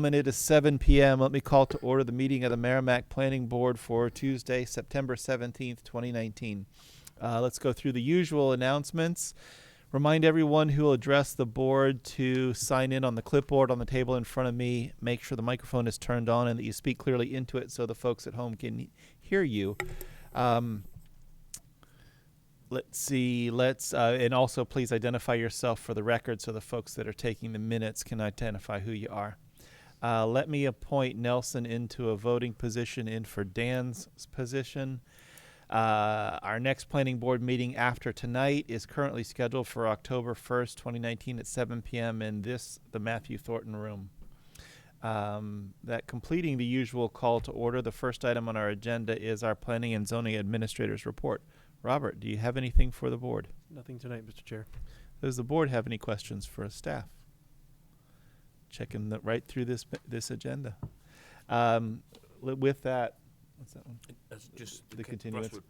It is 7 p.m. Let me call to order the meeting of the Merrimack Planning Board for Tuesday, September 17th, 2019. Let's go through the usual announcements. Remind everyone who will address the board to sign in on the clipboard on the table in front of me. Make sure the microphone is turned on and that you speak clearly into it so the folks at home can hear you. Let's see, and also please identify yourself for the record so the folks that are taking the minutes can identify who you are. Let me appoint Nelson into a voting position in for Dan's position. Our next planning board meeting after tonight is currently scheduled for October 1st, 2019 at 7 p.m. in the Matthew Thornton room. That completing the usual call to order, the first item on our agenda is our Planning and Zoning Administrator's report. Robert, do you have anything for the board? Nothing tonight, Mr. Chair. Does the board have any questions for staff? Checking right through this agenda. With that, what's that one? That's just The continuance. Crosswood.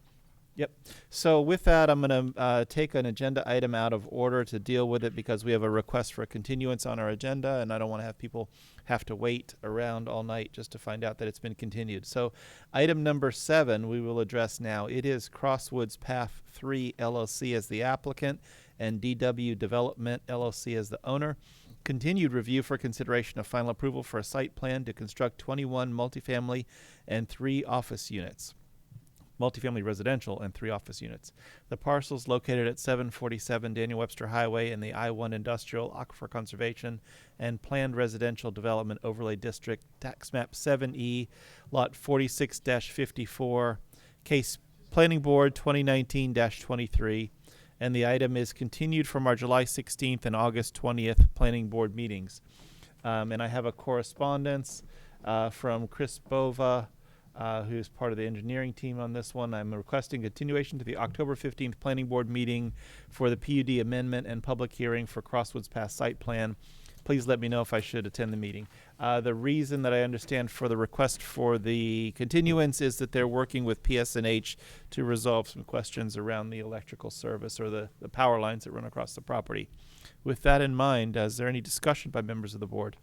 Yep. So with that, I'm going to take an agenda item out of order to deal with it because we have a request for a continuance on our agenda, and I don't want to have people have to wait around all night just to find out that it's been continued. So item number 7 we will address now. It is Crosswoods Path 3 LLC as the applicant and DW Development LLC as the owner. Continued review for consideration of final approval for a site plan to construct 21 multifamily and 3 office units. Multifamily residential and 3 office units. The parcels located at 747 Daniel Webster Highway in the I-1 Industrial Aquifer Conservation and Planned Residential Development Overlay District, Tax Map 7E, Lot 46-54, Case Planning Board 2019-23, and the item is continued from our July 16th and August 20th Planning Board meetings. And I have a correspondence from Chris Bova, who's part of the engineering team on this one. I'm requesting continuation to the October 15th Planning Board meeting for the PUD amendment and public hearing for Crosswoods Path site plan. Please let me know if I should attend the meeting. The reason that I understand for the request for the continuance is that they're working with PSNH to resolve some questions around the electrical service or the power lines that run across the property. With that in mind, is there any discussion by members of the board?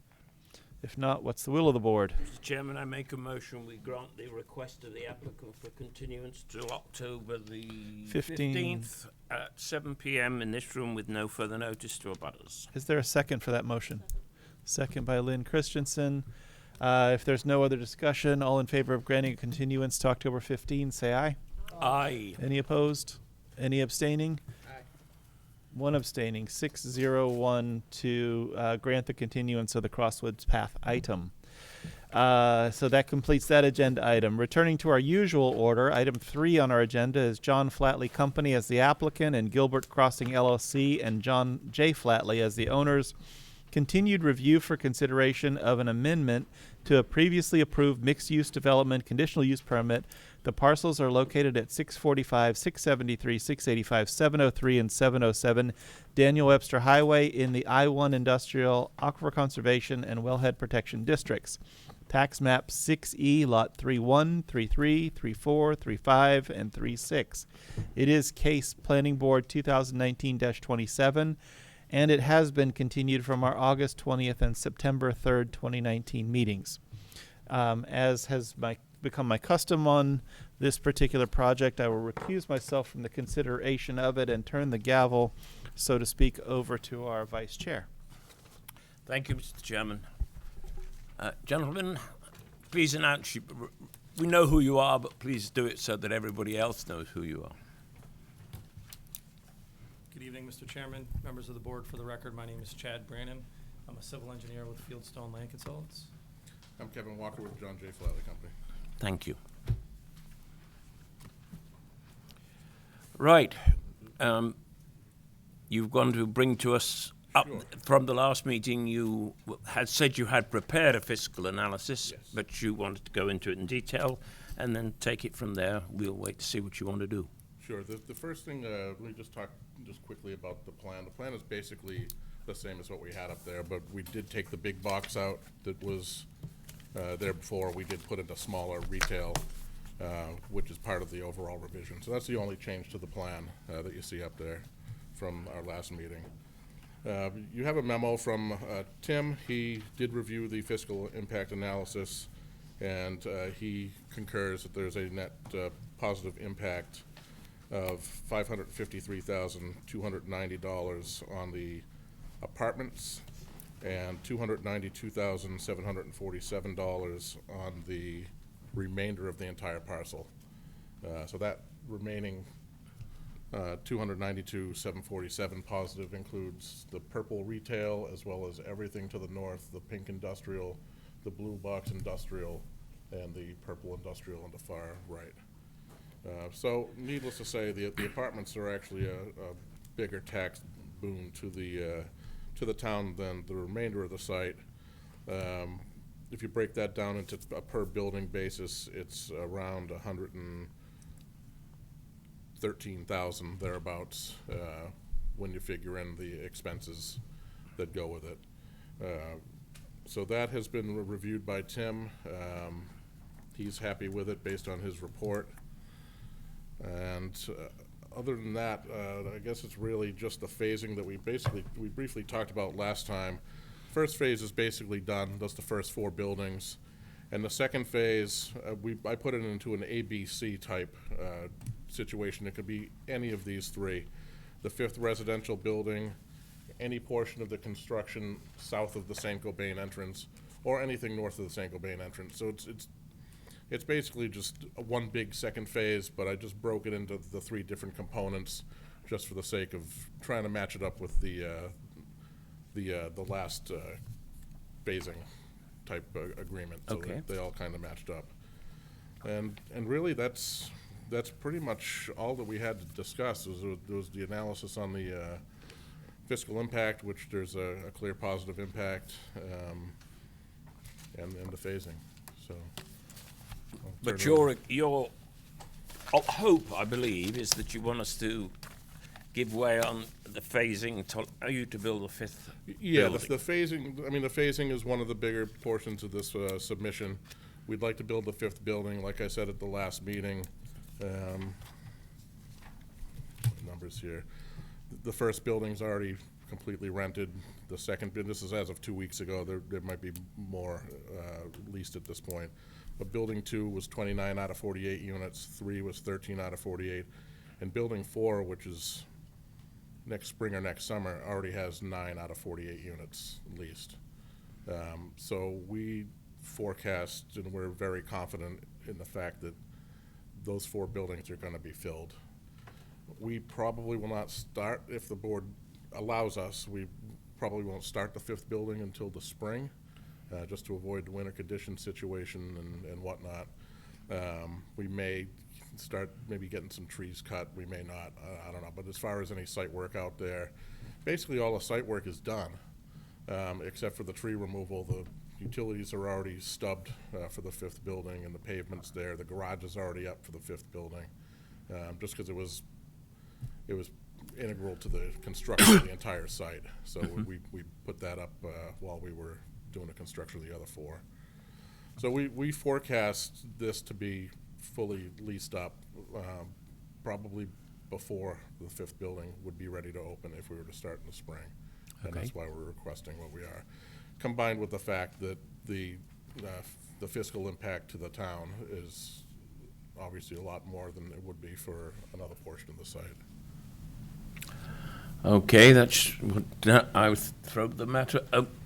If not, what's the will of the board? Mr. Chairman, I make a motion we grant the request of the applicant for continuance till October the 15th at 7 p.m. in this room with no further notice to abutters. Is there a second for that motion? Second by Lynn Christensen. If there's no other discussion, all in favor of granting a continuance to October 15, say aye. Aye. Any opposed? Any abstaining? One abstaining, 6-0-1 to grant the continuance of the Crosswoods Path item. So that completes that agenda item. Returning to our usual order, item 3 on our agenda is John Flatley Company as the applicant and Gilbert Crossing LLC and John J. Flatley as the owners. Continued review for consideration of an amendment to a previously approved mixed-use development conditional use permit. The parcels are located at 645, 673, 685, 703, and 707 Daniel Webster Highway in the I-1 Industrial Aquifer Conservation and Wellhead Protection Districts. Tax Map 6E, Lot 31, 33, 34, 35, and 36. It is Case Planning Board 2019-27, and it has been continued from our August 20th and September 3rd, 2019 meetings. As has become my custom on this particular project, I will recuse myself from the consideration of it and turn the gavel, so to speak, over to our vice chair. Thank you, Mr. Chairman. Gentlemen, please announce we know who you are, but please do it so that everybody else knows who you are. Good evening, Mr. Chairman, members of the board. For the record, my name is Chad Brannon. I'm a civil engineer with Fieldstone Land Consultants. I'm Kevin Walker with John J. Flatley Company. Thank you. Right. You've gone to bring to us up from the last meeting. You had said you had prepared a fiscal analysis, yes, but you wanted to go into it in detail and then take it from there. We'll wait to see what you want to do. Sure. The first thing, let me just talk just quickly about the plan. The plan is basically the same as what we had up there, but we did take the big box out that was there before. We did put in a smaller retail, which is part of the overall revision. So that's the only change to the plan that you see up there from our last meeting. You have a memo from Tim. He did review the fiscal impact analysis, and he concurs that there's a net positive impact of $553,290 on the apartments and $292,747 on the remainder of the entire parcel. So that remaining $292,747 positive includes the purple retail as well as everything to the north, the pink industrial, the blue box industrial, and the purple industrial on the far right. So needless to say, the apartments are actually a bigger tax boon to the town than the remainder of the site. If you break that down into a per building basis, it's around 113,000 thereabouts when you figure in the expenses that go with it. So that has been reviewed by Tim. He's happy with it based on his report. And other than that, I guess it's really just the phasing that we briefly talked about last time. First phase is basically done. That's the first 4 buildings. And the second phase, I put it into an ABC type situation. It could be any of these 3. The 5th residential building, any portion of the construction south of the St. Gobain entrance, or anything north of the St. Gobain entrance. So it's basically just one big second phase, but I just broke it into the 3 different components just for the sake of trying to match it up with the last phasing type agreement. So Okay. they all kind of matched up. And really that's pretty much all that we had to discuss. There was the analysis on the fiscal impact, which there's a clear positive impact, and the phasing, so. I'll But turn it your hope, I believe, is that you want us to give way on the phasing to allow you to build a 5th Yeah, building. the phasing, I mean, the phasing is one of the bigger portions of this submission. We'd like to build the 5th building, like I said at the last meeting. Numbers here. The first building's already completely rented. The second, this is as of 2 weeks ago. There might be more leased at this point. But building 2 was 29 out of 48 units. 3 was 13 out of 48. And building 4, which is next spring or next summer, already has 9 out of 48 units leased. So we forecast, and we're very confident in the fact that those 4 buildings are going to be filled. We probably will not start, if the board allows us, we probably won't start the 5th building until the spring, just to avoid the winter condition situation and whatnot. We may start maybe getting some trees cut, we may not, I don't know. But as far as any site work out there, basically all the site work is done, except for the tree removal. The utilities are already stubbed for the 5th building, and the pavement's there. The garage is already up for the 5th building, just because it was integral to the construction of the entire site. So we put that up while we were doing the construction of the other 4. So we forecast this to be fully leased up probably before the 5th building would be ready to open if we were to start in the spring. And Okay. that's why we're requesting what we are. Combined with the fact that the fiscal impact to the town is obviously a lot more than it would be for another portion of the site. Okay, that's what I would throw the matter.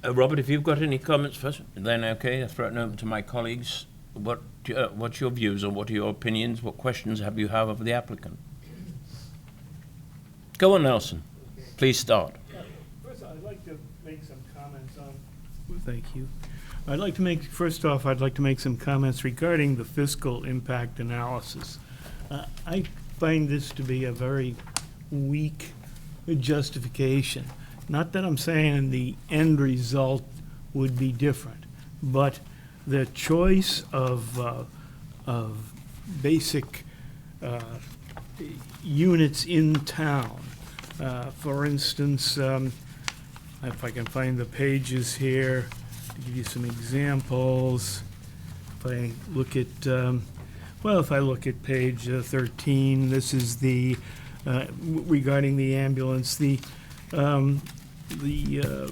Robert, if you've got any comments first, then okay, I'll throw it over to my colleagues. What's your views, or what are your opinions? What questions have you of the applicant? Go on, Nelson. Please start. First, I'd like to make some comments on. Thank you. First off, I'd like to make some comments regarding the fiscal impact analysis. I find this to be a very weak justification. Not that I'm saying the end result would be different, but the choice of basic units in town. For instance, if I can find the pages here to give you some examples. If I look at, if I look at page 13, this is the regarding the ambulance.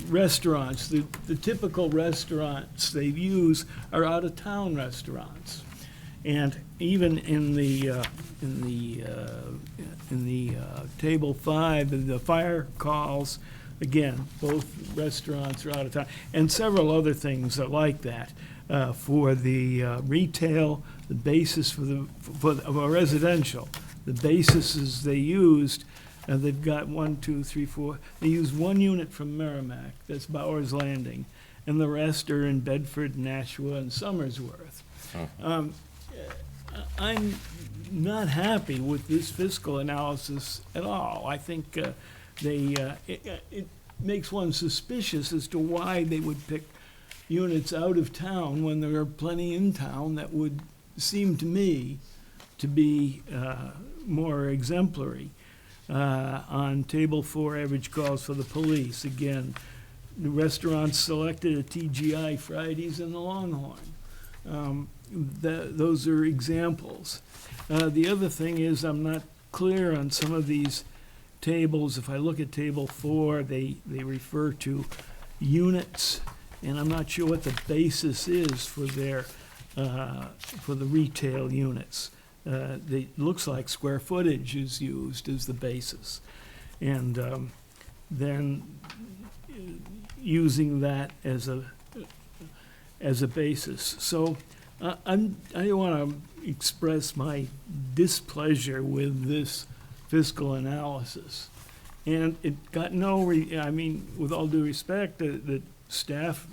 restaurants, the typical restaurants they use are out-of-town restaurants. And even in the table 5, the fire calls, again, both restaurants are out of town, and several other things are like that. For the retail, the basis of a residential, the bases they used, they've got 1, 2, 3, 4. They use 1 unit from Merrimack, that's Bowers Landing, and the rest are in Bedford, Nashua, and Somersworth. I'm not happy with this fiscal analysis at all. I think it makes one suspicious as to why they would pick units out of town when there are plenty in town that would seem to me to be more exemplary. On table 4, average calls for the police, again, the restaurants selected at TGI Fridays and the Longhorn. Those are examples. The other thing is I'm not clear on some of these tables. If I look at table 4, they refer to units, and I'm not sure what the basis is for their for the retail units. Looks like square footage is used as the basis, and then using that as a basis. So I want to express my displeasure with this fiscal analysis. And it got I mean, with all due respect, the staff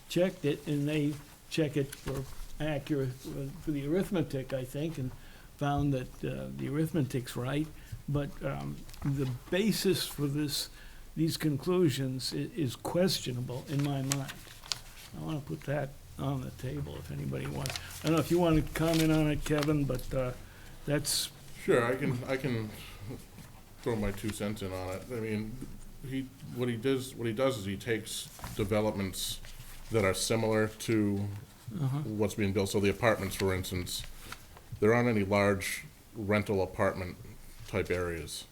checked it, and they check it for for the arithmetic, I think, and found that the arithmetic's right. But the basis for these conclusions is questionable in my mind. I want to put that on the table if anybody wants. I don't know if you want to comment on it, Kevin, but that's. Sure, I can throw my 2 cents in on it. I mean, what he does is he takes developments that are similar to what's being built. So the apartments, for instance, there aren't any large rental apartment type areas,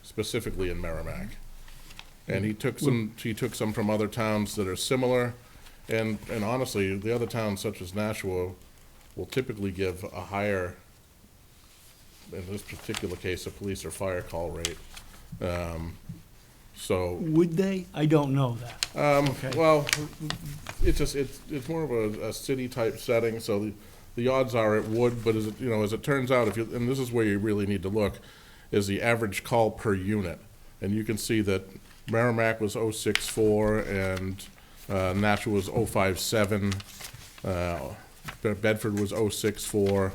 specifically in Merrimack. And he took some from other towns that are similar. And honestly, the other towns, such as Nashua, will typically give a higher, in this particular case, a police or fire call rate. So. Would they? I don't know that. Okay. Well, it's more of a city type setting, so the odds are it would. But as it turns out, and this is where you really need to look, is the average call per unit, and you can see that Merrimack was 064 and Nashua was 057. Bedford was 064.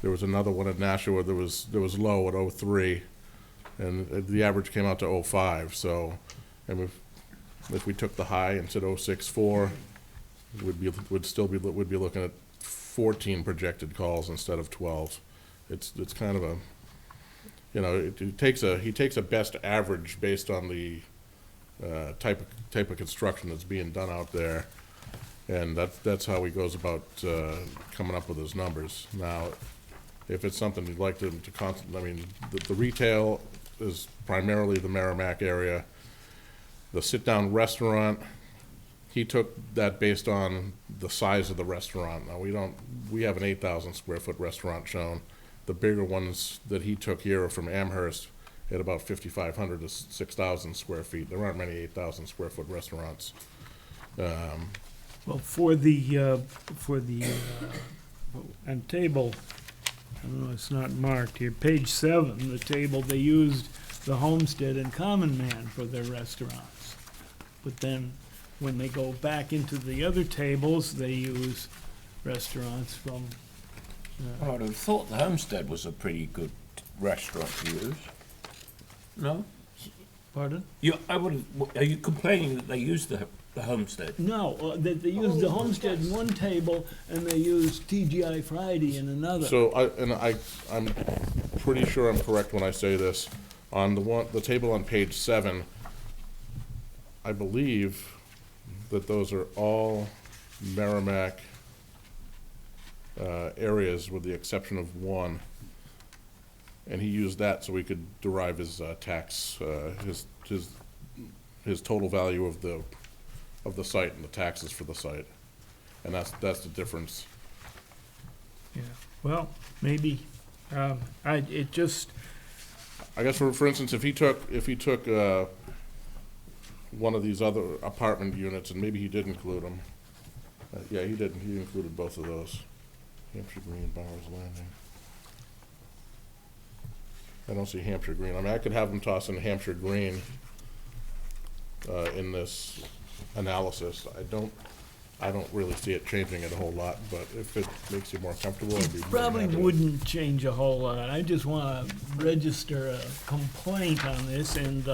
There was another one at Nashua that was low at 03, and the average came out to 05. So, and if we took the high and said 064, we'd be looking at 14 projected calls instead of 12. It's kind of a, he takes a best average based on the type of construction that's being done out there, and that's how he goes about coming up with his numbers. Now, if it's something you'd like to I mean, the retail is primarily the Merrimack area. The sit-down restaurant, he took that based on the size of the restaurant. Now, we have an 8,000 square foot restaurant shown. The bigger ones that he took here are from Amherst at about 5,500 to 6,000 square feet. There aren't many 8,000 square foot restaurants. Well, for the on table, I don't know, it's not marked here, page 7, the table, they used the Homestead and Common Man for their restaurants. But then, when they go back into the other tables, they use restaurants from. I would have thought the Homestead was a pretty good restaurant to use. No? Pardon? Are you complaining that they use the Homestead? No, they used the Homestead in one table, and they used TGI Friday in another. So I'm pretty sure I'm correct when I say this. On the table on page 7, I believe that those are all Merrimack areas with the exception of one. And he used that so we could derive his tax, his his total value of the site and the taxes for the site. And that's the difference. Yeah, well, maybe, it just, I guess for instance, if he took one of these other apartment units, and maybe he did include them. Yeah, he did, he included both of those. Hampshire Green, Bowers Landing. I don't see Hampshire Green. I mean, I could have them toss in Hampshire Green in this analysis. I don't really see it changing it a whole lot, but if it makes you more comfortable, I'd be more than probably happy to- wouldn't change a whole lot. I just want to register a complaint on this, and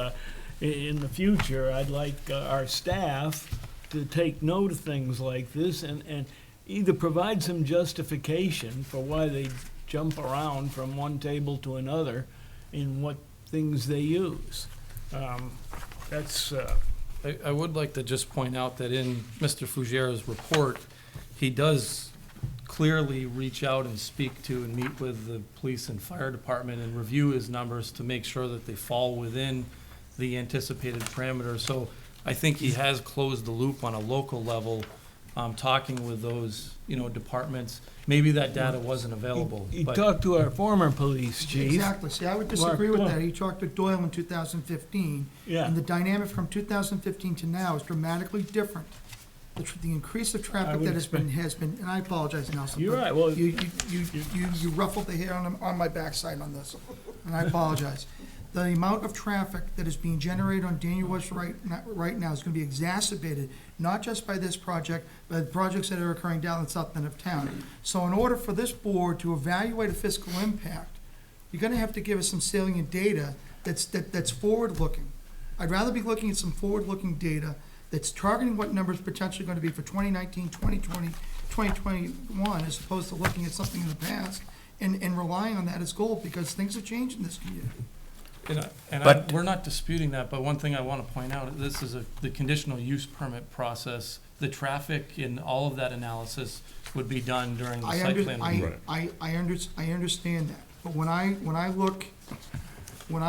in the future, I'd like our staff to take note of things like this and either provide some justification for why they jump around from one table to another in what things they use. That's, I would like to just point out that in Mr. Fougera's report, he does clearly reach out and speak to and meet with the police and fire department and review his numbers to make sure that they fall within the anticipated parameters. So I think he has closed the loop on a local level, talking with those, departments. Maybe that data wasn't available, he but talked to our former police chief. Exactly. See, I would disagree with Mark, that. He talked to Doyle in 2015. Yeah. And the dynamic from 2015 to now is dramatically different. The increase of I traffic would that has been, and I apologize, Nelson. You're but right. Well- You ruffled the hair on my backside on this, and I apologize. The amount of traffic that is being generated on Daniel West right now is gonna be exacerbated, not just by this project, but the projects that are occurring down in the south end of town. So in order for this board to evaluate a fiscal impact, you're gonna have to give us some salient data that's forward-looking. I'd rather be looking at some forward-looking data that's targeting what numbers potentially gonna be for 2019, 2020, 2021, as opposed to looking at something in the past and relying on that as gold, because things have changed in this community. But- we're not disputing that, but one thing I want to point out, this is the conditional use permit process. The traffic in all of that analysis would be done during the site plan review. I understand that, but when I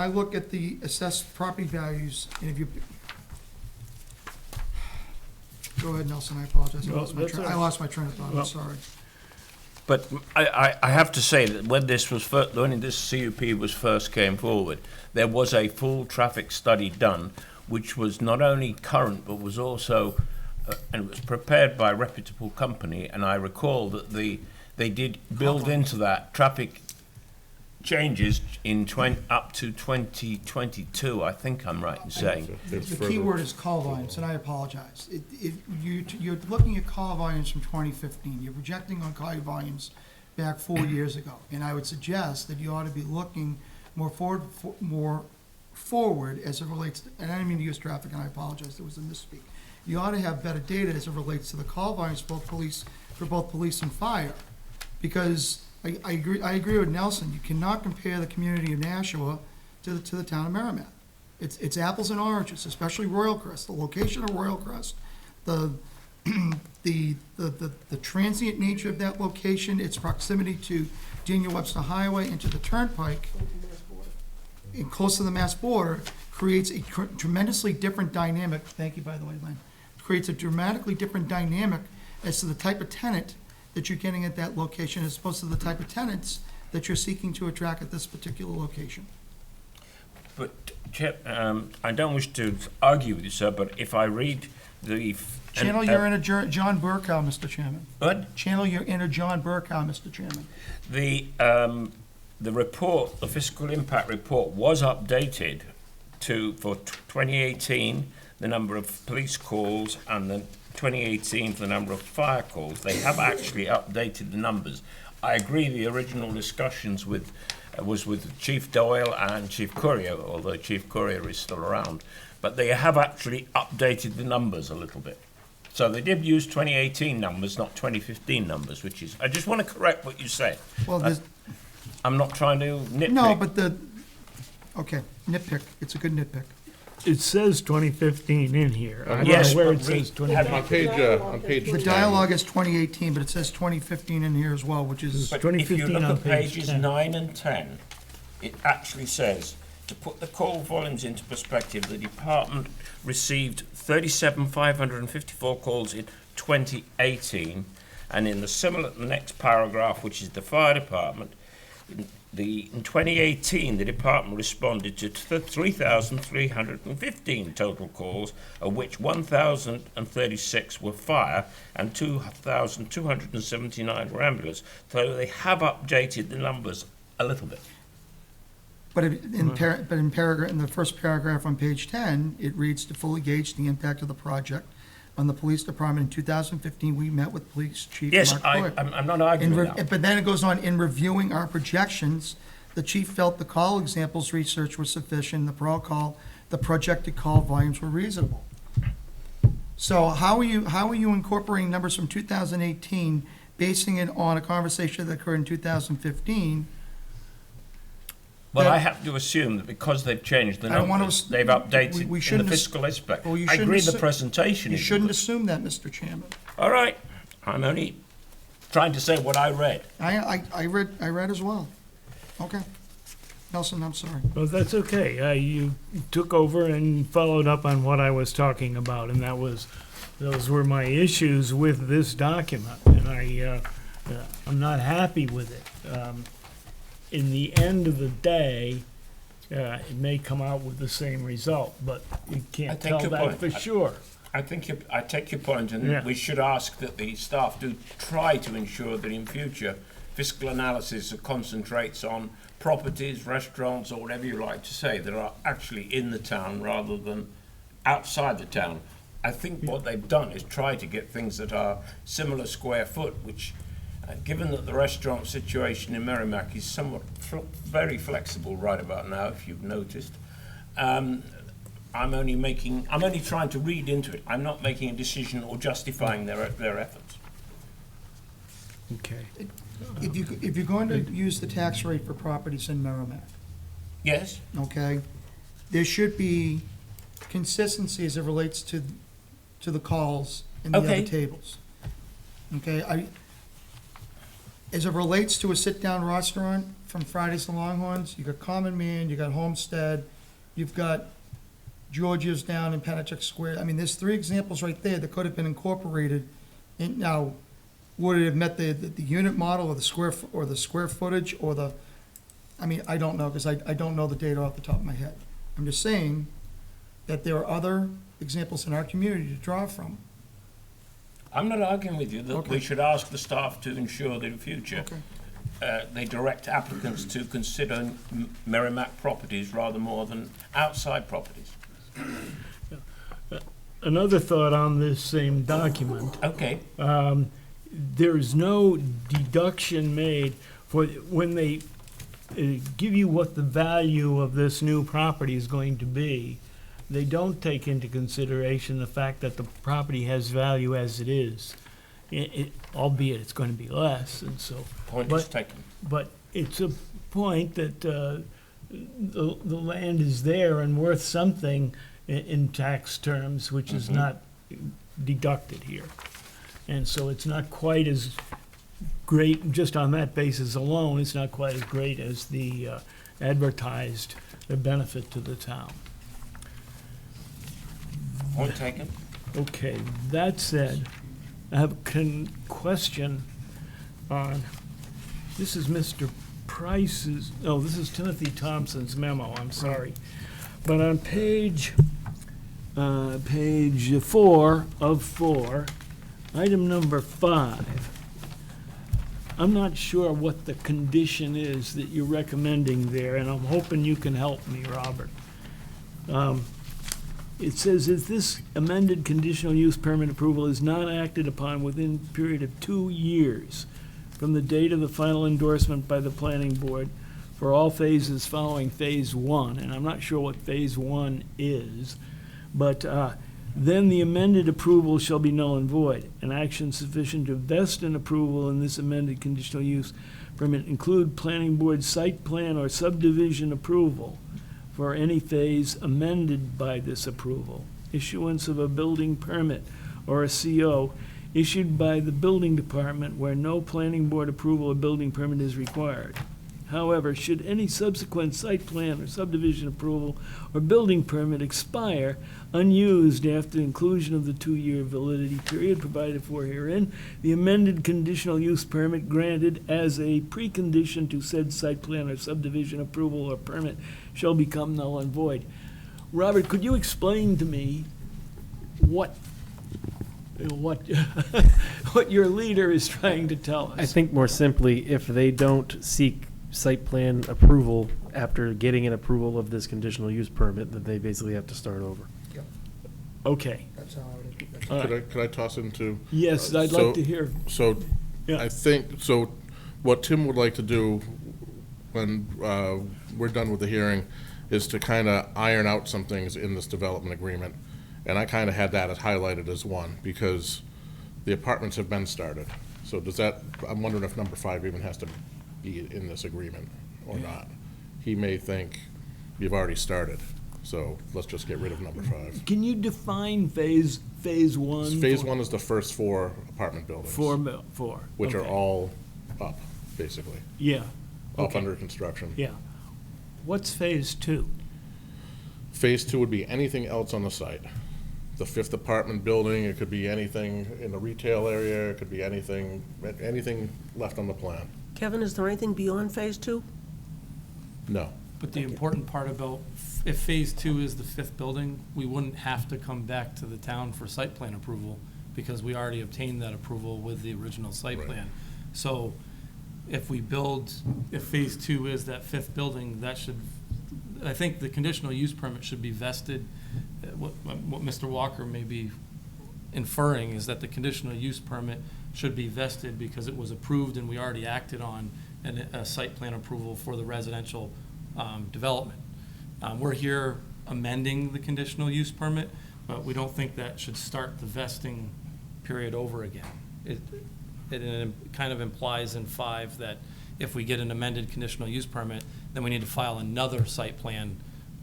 look at the assessed property values, and if you, go ahead, Nelson, I apologize, No, that's all right. I lost my train of thought, Well- I'm sorry. But I have to say that when this CUP was first came forward, there was a full traffic study done, which was not only current, but was also, and it was prepared by a reputable company, and I recall that they did build into that traffic changes up to 2022, I think I'm right in saying. It's The further- key word is call volumes, and I apologize. You're looking at call volumes from 2015. You're projecting on call volumes back 4 years ago. And I would suggest that you ought to be looking more forward as it relates, and I didn't mean to use traffic, and I apologize, there was a misspeak. You ought to have better data as it relates to the call volumes for both police and fire. Because I agree with Nelson, you cannot compare the community of Nashua to the town of Merrimack. It's apples and oranges, especially Royal Crest, the location of Royal Crest, the transient nature of that location, its proximity to Daniel Webster Highway and to the Turnpike, and close to the Mass border, creates a tremendously different dynamic, thank you, by the way, Lynn, creates a dramatically different dynamic as to the type of tenant that you're getting at that location as opposed to the type of tenants that you're seeking to attract at this particular location. But, Chip, I don't wish to argue with you, sir, but if I read the... Channel your inner John Burkow, Mr. Chairman. What? Channel your inner John Burkow, Mr. Chairman. The report, the fiscal impact report, was updated for 2018, the number of police calls, and then 2018, the number of fire calls. They have actually updated the numbers. I agree the original discussions was with Chief Doyle and Chief Courier, although Chief Courier is still around. But they have actually updated the numbers a little bit. So they did use 2018 numbers, not 2015 numbers, which is, I just want to correct what you said. Well, there's, I'm not trying to nitpick. no, but okay, nitpick, it's a good nitpick. It says 2015 in here. I don't Yes, know where but it says read- 2015. On page The 10. dialogue is 2018, but it says 2015 in here as well, which is, But if you 2015 look on at page pages 10. 9 and 10, it actually says to put the call volumes into perspective, the department received 37,554 calls in 2018, and in the next paragraph, which is the fire department, in 2018, the department responded to 3,315 total calls, of which 1,036 were fire and 2,279 were ambulance. So they have updated the numbers a little bit. But in the first paragraph on page 10, it reads, to fully gauge the impact of the project on the police department in 2015, we met with Police Chief Yes, Mark Boyd. I'm not arguing with that. But then it goes on, in reviewing our projections, the chief felt the call examples research was sufficient, the projected call volumes were reasonable. So how are you incorporating numbers from 2018, basing it on a conversation that occurred in 2015? Well, I have to assume that because they've changed the I don't wanna numbers, ass- they've updated we in the shouldn't ass- fiscal aspect. Well, you I shouldn't agree the assu- presentation You is shouldn't good. assume that, Mr. Chairman. All right, I'm only trying to say what I read. I read as well. Okay. Nelson, I'm sorry. Well, that's okay. You took over and followed up on what I was talking about, and those were my issues with this document, and I'm not happy with it. In the end of the day, it may come out with the same result, but you can't take tell your that point. for sure. I take your point, and Yeah. we should ask that the staff do try to ensure that in future fiscal analysis concentrates on properties, restaurants, or whatever you like to say, that are actually in the town rather than outside the town. I think what they've done is try to get things that are similar square foot, which, given that the restaurant situation in Merrimack is somewhat very flexible right about now, if you've noticed, I'm only trying to read into it. I'm not making a decision or justifying their efforts. Okay. If you're going to use the tax rate for properties in Merrimack, Yes? okay, there should be consistency as it relates to the calls in the Okay. other tables. Okay, as it relates to a sit-down restaurant from Fridays to Longhorns, you got Common Man, you got Homestead, you've got Georgia's down in Pennachuck Square. I mean, there's three examples right there that could have been incorporated. And now, would it have met the unit model or the square footage or the, I mean, I don't know, because I don't know the data off the top of my head. I'm just saying that there are other examples in our community to draw from. I'm not arguing with you that Okay. we should ask the staff to ensure that in future Okay. they direct applicants to consider Merrimack properties rather more than outside properties. Another thought on this same document. Okay. There's no deduction made for when they give you what the value of this new property is going to be. They don't take into consideration the fact that the property has value as it is, albeit it's going to be less, and so. Point is taken. But it's a point that the land is there and worth something in tax terms, which is not deducted here. And so it's not quite as great, just on that basis alone, it's not quite as great as the advertised benefit to the town. Point taken. Okay, that said, I have a question on, this is Mr. Price's, no, this is Timothy Thompson's memo, I'm sorry. But on page 4 of 4, item number 5, I'm not sure what the condition is that you're recommending there, and I'm hoping you can help me, Robert. It says, if this amended conditional use permit approval is not acted upon within a period of 2 years from the date of the final endorsement by the planning board for all phases following phase 1, and I'm not sure what phase 1 is, but then the amended approval shall be null and void. An action sufficient to vest an approval in this amended conditional use permit include planning board site plan or subdivision approval for any phase amended by this approval, issuance of a building permit or a CO issued by the building department where no planning board approval or building permit is required. However, should any subsequent site plan or subdivision approval or building permit expire unused after the inclusion of the 2-year validity period provided for herein, the amended conditional use permit granted as a precondition to said site plan or subdivision approval or permit shall become null and void. Robert, could you explain to me what what your leader is trying to tell us? I think more simply, if they don't seek site plan approval after getting an approval of this conditional use permit, then they basically have to start over. Okay. That's how I would. that's- All right. Could I toss into? Yes, I'd So- like to hear. So, Yeah. I think, so what Tim would like to do when we're done with the hearing is to kind of iron out some things in this development agreement. And I kind of had that as highlighted as one, because the apartments have been started. So does that, I'm wondering if number 5 even has to be in this agreement or not. He may think you've already started, so let's just get rid of number 5. Can you define phase one? Phase 1 is the first 4 apartment buildings. Four. Which are okay. all up, basically, Yeah, up Okay. under construction. yeah. What's phase 2? Phase 2 would be anything else on the site. The 5th apartment building, it could be anything in the retail area, it could be anything left on the plan. Kevin, is there anything beyond phase 2? No. But the important part about, if phase 2 is the 5th building, we wouldn't have to come back to the town for site plan approval, because we already obtained that approval with the original site Right. plan. So if phase 2 is that 5th building, that should, I think the conditional use permit should be vested. What Mr. Walker may be inferring is that the conditional use permit should be vested because it was approved and we already acted on a site plan approval for the residential development. We're here amending the conditional use permit, but we don't think that should start the vesting period over again. It kind of implies in 5 that if we get an amended conditional use permit, then we need to file another site plan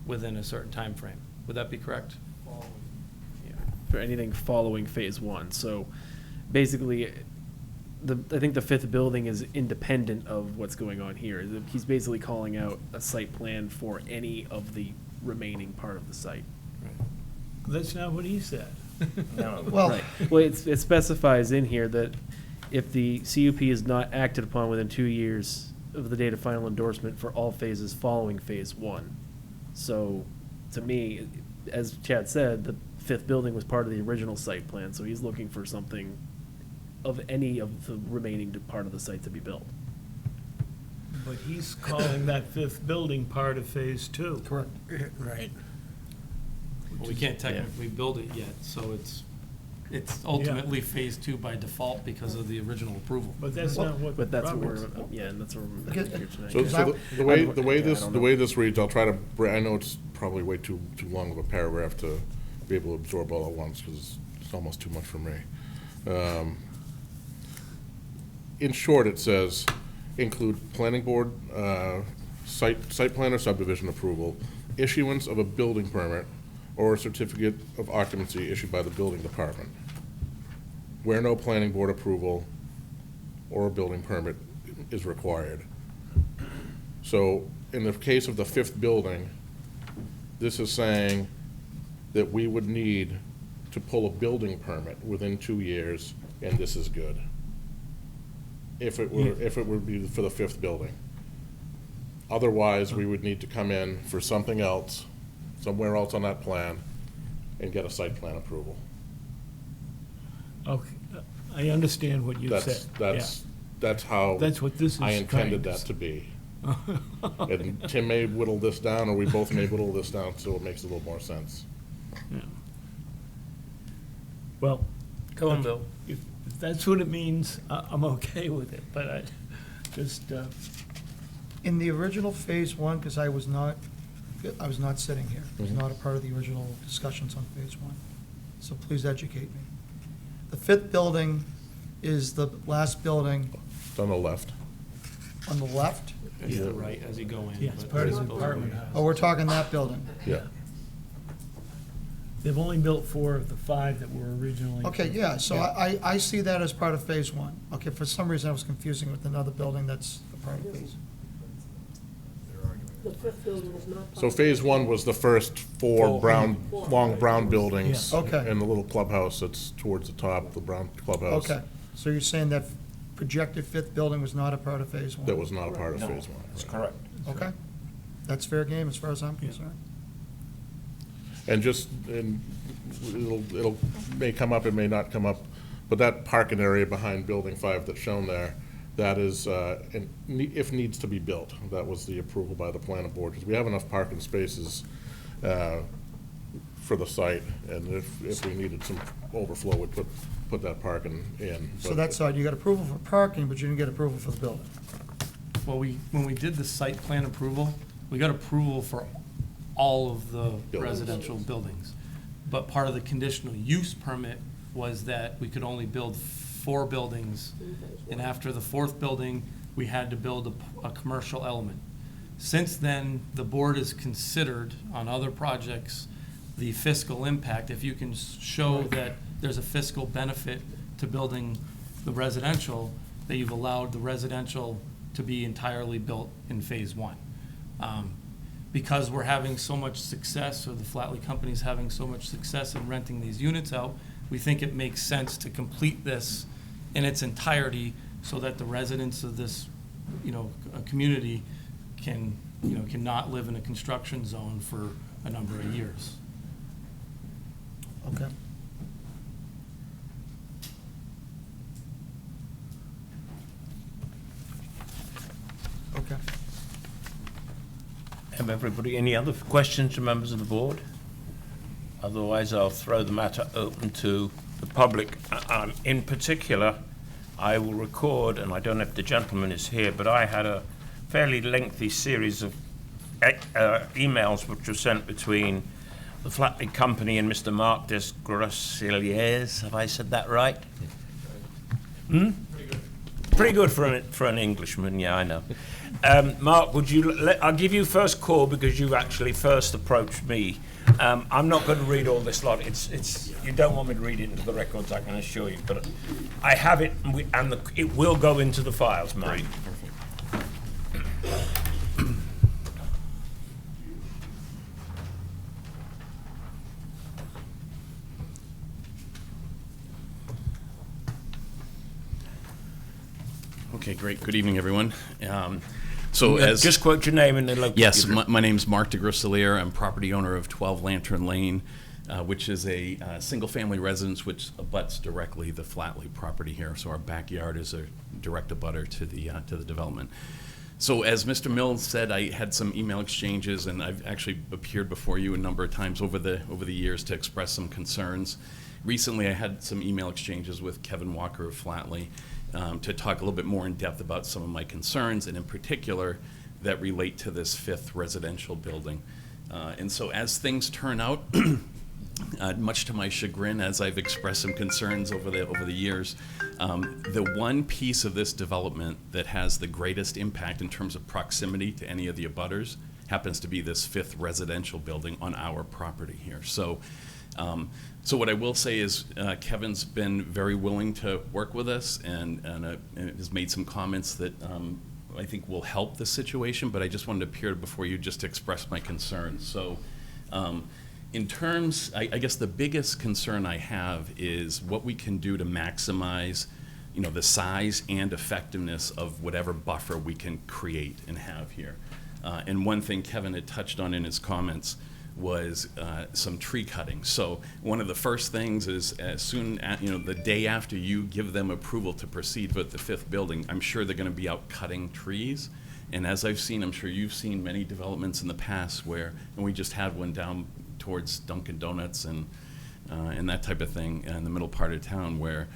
within a certain time frame. Would that be correct? For anything following phase 1. So basically, I think the 5th building is independent of what's going on here. He's basically calling out a site plan for any of the remaining part of the site. That's not what he said. Well, Right. Well, it specifies in here that if the CUP is not acted upon within 2 years of the date of final endorsement for all phases following phase 1. So, to me, as Chad said, the 5th building was part of the original site plan, so he's looking for something of any of the remaining part of the site to be built. But he's calling that 5th building part of phase 2. correct. Right. Well, we can't technically build it yet, so it's ultimately phase 2 by default because of the original approval. But that's not what But that's where, Robert's. and that's where we're Okay, here tonight. So the way I don't know. this reads, I'll try to, I know it's probably way too long of a paragraph to be able to absorb all at once, because it's almost too much for me. In short, it says, include planning board, site plan or subdivision approval, issuance of a building permit, or a certificate of occupancy issued by the building department, where no planning board approval or a building permit is required. So, in the case of the 5th building, this is saying that we would need to pull a building permit within 2 years, and this is good. If it would be for the 5th building. Otherwise, we would need to come in for something else, somewhere else on that plan, and get a site plan approval. Okay, I understand what you said. That's how That's what this is I intended trying that to to be. And Tim may whittle this down, or we both may whittle this down, so it makes a little more sense. Yeah. Well, Come on, Bill. if that's what it means, I'm okay with it, but I just, In the original phase 1, because I was not sitting here, I was not a part of the original discussions on phase 1, so please educate me. The 5th building is the last building It's on the left. on the left. It's the right as you go in. yeah, it's but part of this the building- apartment house. Oh, we're talking that building. Yeah. They've only built 4 of the 5 that were originally. Okay, yeah, so I see that as part of phase 1. Okay, for some reason I was confusing with another building that's a part of phase. The fifth building is not part So of phase one was the first four brown, long brown buildings. Yeah. Okay. And the little clubhouse that's towards the top, the brown clubhouse. Okay, so you're saying that projected fifth building was not a part of phase one? That was not a part of phase one. That's right. correct. Okay, that's fair game as far as I'm concerned. And just, and it'll, may come up, it may not come up, but that parking area behind Building 5 that's shown there, that is, if needs to be built, that was the approval by the planning board, because we have enough parking spaces for the site, and if we needed some overflow, we'd put that parking in. So But- that's odd, you got approval for parking, but you didn't get approval for the building. Well, when we did the site plan approval, we got approval for all of the Buildings. residential buildings. But part of the conditional use permit was that we could only build 4 buildings. And after the 4th building, we had to build a commercial element. Since then, the board has considered on other projects the fiscal impact. If you can show that there's a fiscal benefit to building the residential, that you've allowed the residential to be entirely built in phase one. Because we're having so much success, or the Flatley Company's having so much success in renting these units out, we think it makes sense to complete this in its entirety so that the residents of this, community can not live in a construction zone for a number of years. Okay. Okay. Have everybody any other questions to members of the board? Otherwise, I'll throw the matter open to the public. In particular, I will record, and I don't know if the gentleman is here, but I had a fairly lengthy series of emails which were sent between the Flatley Company and Mr. Mark Desgrosseliers. Have I said that right? Pretty good for an Englishman, yeah, I know. Mark, I'll give you first call because you actually first approached me. I'm not going to read all this lot. You don't want me to read it into the records, I can assure you. But I have it, and it will go into the files, Mark. Great, perfect. Okay, great. Good evening, everyone. Just quote your name and the location. Yes, my name's Mark DeGrosselier. I'm property owner of 12 Lantern Lane, which is a single-family residence which abuts directly the Flatley property here. So our backyard is a direct abutter to the development. So as Mr. Mills said, I had some email exchanges, and I've actually appeared before you a number of times over the years to express some concerns. Recently, I had some email exchanges with Kevin Walker of Flatley to talk a little bit more in depth about some of my concerns, and in particular, that relate to this 5th residential building. And so as things turn out, much to my chagrin, as I've expressed some concerns over the years, the one piece of this development that has the greatest impact in terms of proximity to any of the abutters happens to be this 5th residential building on our property here. So what I will say is Kevin's been very willing to work with us and has made some comments that I think will help the situation, but I just wanted to appear before you just to express my concerns. So in terms, I guess the biggest concern I have is what we can do to maximize the size and effectiveness of whatever buffer we can create and have here. And one thing Kevin had touched on in his comments was some tree cutting. So one of the first things is as soon as, the day after you give them approval to proceed with the 5th building, I'm sure they're going to be out cutting trees. And as I've seen, I'm sure you've seen many developments in the past where, and we just had one down towards Dunkin' Donuts and that type of thing in the middle part of town where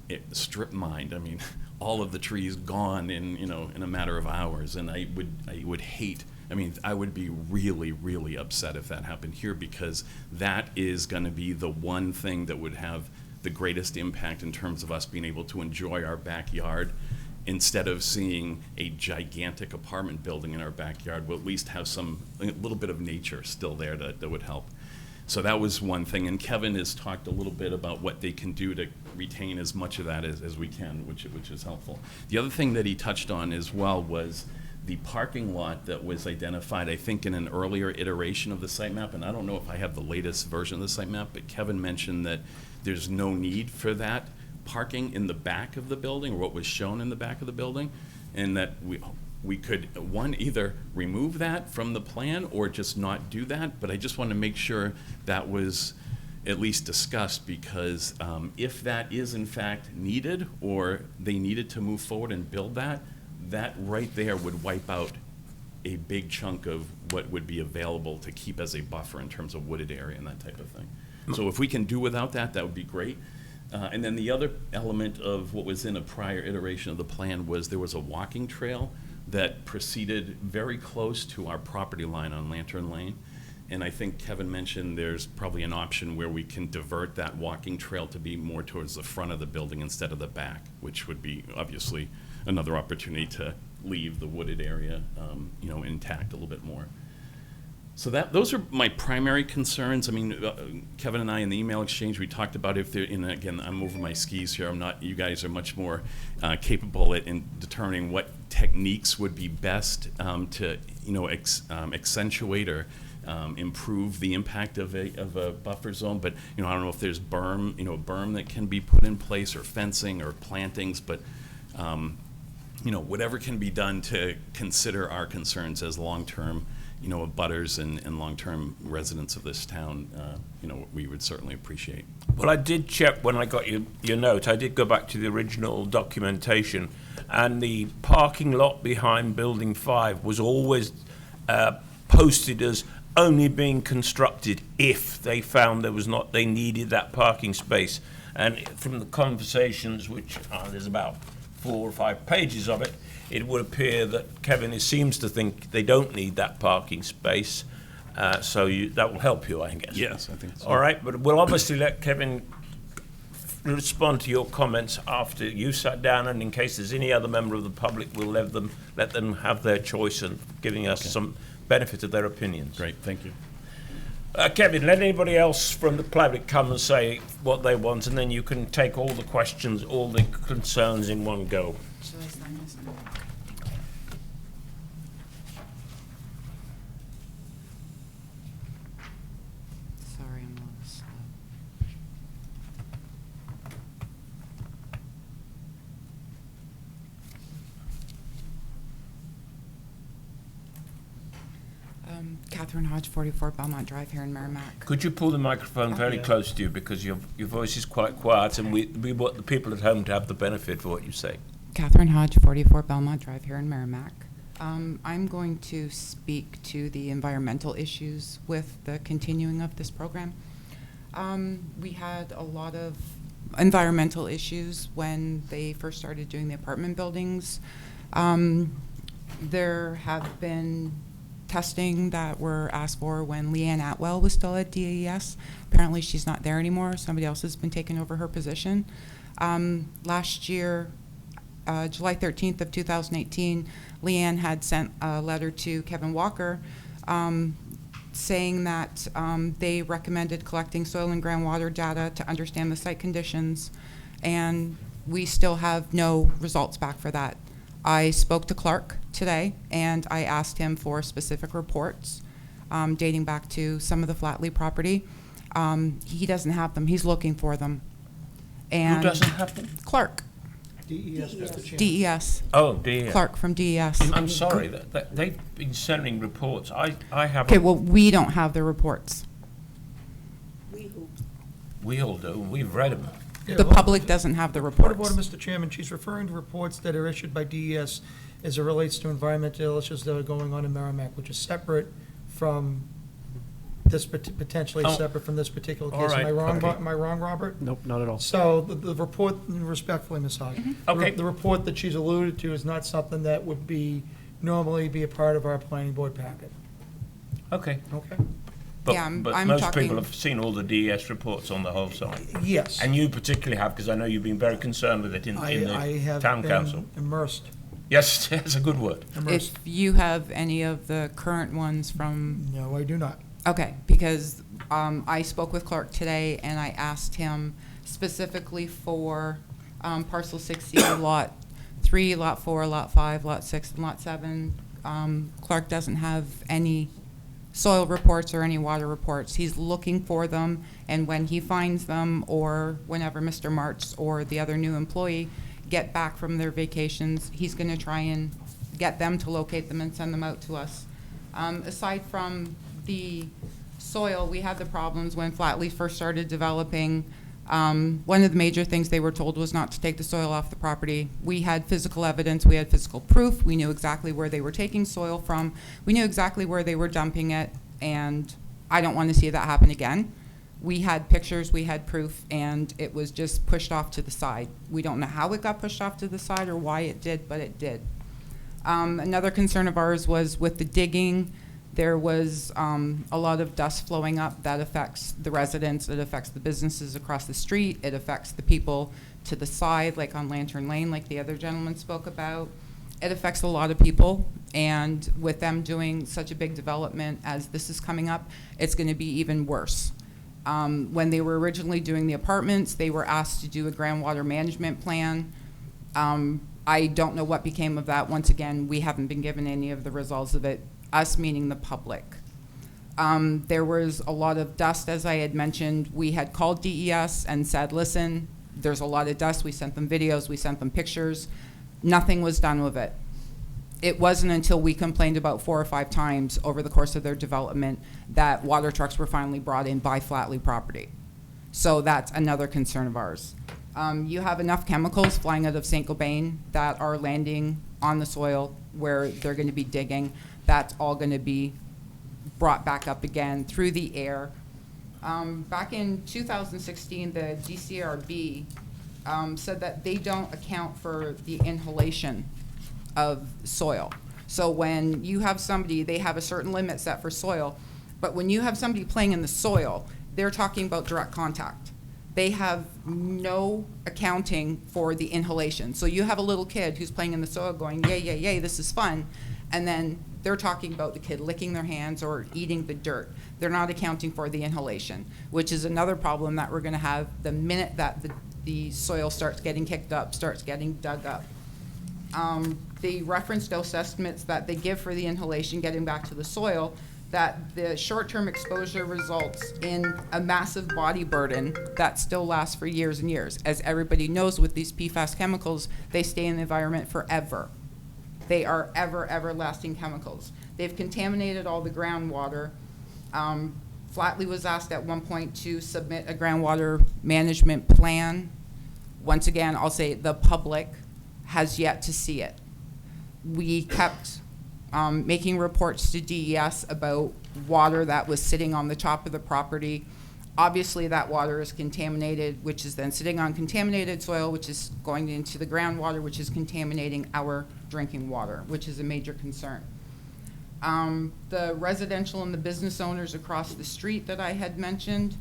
it strip mined. I mean, all of the trees gone in a matter of hours, and I would hate. I mean, I would be really, really upset if that happened here, because that is going to be the one thing that would have the greatest impact in terms of us being able to enjoy our backyard. Instead of seeing a gigantic apartment building in our backyard, we'll at least have a little bit of nature still there that would help. So that was one thing, and Kevin has talked a little bit about what they can do to retain as much of that as we can, which is helpful. The other thing that he touched on as well was the parking lot that was identified, I think, in an earlier iteration of the site map, and I don't know if I have the latest version of the site map, but Kevin mentioned that there's no need for that parking in the back of the building, or what was shown in the back of the building, and that we could, one, either remove that from the plan or just not do that, but I just want to make sure that was at least discussed, because if that is in fact needed, or they needed to move forward and build that, that right there would wipe out a big chunk of what would be available to keep as a buffer in terms of wooded area and that type of thing. So if we can do without that, that would be great. And then the other element of what was in a prior iteration of the plan was there was a walking trail that proceeded very close to our property line on Lantern Lane. And I think Kevin mentioned there's probably an option where we can divert that walking trail to be more towards the front of the building instead of the back, which would be obviously another opportunity to leave the wooded area, intact a little bit more. So those are my primary concerns. I mean, Kevin and I in the email exchange, we talked about if there, and again, I'm over my skis here. You guys are much more capable in determining what techniques would be best to, accentuate or improve the impact of a buffer zone. But, I don't know if there's berm that can be put in place, or fencing or plantings, but, whatever can be done to consider our concerns as long-term abutters and long-term residents of this town, we would certainly appreciate. Well, I did check when I got your note. I did go back to the original documentation, and the parking lot behind Building 5 was always posted as only being constructed if they found they needed that parking space. And from the conversations, which there's about 4 or 5 pages of it, it would appear that Kevin seems to think they don't need that parking space, so that will help you, I guess. Yes, I think so. All right, but we'll obviously let Kevin respond to your comments after you sat down, and in case there's any other member of the public, we'll let them have their choice and giving us some benefit of their opinions. Great, thank you. Kevin, let anybody else from the public come and say what they want, and then you can take all the questions, all the concerns in one go. Shall I sign this? Sorry, I'm a little slow. Catherine Hodge, 44 Belmont Drive here in Merrimack. Could you pull the microphone very close to you, because your voice is quite quiet, and we want the people at home to have the benefit for what you say. Catherine Hodge, 44 Belmont Drive here in Merrimack. I'm going to speak to the environmental issues with the continuing of this program. We had a lot of environmental issues when they first started doing the apartment buildings. There have been testing that were asked for when Leanne Atwell was still at DES. Apparently she's not there anymore. Somebody else has been taking over her position. Last year, July 13th of 2018, Leanne had sent a letter to Kevin Walker saying that they recommended collecting soil and groundwater data to understand the site conditions, and we still have no results back for that. I spoke to Clark today, and I asked him for specific reports dating back to some of the Flatley property. He doesn't have them. He's looking for them. And Who doesn't have them? Clark. DES, Mr. Chairman. DES. Oh, dear. Clark from DES. I'm sorry, that they've been sending reports. I haven't. Okay, well, we don't have the reports. We all do, and we've read them. The public doesn't have the Point of order, reports. Mr. Chairman, she's referring to reports that are issued by DES as it relates to environmental issues that are going on in Merrimack, which is separate from this, potentially Oh. separate from this particular All case. right, Am I wrong, okay. am I wrong, Robert? Nope, not at all. So the report, respectfully, Ms. Hodge. Okay. The report that she's alluded to is not something that would normally be a part of our planning board packet. Okay. Okay? But, Yeah, I'm most talking- people have seen all the DES reports on the whole site. Yes. And you particularly have, because I know you've been very concerned with it in I the have town council. been immersed. Yes, that's a good word. Immersed. If you have any of the current ones from, No, I do not. okay, because I spoke with Clark today, and I asked him specifically for parcel 60, lot 3, lot 4, lot 5, lot 6, and lot 7, Clark doesn't have any soil reports or any water reports. He's looking for them, and when he finds them, or whenever Mr. March or the other new employee get back from their vacations, he's going to try and get them to locate them and send them out to us. Aside from the soil, we had the problems when Flatleaf first started developing. One of the major things they were told was not to take the soil off the property. We had physical evidence, we had physical proof, we knew exactly where they were taking soil from, we knew exactly where they were dumping it, and I don't want to see that happen again. We had pictures, we had proof, and it was just pushed off to the side. We don't know how it got pushed off to the side or why it did, but it did. Another concern of ours was with the digging. There was a lot of dust flowing up that affects the residents, it affects the businesses across the street, it affects the people to the side, like on Lantern Lane, like the other gentleman spoke about. It affects a lot of people, and with them doing such a big development as this is coming up, it's going to be even worse. When they were originally doing the apartments, they were asked to do a groundwater management plan. I don't know what became of that. Once again, we haven't been given any of the results of it, us meaning the public. There was a lot of dust, as I had mentioned. We had called DES and said, listen, there's a lot of dust. We sent them videos, we sent them pictures. Nothing was done with it. It wasn't until we complained about 4 or 5 times over the course of their development that water trucks were finally brought in by Flatley property. So that's another concern of ours. You have enough chemicals flying out of St. Gobain that are landing on the soil where they're going to be digging. That's all going to be brought back up again through the air. Back in 2016, the DCRB said that they don't account for the inhalation of soil. So when you have somebody, they have a certain limit set for soil, but when you have somebody playing in the soil, they're talking about direct contact. They have no accounting for the inhalation. So you have a little kid who's playing in the soil going, yay, yay, yay, this is fun. And then they're talking about the kid licking their hands or eating the dirt. They're not accounting for the inhalation, which is another problem that we're gonna have the minute that the soil starts getting kicked up, starts getting dug up. The reference dose estimates that they give for the inhalation, getting back to the soil, that the short-term exposure results in a massive body burden that still lasts for years and years. As everybody knows, with these PFAS chemicals, they stay in the environment forever. They are everlasting chemicals. They've contaminated all the groundwater. Flatley was asked at one point to submit a groundwater management plan. Once again, I'll say the public has yet to see it. We kept making reports to DES about water that was sitting on the top of the property. Obviously, that water is contaminated, which is then sitting on contaminated soil, which is going into the groundwater, which is contaminating our drinking water, which is a major concern. The residential and the business owners across the street that I had mentioned,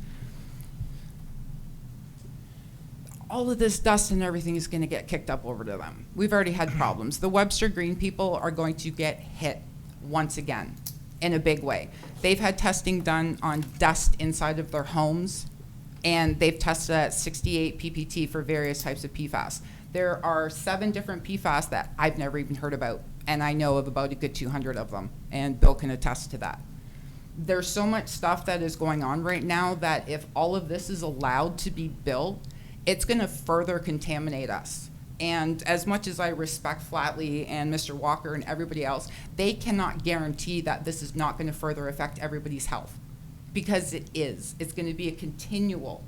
all of this dust and everything is going to get kicked up over to them. We've already had problems. The Webster Green people are going to get hit once again in a big way. They've had testing done on dust inside of their homes, and they've tested at 68 ppt for various types of PFAS. There are 7 different PFAS that I've never even heard about, and I know of about a good 200 of them, and Bill can attest to that. There's so much stuff that is going on right now that if all of this is allowed to be built, it's going to further contaminate us. And as much as I respect Flatley and Mr. Walker and everybody else, they cannot guarantee that this is not going to further affect everybody's health, because it is. It's going to be a continual.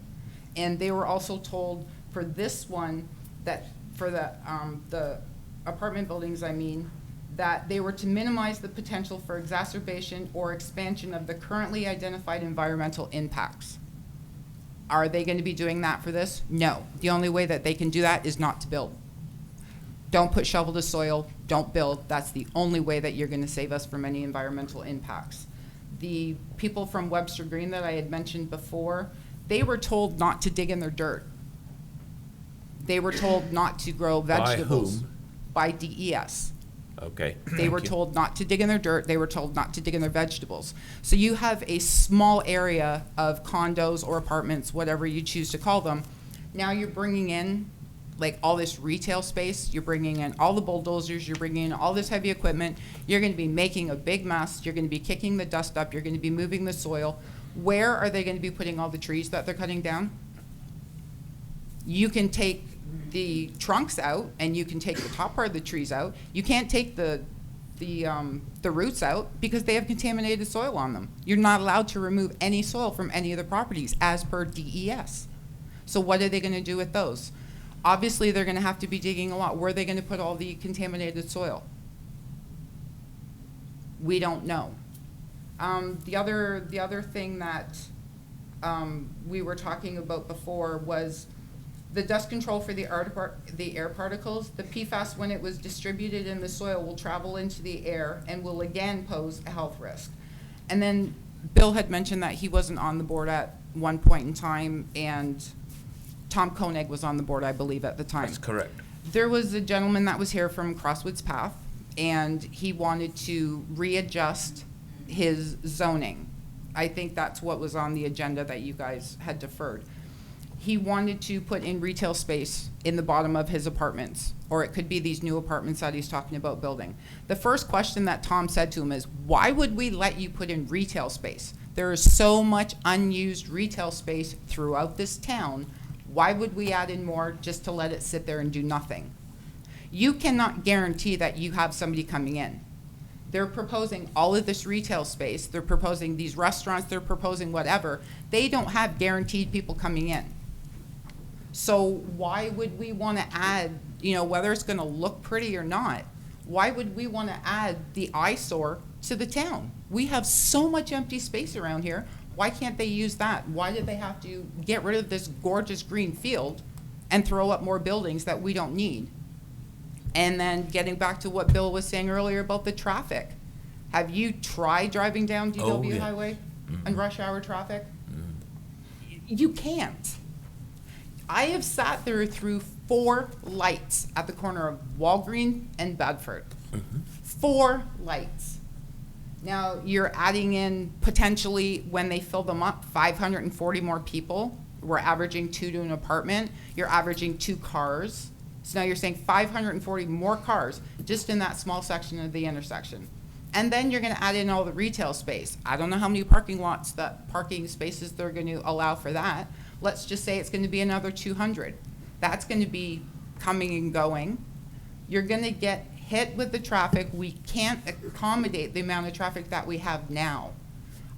And they were also told for this one, that for the apartment buildings, I mean, that they were to minimize the potential for exacerbation or expansion of the currently identified environmental impacts. Are they going to be doing that for this? No. The only way that they can do that is not to build. Don't put shovel to soil, don't build. That's the only way that you're going to save us from any environmental impacts. The people from Webster Green that I had mentioned before, they were told not to dig in their dirt. They were told not to grow vegetables. By whom? By DES. Okay. They were told not to dig in their dirt. They were told not to dig in their vegetables. So you have a small area of condos or apartments, whatever you choose to call them. Now you're bringing in like all this retail space, you're bringing in all the bulldozers, you're bringing in all this heavy equipment, you're gonna be making a big mess, you're gonna be kicking the dust up, you're gonna be moving the soil. Where are they gonna be putting all the trees that they're cutting down? You can take the trunks out and you can take the top part of the trees out. You can't take the roots out because they have contaminated soil on them. You're not allowed to remove any soil from any of the properties as per DES. So what are they gonna do with those? Obviously, they're gonna have to be digging a lot. Where are they gonna put all the contaminated soil? We don't know. The other thing that we were talking about before was the dust control for the air particles. The PFAS, when it was distributed in the soil, will travel into the air and will again pose a health risk. And then Bill had mentioned that he wasn't on the board at one point in time, and Tom Koenig was on the board, I believe, at the time. That's correct. There was a gentleman that was here from Crosswoods Path, and he wanted to readjust his zoning. I think that's what was on the agenda that you guys had deferred. He wanted to put in retail space in the bottom of his apartments, or it could be these new apartments that he's talking about building. The first question that Tom said to him is, why would we let you put in retail space? There is so much unused retail space throughout this town. Why would we add in more just to let it sit there and do nothing? You cannot guarantee that you have somebody coming in. They're proposing all of this retail space. They're proposing these restaurants. They're proposing whatever. They don't have guaranteed people coming in. So why would we want to add, whether it's going to look pretty or not, why would we want to add the eyesore to the town? We have so much empty space around here. Why can't they use that? Why did they have to get rid of this gorgeous green field and throw up more buildings that we don't need? And then getting back to what Bill was saying earlier about the traffic. Have you tried driving down DW Highway in rush hour traffic? You can't. I have sat there through 4 lights at the corner of Walgreen and Bedford. 4 lights. Now, you're adding in potentially, when they fill them up, 540 more people. We're averaging 2 to an apartment. You're averaging 2 cars. So now you're saying 540 more cars just in that small section of the intersection. And then you're gonna add in all the retail space. I don't know how many parking spaces they're gonna allow for that. Let's just say it's gonna be another 200. That's gonna be coming and going. You're gonna get hit with the traffic. We can't accommodate the amount of traffic that we have now.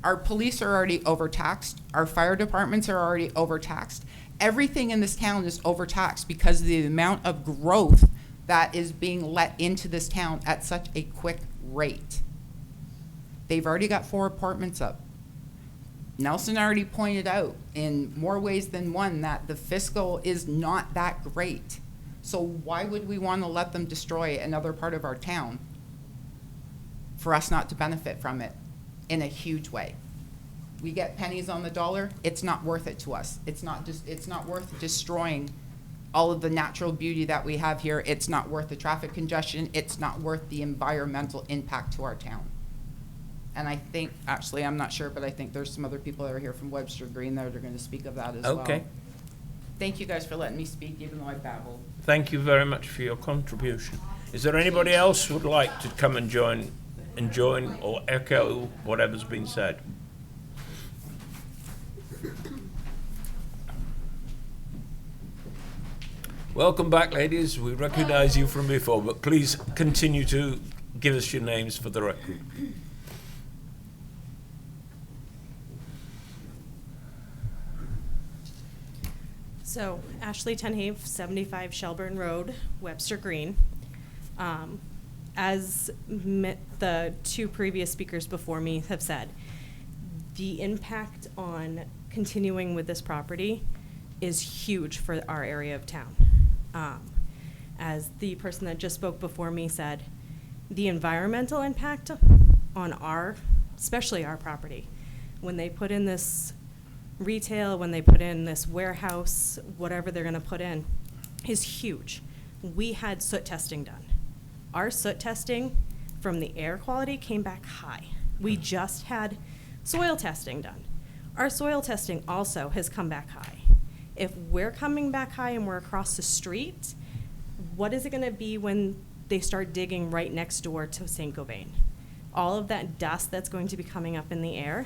Our police are already overtaxed. Our fire departments are already overtaxed. Everything in this town is overtaxed because of the amount of growth that is being let into this town at such a quick rate. They've already got 4 apartments up. Nelson already pointed out in more ways than one that the fiscal is not that great. So why would we want to let them destroy another part of our town for us not to benefit from it in a huge way? We get pennies on the dollar. It's not worth it to us. It's not worth destroying all of the natural beauty that we have here. It's not worth the traffic congestion. It's not worth the environmental impact to our town. And I think, actually, I'm not sure, but I think there's some other people that are here from Webster Green that are going to speak of that as well. Okay. Thank you guys for letting me speak, even though I babbled. Thank you very much for your contribution. Is there anybody else who would like to come and join or echo whatever's been said? Welcome back, ladies. We recognise you from before, but please continue to give us your names for the record. So, Ashley Tenhave, 75 Shelburne Road, Webster Green. As the 2 previous speakers before me have said, the impact on continuing with this property is huge for our area of town. As the person that just spoke before me said, the environmental impact on especially our property, when they put in this retail, when they put in this warehouse, whatever they're gonna put in, is huge. We had soot testing done. Our soot testing from the air quality came back high. We just had soil testing done. Our soil testing also has come back high. If we're coming back high and we're across the street, what is it gonna be when they start digging right next door to St. Gobain? All of that dust that's going to be coming up in the air,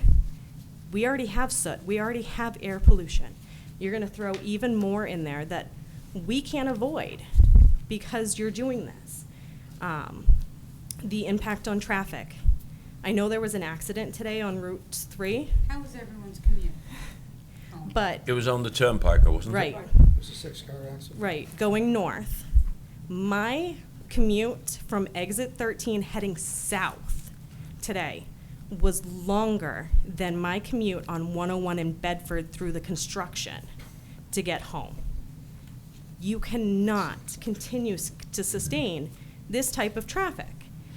we already have soot, we already have air pollution. You're gonna throw even more in there that we can't avoid because you're doing this. The impact on traffic. I know there was an accident today on Route 3, How was everyone's commute? but, It was on the turnpike, wasn't it? right, It was a 6-car accident. right, going north. My commute from exit 13 heading south today was longer than my commute on 101 in Bedford through the construction to get home. You cannot continue to sustain this type of traffic.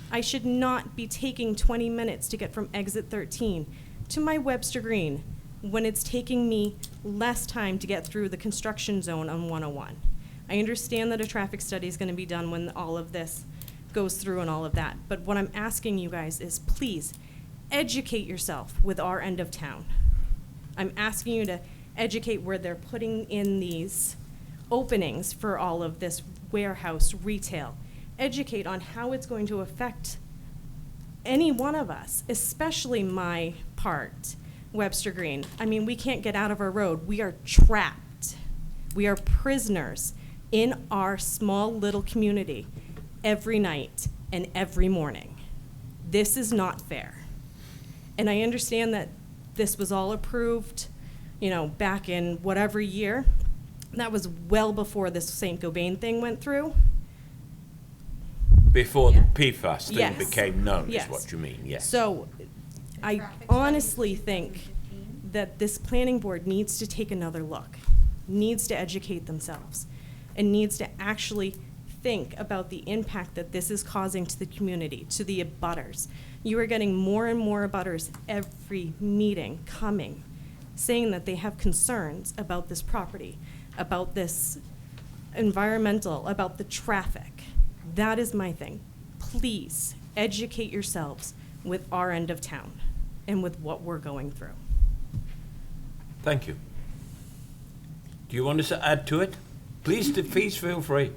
I should not be taking 20 minutes to get from exit 13 to my Webster Green when it's taking me less time to get through the construction zone on 101. I understand that a traffic study is going to be done when all of this goes through and all of that, but what I'm asking you guys is please educate yourself with our end of town. I'm asking you to educate where they're putting in these openings for all of this warehouse retail. Educate on how it's going to affect any one of us, especially my part, Webster Green. I mean, we can't get out of our road. We are trapped. We are prisoners in our small little community every night and every morning. This is not fair. And I understand that this was all approved, you know, back in whatever year. That was well before this St. Gobain thing went through. Before the PFAS thing Yes. became known, is Yes. what you mean, yes. So I traffic study honestly was think 2015. that this planning board needs to take another look, needs to educate themselves, and needs to actually think about the impact that this is causing to the community, to the abutters. You are getting more and more abutters every meeting coming, saying that they have concerns about this property, about this environmental, about the traffic. That is my thing. Please educate yourselves with our end of town and with what we're going through. Thank you. Do you want us to add to it? Please feel free.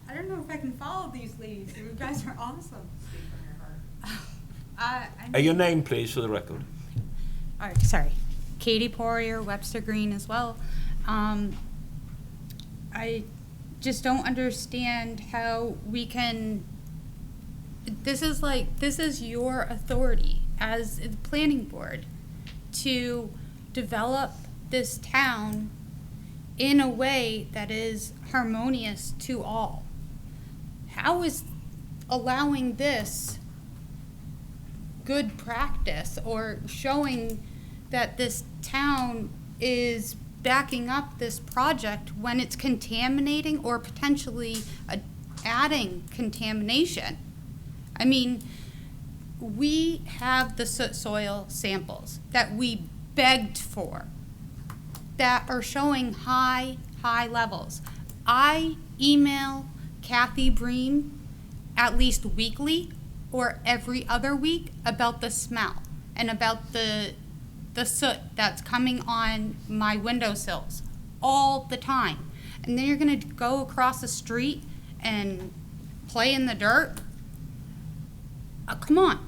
I don't know if I can follow these ladies. You guys are awesome. Your name, please, for the record. All right, sorry. Katie Poirier, Webster Green as well. I just don't understand how we can, this is your authority as the planning board to develop this town in a way that is harmonious to all. How is allowing this good practice or showing that this town is backing up this project when it's contaminating or potentially adding contamination? I mean, we have the soil samples that we begged for that are showing high levels. I email Kathy Breen at least weekly or every other week about the smell and about the soot that's coming on my windowsills all the time. And then you're gonna go across the street and play in the dirt? Come on.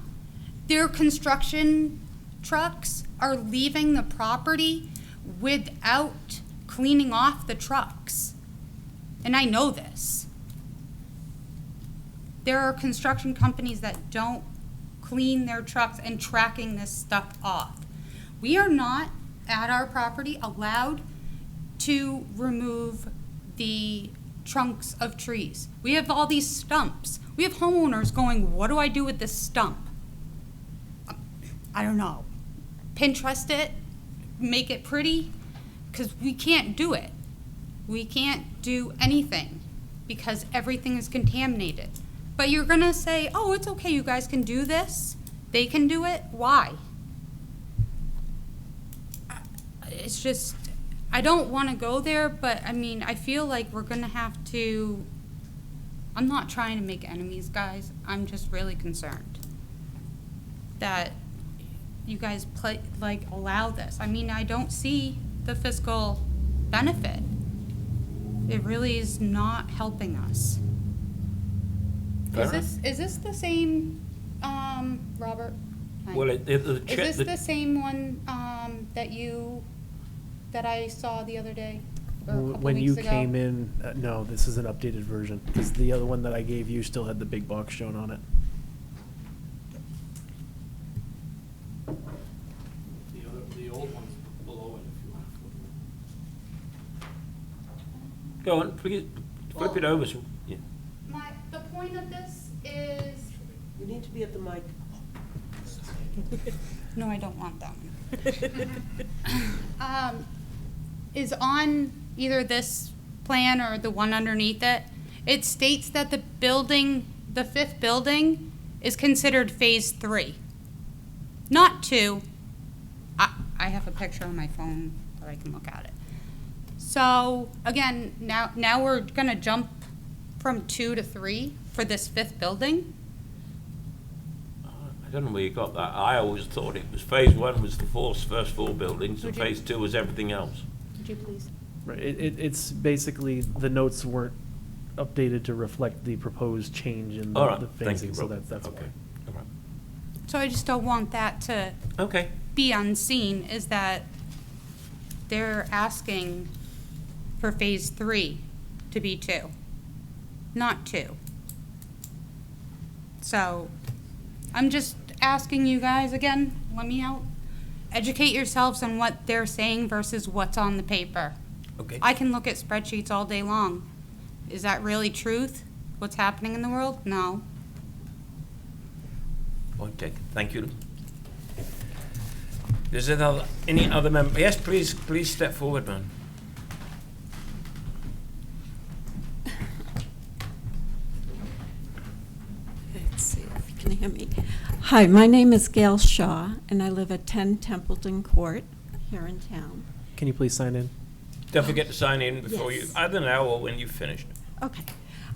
Their construction trucks are leaving the property without cleaning off the trucks. And I know this. There are construction companies that don't clean their trucks and tracking this stuff off. We are not at our property allowed to remove the trunks of trees. We have all these stumps. We have homeowners going, what do I do with this stump? I don't know. Pinterest it, make it pretty, because we can't do it. We can't do anything because everything is contaminated. But you're gonna say, oh, it's okay, you guys can do this. They can do it. Why? It's just, I don't want to go there, but I mean, I feel like we're gonna have to, I'm not trying to make enemies, guys. I'm just really concerned that you guys allow this. I mean, I don't see the fiscal benefit. It really is not helping us. Fair Is this the same, Robert? Hi. Well, Is this the same one, that I saw the other day? Or a couple When you weeks ago? came in, no, this is an updated version, because the other one that I gave you still had the big box shown on it. The old one's below it if you want to flip it. Go on, please, flip it over. Yeah. The point of this is. You need to be at the mic. No, I don't want that one. Is on either this plan or the one underneath it, it states that the building, the 5th building, is considered phase 3, not 2. I have a picture on my phone that I can look at it. So, again, now we're gonna jump from 2 to 3 for this 5th building. I don't know where you got that. I always thought it was phase 1 was the first 4 buildings, and Would you- phase 2 was everything else. Would you please? Right, it's basically, the notes weren't updated to reflect the proposed change in All right, the thank you, phasing, so Rob. that's Okay, why. all right. So I just don't want that to Okay. be unseen, is that they're asking for phase 3 to be 2, not 2. So I'm just asking you guys again, let me out. Educate yourselves on what they're saying versus what's on the paper. Okay. I can look at spreadsheets all day long. Is that really truth? What's happening in the world? No. Point taken. Thank you. Is there any other member? Yes, please step forward, man. Let's see if you can hear me. Hi, my name is Gail Shaw, and I live at 10 Templeton Court here in town. Can you please sign in? Don't forget to sign in before you, Yes. either now or when you've finished. Okay.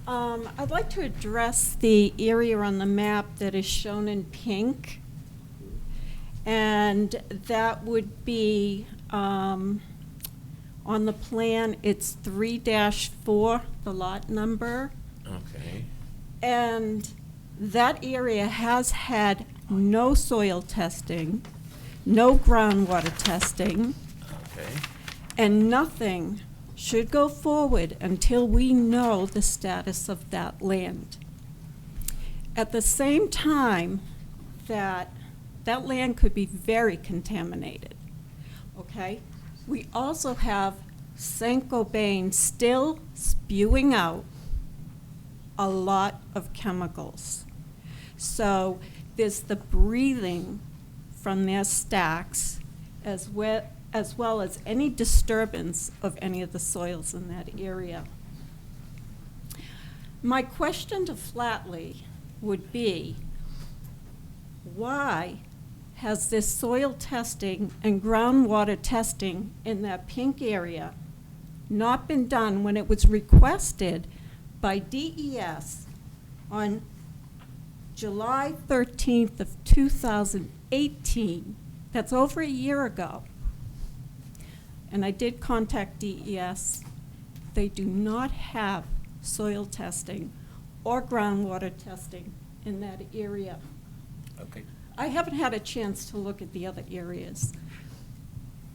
I'd like to address the area on the map that is shown in pink. And that would be, on the plan, it's 3-4, the lot number. Okay. And that area has had no soil testing, no groundwater testing, Okay. and nothing should go forward until we know the status of that land. At the same time, that land could be very contaminated, okay? We also have Saint-Gobain still spewing out a lot of chemicals. So there's the breathing from their stacks as well as any disturbance of any of the soils in that area. My question to Flatley would be, why has this soil testing and groundwater testing in that pink area not been done when it was requested by DES on July 13th of 2018? That's over a year ago. And I did contact DES. They do not have soil testing or groundwater testing in that area. Okay. I haven't had a chance to look at the other areas.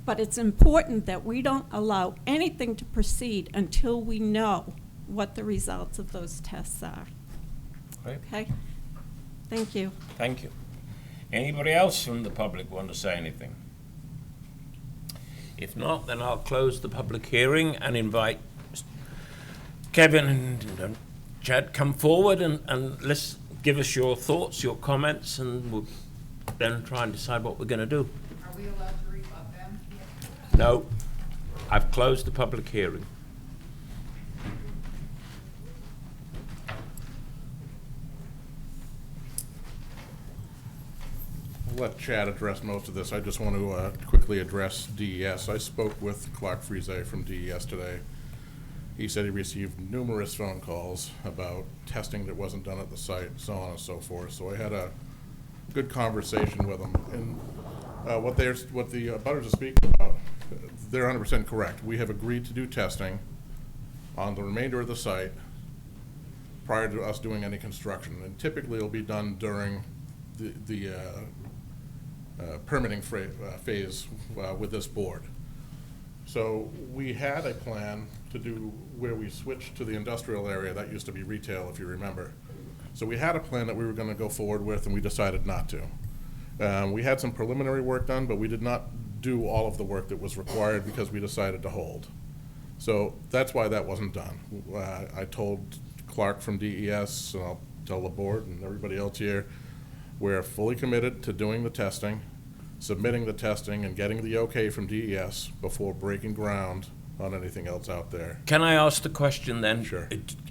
But it's important that we don't allow anything to proceed until we know what the results of those tests are. Right. Okay? Thank you. Thank you. Anybody else from the public want to say anything? If not, then I'll close the public hearing and invite Kevin and Chad come forward and let's give us your thoughts, your comments, and we'll then try and decide what we're going to do. Are we allowed to rebut them? No, I've closed the public hearing. I'll let Chad address most of this. I just want to quickly address DES. I spoke with Clark Frise from DES today. He said he received numerous phone calls about testing that wasn't done at the site, so on and so forth. So I had a good conversation with him. And What the butters are speaking about, they're 100% correct. We have agreed to do testing on the remainder of the site prior to us doing any construction. And typically it'll be done during the permitting phase with this board. So we had a plan to do where we switched to the industrial area. That used to be retail, if you remember. So we had a plan that we were gonna go forward with, and we decided not to. We had some preliminary work done, but we did not do all of the work that was required because we decided to hold. So that's why that wasn't done. I told Clark from DES, and I'll tell the board and everybody else here, we're fully committed to doing the testing, submitting the testing, and getting the okay from DES before breaking ground on anything else out there. Can I ask the question then? Sure.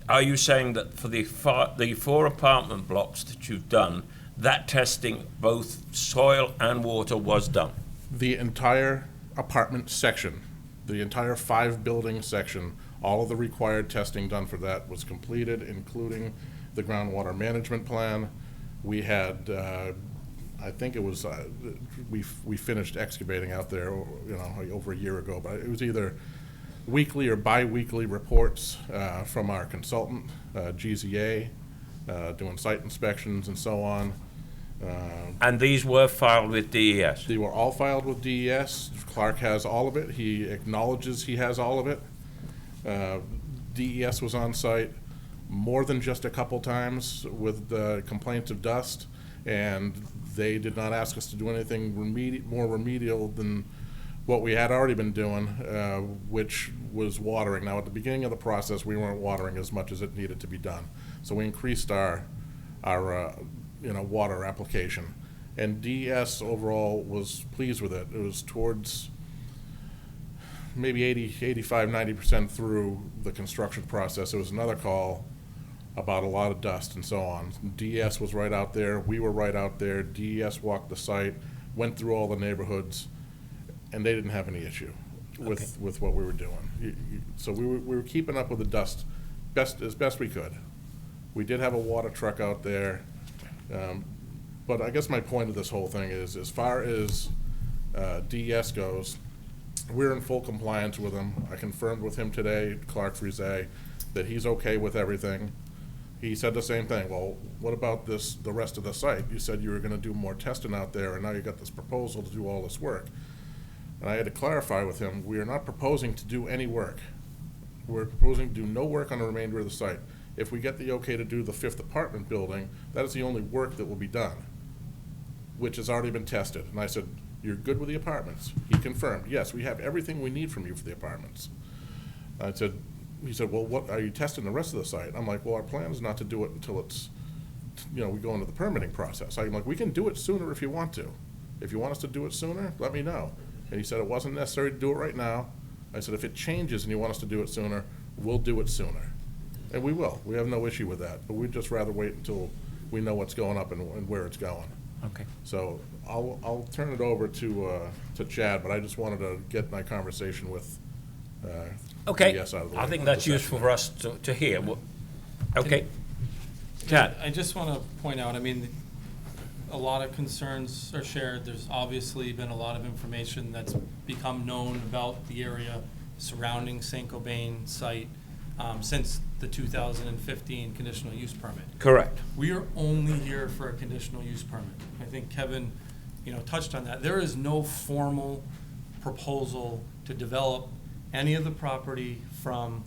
Are you saying that for the 4 apartment blocks that you've done, that testing, both soil and water, was done? The entire apartment section, the entire 5-building section, all of the required testing done for that was completed, including the groundwater management plan. We had, I think it was, we finished excavating out there, over a year ago, but it was either weekly or bi-weekly reports from our consultant, GZA, doing site inspections and so on. And these were filed with DES? They were all filed with DES. Clark has all of it. He acknowledges he has all of it. DES was on site more than just a couple times with the complaints of dust, and they did not ask us to do anything more remedial than what we had already been doing, which was watering. Now, at the beginning of the process, we weren't watering as much as it needed to be done. So we increased our water application. And DES overall was pleased with it. It was towards maybe 85, 90% through the construction process. It was another call about a lot of dust and so on. DES was right out there. We were right out there. DES walked the site, went through all the neighborhoods, and they didn't have any issue with what we were doing. So we were keeping up with the dust as best we could. We did have a water truck out there. But I guess my point of this whole thing is, as far as DES goes, we're in full compliance with him. I confirmed with him today, Clark Frise, that he's okay with everything. He said the same thing. Well, what about the rest of the site? You said you were gonna do more testing out there, and now you got this proposal to do all this work. And I had to clarify with him, we are not proposing to do any work. We're proposing to do no work on the remainder of the site. If we get the okay to do the 5th apartment building, that is the only work that will be done, which has already been tested. And I said, you're good with the apartments? He confirmed, yes, we have everything we need from you for the apartments. He said, well, what, are you testing the rest of the site? I'm like, well, our plan is not to do it until it's, we go into the permitting process. I'm like, we can do it sooner if you want to. If you want us to do it sooner, let me know. And he said it wasn't necessary to do it right now. I said, if it changes and you want us to do it sooner, we'll do it sooner. And we will. We have no issue with that. But we'd just rather wait until we know what's going up and where it's going. Okay. So I'll turn it over to Chad, but I just wanted to get my conversation with Okay. DES out of the way. I think that's useful for us to hear. Okay. Chad? I just want to point out, a lot of concerns are shared. There's obviously been a lot of information that's become known about the area surrounding St. Cobain site since the 2015 conditional use permit. Correct. We are only here for a conditional use permit. I think Kevin, touched on that. There is no formal proposal to develop any of the property from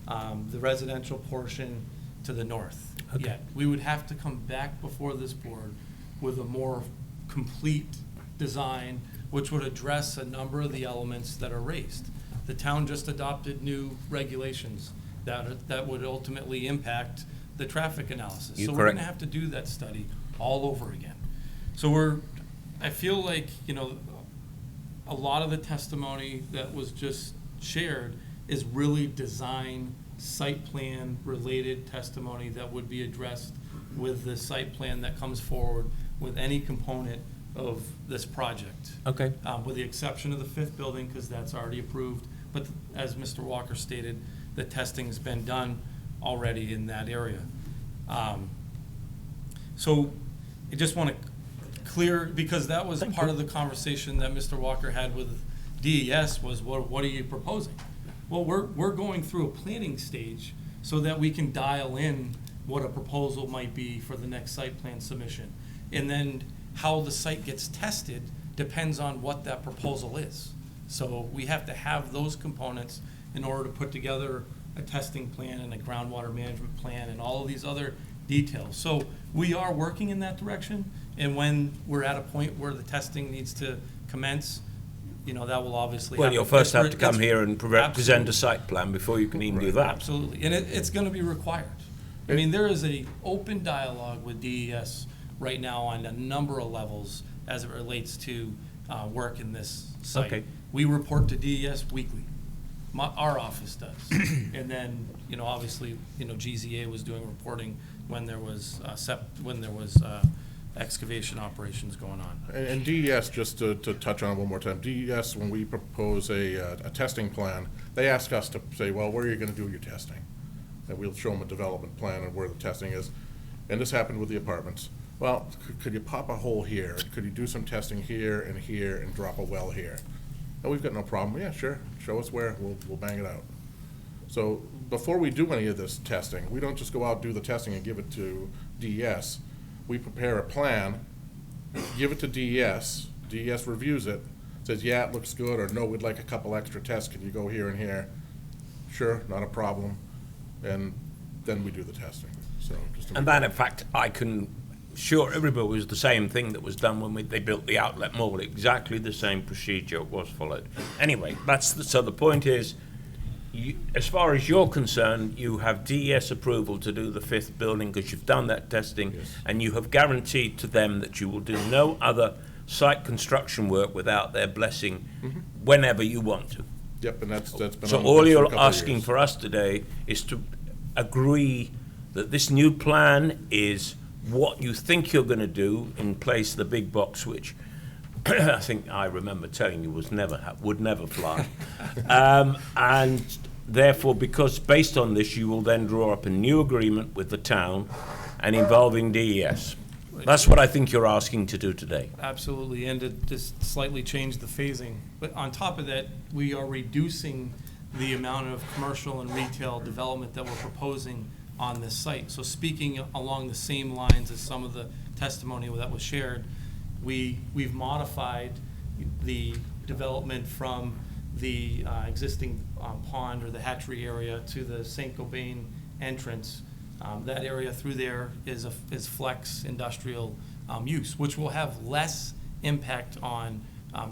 the residential portion to the north yet. We would have to come back before this board with a more complete design, which would address a number of the elements that are raised. The town just adopted new regulations that would ultimately impact the traffic analysis. So we're gonna have to do that study all over again. So I feel like, a lot of the testimony that was just shared is really design, site plan related testimony that would be addressed with the site plan that comes forward with any component of this project. Okay. With the exception of the 5th building, because that's already approved. But as Mr. Walker stated, the testing's been done already in that area. So I just want to clear, because that was part of the conversation that Mr. Walker had with DES, was what are you proposing? Well, we're going through a planning stage so that we can dial in what a proposal might be for the next site plan submission. And then how the site gets tested depends on what that proposal is. So we have to have those components in order to put together a testing plan and a groundwater management plan and all of these other details. So we are working in that direction, and when we're at a point where the testing needs to commence, you know, that will obviously Well, happen. you'll first have to It's- come here and present Absolutely. a site plan before you can even do that. Absolutely, and it's gonna be required. I mean, there is a open dialogue with DES right now on a number of levels as it relates to work in this site. Okay. We report to DES weekly. Our office does. And then, you know, obviously, you know, GZA was doing reporting when there was excavation operations going on. And DES, just to touch on it one more time, DES, when we propose a testing plan, they ask us to say, well, where are you gonna do your testing? And we'll show them a development plan and where the testing is. And this happened with the apartments. Well, could you pop a hole here? Could you do some testing here and drop a well here? And we've got no problem. Yeah, sure. Show us where. We'll bang it out. So before we do any of this testing, we don't just go out, do the testing and give it to DES. We prepare a plan, give it to DES. DES reviews it, says, yeah, it looks good, or no, we'd like a couple extra tests. Can you go here and here? Sure, not a problem. And then we do the testing. So just to And that, in fact, I can assure everybody was the same thing that was done when they built the outlet mall. Exactly the same procedure was followed. Anyway, so the point is, as far as you're concerned, you have DES approval to do the 5th building because you've done that testing, Yes. and you have guaranteed to them that you will do no other site construction work without their blessing whenever you want to. Yep, and that's been So on the all books for a you're couple of asking years. for us today is to agree that this new plan is what you think you're going to do in place of the big box, which I think I remember telling you would never fly. And therefore, because based on this, you will then draw up a new agreement with the town and involving DES. That's what I think you're asking to do today. Absolutely, and to just slightly change the phasing. But on top of that, we are reducing the amount of commercial and retail development that we're proposing on this site. So speaking along the same lines as some of the testimony that was shared, we've modified the development from the existing pond or the hatchery area to the St. Gobain entrance. That area through there is flex industrial use, which will have less impact on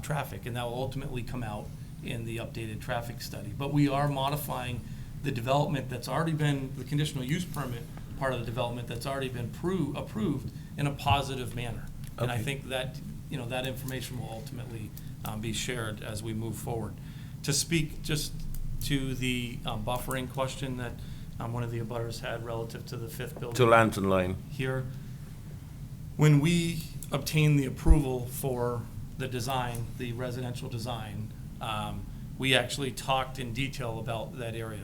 traffic, and that will ultimately come out in the updated traffic study. But we are modifying the development that's already been, the conditional use permit part of the development that's already been approved in a positive manner. And I Okay. think that, you know, that information will ultimately be shared as we move forward. To speak just to the buffering question that one of the abutters had relative to the 5th building. To Lantern Lane. Here, when we obtained the approval for the design, the residential design, we actually talked in detail about that area,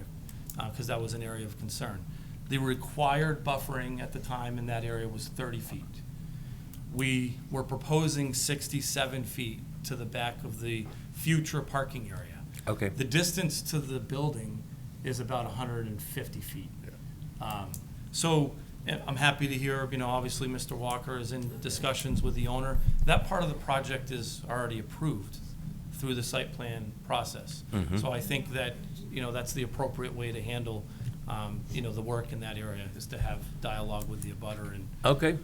because that was an area of concern. The required buffering at the time in that area was 30 feet. We were proposing 67 feet to the back of the future parking area. Okay. The distance to the building is about 150 feet. So I'm happy to hear, you know, obviously Mr. Walker is in discussions with the owner. That part of the project is already approved through the site plan process. So I think that, you know, that's the appropriate way to handle, you know, the work in that area, is to have dialogue with the abutter. And Okay.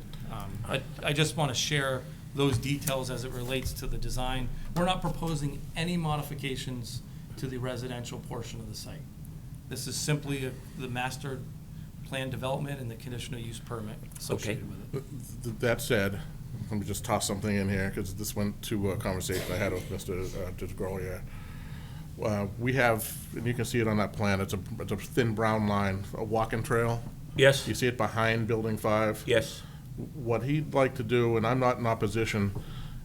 I just want to share those details as it relates to the design. We're not proposing any modifications to the residential portion of the site. This is simply the master plan development and the conditional use permit associated with it. That said, let me just toss something in here, because this went to a conversation I had with Mr. DeGrolia. We have, and you can see it on that plan, it's a thin brown line, a walking trail. Yes. You see it behind Building 5? Yes. What he'd like to do, and I'm not in opposition,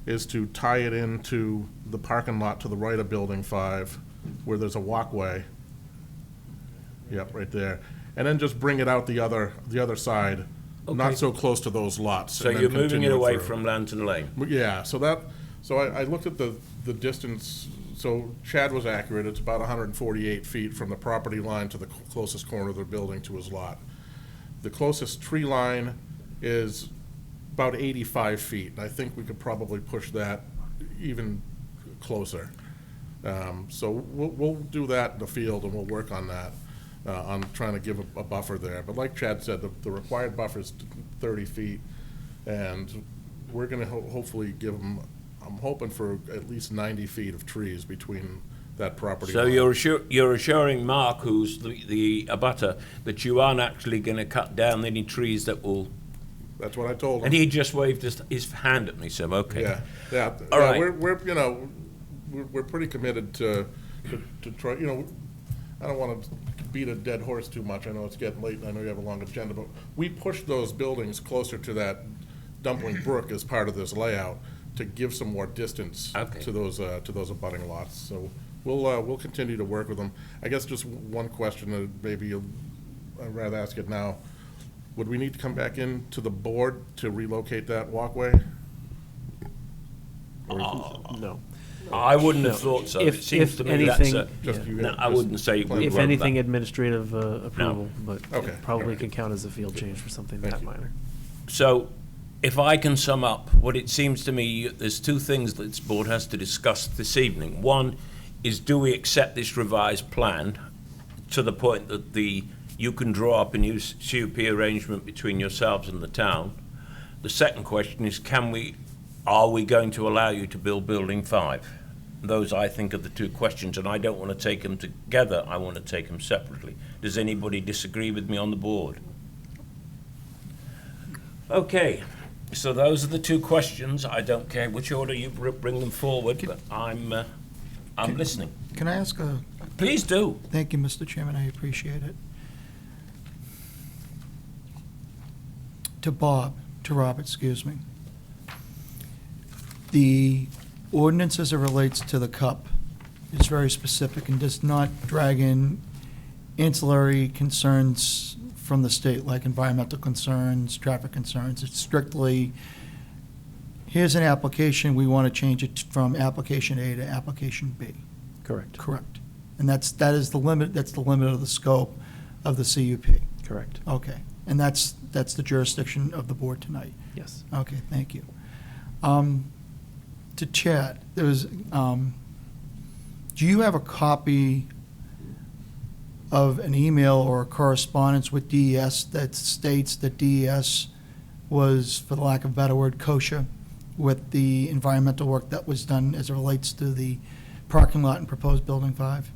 is to tie it into the parking lot to the right of Building 5, where there's a walkway. Yep, right there. And then just bring it out the other side Okay. not so close to those lots. So and then you're moving it continue away through. from Lantern Lane? Yeah, so I looked at the distance, so Chad was accurate, it's about 148 feet from the property line to the closest corner of the building to his lot. The closest tree line is about 85 feet, and I think we could probably push that even closer. So we'll do that in the field, and we'll work on that, on trying to give a buffer there. But like Chad said, the required buffer is 30 feet, and we're gonna hopefully give them, I'm hoping for at least 90 feet of trees between that property So line. you're assuring Mark, who's the abutter, that you aren't actually going to cut down any trees that will... That's what I told him. And he just waved his hand at me, so okay. Yeah. All right. We're, you know, we're pretty committed to try, you know, I don't want to beat a dead horse too much. I know it's getting late and I know you have a long agenda, but we pushed those buildings closer to that Dumpling Brook as part of this layout to give some more distance Okay. to those abutting lots. So we'll continue to work with them. I guess just one question that maybe I'd rather ask it now. Would we need to come back in to the board to relocate that walkway? No. I wouldn't have thought so. It If seems to me anything, that's Just yeah. you No, guys- I wouldn't say just we If wrote anything, that. administrative approval, but Okay, it probably alright. can count as a field change for something Thank that you. minor. So, if I can sum up, what it seems to me, there's two things that this board has to discuss this evening. One is, do we accept this revised plan to the point that you can draw up a new CUP arrangement between yourselves and the town? The second question is, are we going to allow you to build Building 5? Those, I think, are the two questions, and I don't want to take them together, I want to take them separately. Does anybody disagree with me on the board? Okay, so those are the two questions. I don't care which order you bring them forward, but I'm listening. Can I ask a, Please do. thank you, Mr. Chairman, I appreciate it. To Robert, excuse me. The ordinance as it relates to the cup is very specific and does not drag in ancillary concerns from the state, like environmental concerns, traffic concerns. It's strictly, here's an application, we want to change it from application A to application B. Correct. Correct. And that is the limit, that's the limit of the scope of the CUP. Correct. Okay. And that's the jurisdiction of the board tonight. Yes. Okay, thank you. To Chad, there was, do you have a copy of an email or a correspondence with DES that states that DES was, for the lack of a better word, kosher with the environmental work that was done as it relates to the parking lot and proposed Building 5?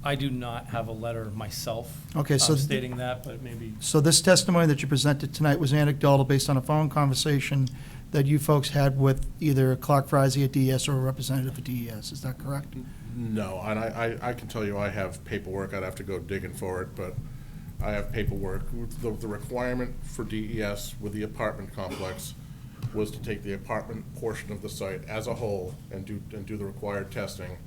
I do not have a letter myself Okay, so stating that, but maybe, So this testimony that you presented tonight was anecdotal based on a phone conversation that you folks had with either Clark Frazee at DES or a representative of DES, is that correct? No, and I can tell you I have paperwork, I'd have to go digging for it, but I have paperwork. The requirement for DES with the apartment complex was to take the apartment portion of the site as a whole and do the required testing,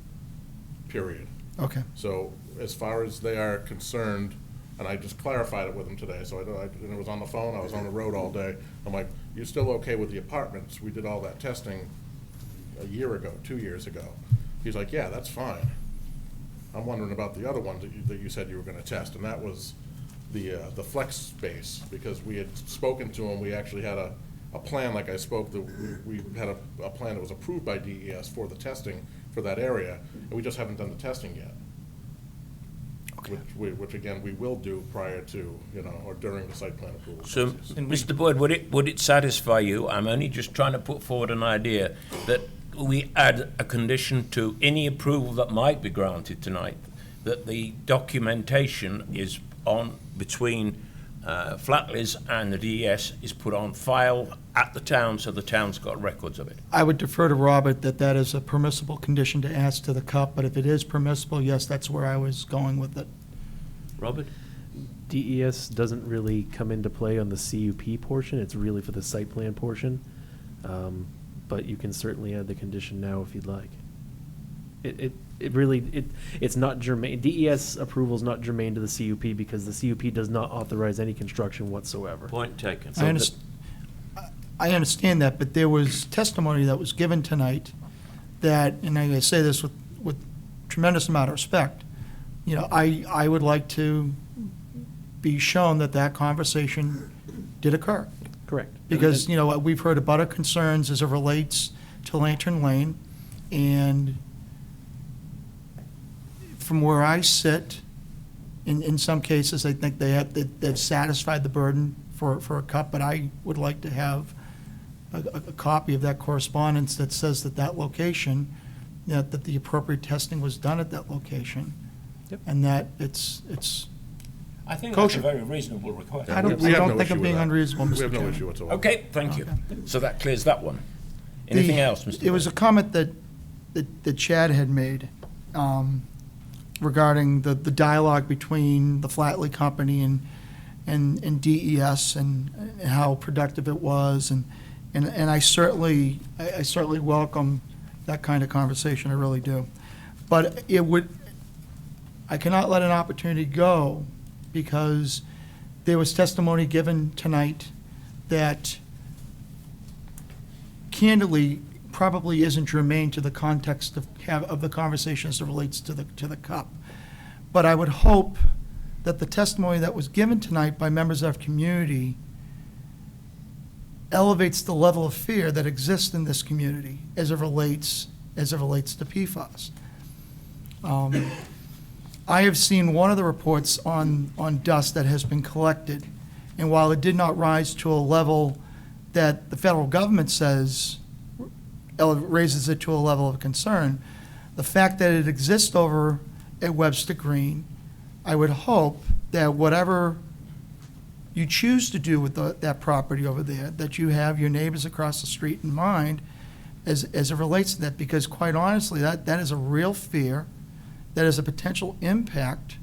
period. Okay, So as far as they are concerned, and I just clarified it with them today, so and it was on the phone, I was on the road all day. I'm like, you're still okay with the apartments? We did all that testing a year ago, 2 years ago. He's like, yeah, that's fine. I'm wondering about the other ones that you said you were gonna test, and that was the flex space, because we had spoken to him, we actually had a plan, like I spoke, that we had a plan that was approved by DES for the testing for that area, and we just haven't done the testing yet. Which again, we will do prior to, or during the site plan approval So, process. Mr. Boyd, would it satisfy you, I'm only just trying to put forward an idea, that we add a condition to any approval that might be granted tonight, that the documentation is on, between Flatley's and the DES, is put on file at the town, so the town's got records of it? I would defer to Robert that is a permissible condition to ask to the CUP, but if it is permissible, yes, that's where I was going with it. Robert? DES doesn't really come into play on the CUP portion, it's really for the site plan portion. But you can certainly add the condition now if you'd like. It really, it's not germane, DES approval is not germane to the CUP because the CUP does not authorize any construction whatsoever. Point taken. I understand that, but there was testimony that was given tonight that, and I say this with tremendous amount of respect, you know, I would like to be shown that that conversation did occur. Correct. Because, you know, we've heard about our concerns as it relates to Lantern Lane, and from where I sit, in some cases, I think they've satisfied the burden for a cut, but I would like to have a copy of that correspondence that says that location, that the appropriate testing was done at that location, Yep. and that it's I think kosher. that's a very reasonable request. I don't We have no think issue I'm with being that. unreasonable, Mr. We have no Chairman. issue whatsoever. Okay, thank you. So that clears that one. Anything else, Mr. It was a comment that Chad had made regarding the dialogue between the Flatley Company and DES and how productive it was, and I certainly welcome that kind of conversation, I really do. But I cannot let an opportunity go, because there was testimony given tonight that candidly probably isn't germane to the context of the conversation as it relates to the cup. But I would hope that the testimony that was given tonight by members of our community elevates the level of fear that exists in this community as it relates to PFAS. I have seen one of the reports on dust that has been collected, and while it did not rise to a level that the federal government says raises it to a level of concern, the fact that it exists over at Webster Green, I would hope that whatever you choose to do with that property over there, that you have your neighbors across the street in mind as it relates to that, because quite honestly, that is a real fear, that is a potential impact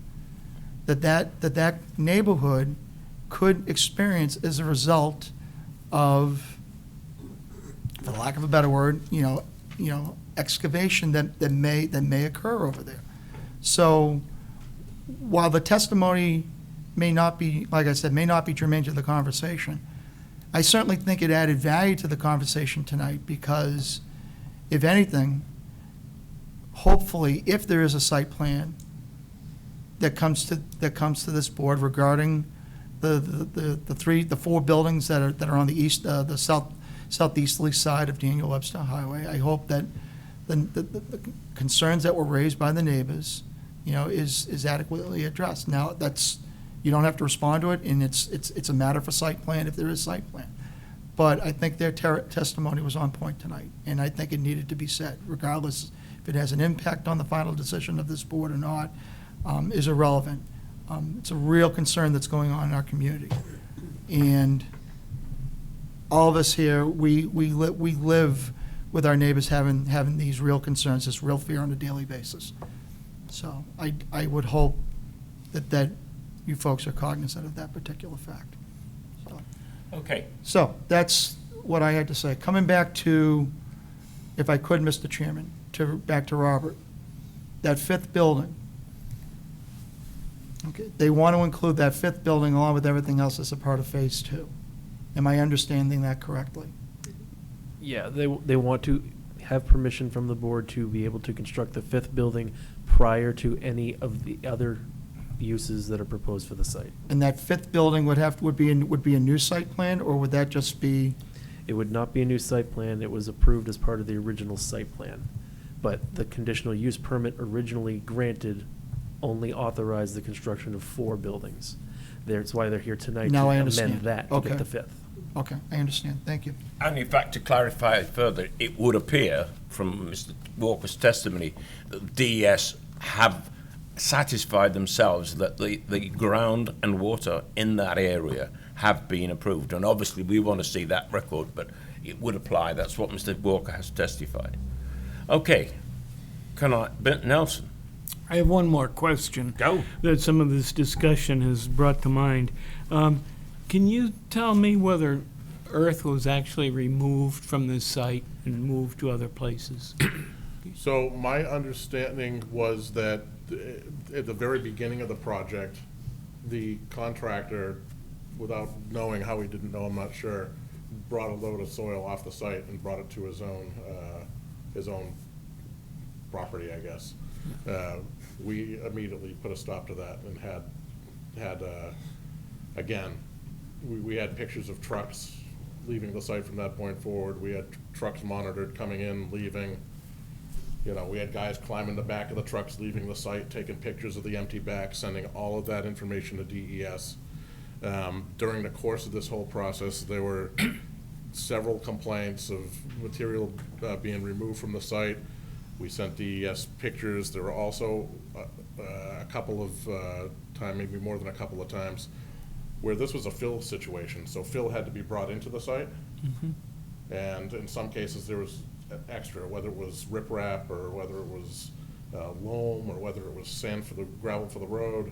that neighborhood could experience as a result of, for lack of a better word, excavation that may occur over there. So while the testimony may not be, like I said, may not be germane to the conversation, I certainly think it added value to the conversation tonight, because if anything, hopefully, if there is a site plan that comes to this board regarding the four buildings that are on the southeasterly side of Daniel Webster Highway, I hope that the concerns that were raised by the neighbors, is adequately addressed. Now, you don't have to respond to it, and it's a matter for site plan if there is site plan. But I think their testimony was on point tonight, and I think it needed to be said, regardless if it has an impact on the final decision of this board or not, is irrelevant. It's a real concern that's going on in our community. And all of us here, we live with our neighbors having these real concerns, this real fear on a daily basis. So I would hope that you folks are cognizant of that particular fact. Okay. So that's what I had to say. Coming back to, if I could, Mr. Chairman, back to Robert, that fifth building. Okay, they want to include that fifth building along with everything else as a part of Phase 2. Am I understanding that correctly? Yeah, they want to have permission from the board to be able to construct the fifth building prior to any of the other uses that are proposed for the site. And that fifth building would be a new site plan, or would that just be? It would not be a new site plan. It was approved as part of the original site plan. But the conditional use permit originally granted only authorized the construction of 4 buildings. That's why they're here tonight Now I to understand. amend that to Okay. get the fifth. Okay, I understand. Thank you. And in fact, to clarify it further, it would appear from Mr. Walker's testimony that DES have satisfied themselves that the ground and water in that area have been approved. And obviously, we want to see that record, but it would apply. That's what Mr. Walker has testified. Okay. Bent Nelson. I have one more question. Go. That some of this discussion has brought to mind. Can you tell me whether earth was actually removed from this site and moved to other places? So my understanding was that at the very beginning of the project, the contractor, without knowing how he didn't know, I'm not sure, brought a load of soil off the site and brought it to his own property, I guess. We immediately put a stop to that and had again, we had pictures of trucks leaving the site from that point forward. We had trucks monitored coming in, leaving. You know, we had guys climbing the back of the trucks, leaving the site, taking pictures of the empty back, sending all of that information to DES. During the course of this whole process, there were several complaints of material being removed from the site. We sent DES pictures. There were also a couple of times, maybe more than a couple of times, where this was a fill situation. So fill had to be brought into the site. And in some cases, there was extra, whether it was riprap or whether it was loam or whether it was sand for the gravel for the road.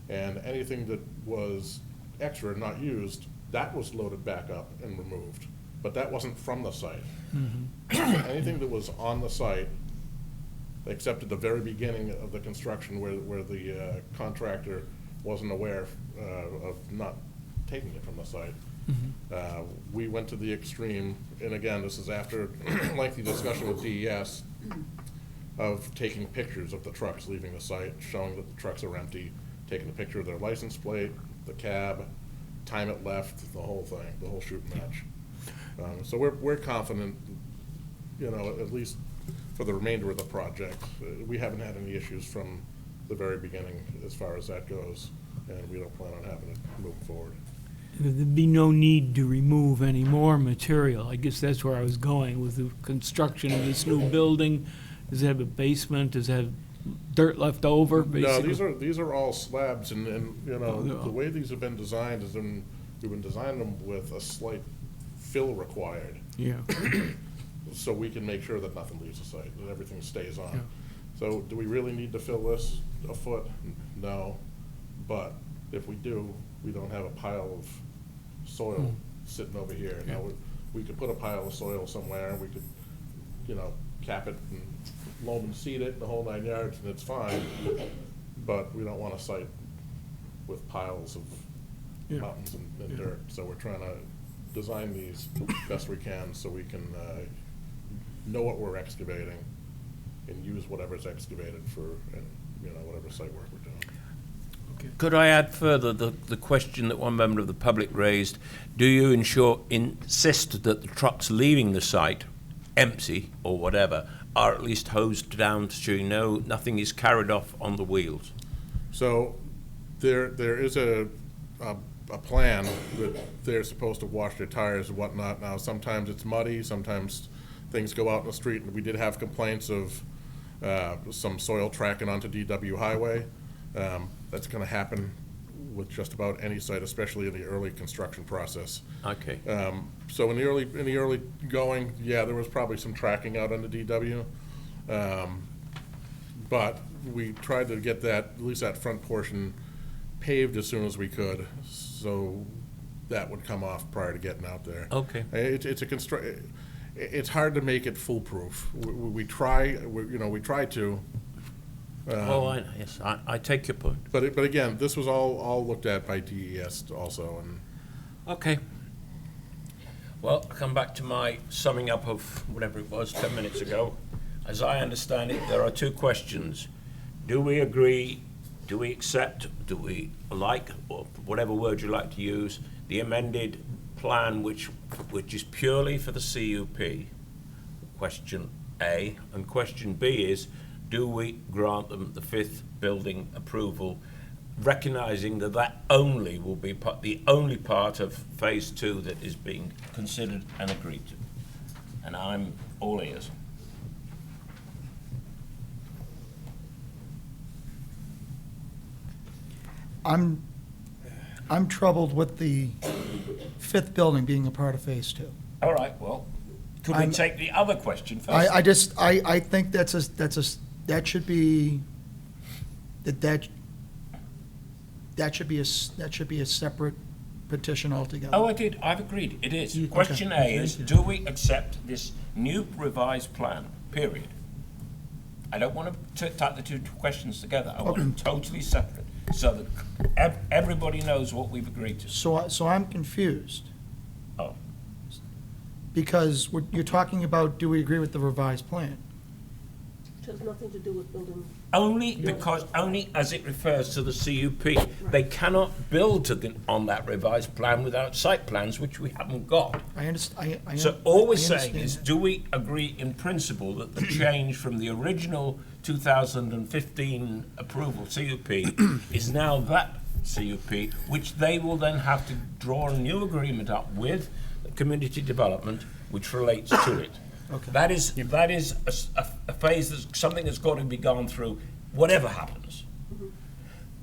And anything that was extra, not used, that was loaded back up and removed. But that wasn't from the site. So anything that was on the site, except at the very beginning of the construction where the contractor wasn't aware of not taking it from the site. We went to the extreme, and again, this is after lengthy discussion with DES, of taking pictures of the trucks leaving the site, showing that the trucks are empty, taking a picture of their license plate, the cab, time it left, the whole thing, the whole shoot match. So we're confident, you know, at least for the remainder of the project. We haven't had any issues from the very beginning as far as that goes, and we don't plan on having it moving forward. There'd be no need to remove any more material. I guess that's where I was going with the construction of this new building. Does it have a basement? Does it have dirt left over, basically? No, these are all slabs, and you know, the way these have been designed is we've been designing them with a slight fill required. Yeah. So we can make sure that nothing leaves the site, that everything stays on. Yeah. So do we really need to fill this a foot? No, but if we do, we don't have a pile of soil sitting over here. Now, we could put a pile of soil somewhere, we could, you know, cap it and loam and seed it, the whole 9 yards, and it's fine. But we don't want a site with piles of mountains and dirt. So we're trying to design these best we can so we can know what we're excavating and use whatever's excavated for, you know, whatever site work we're doing. Could I add further the question that one member of the public raised? Do you insist that the trucks leaving the site, empty or whatever, are at least hosed down so you know nothing is carried off on the wheels? So there is a plan that they're supposed to wash their tires and whatnot. Now, sometimes it's muddy, sometimes things go out in the street, and we did have complaints of some soil tracking onto DW Highway. That's going to happen with just about any site, especially in the early construction process. Okay. So in the early going, yeah, there was probably some tracking out on the DW, but we tried to get that, at least that front portion, paved as soon as we could, so that would come off prior to getting out there. Okay. It's hard to make it foolproof. We try to. Yes, I take your point. But again, this was all looked at by DES also, and. Okay. Well, I'll come back to my summing up of whatever it was 10 minutes ago. As I understand it, there are two questions. Do we agree, do we accept, do we like, or whatever word you like to use, the amended plan which is purely for the CUP? Question A. And question B is, do we grant them the 5th building approval, recognizing that that only will be the only part of phase 2 that is being considered and agreed to? And I'm all ears. I'm troubled with the 5th building being a part of phase 2. All right, well, could we take the other question first? I think that should be a separate petition altogether. Oh, I did. I've agreed. It is. Question A is, do we accept this new revised plan, period? I don't want to tie the two questions together. I want them totally separate, so that everybody knows what we've agreed to. So I'm confused, Oh, because you're talking about, do we agree with the revised plan? Which has nothing to do with building. only as it refers to the CUP. They cannot build on that revised plan without site plans, which we haven't got. I understand. So all we're saying is, do we agree in principle that the change from the original 2015 approval CUP is now that CUP, which they will then have to draw a new agreement up with community development, which relates to it. Okay. That is a phase, that's something that's got to be gone through, whatever happens.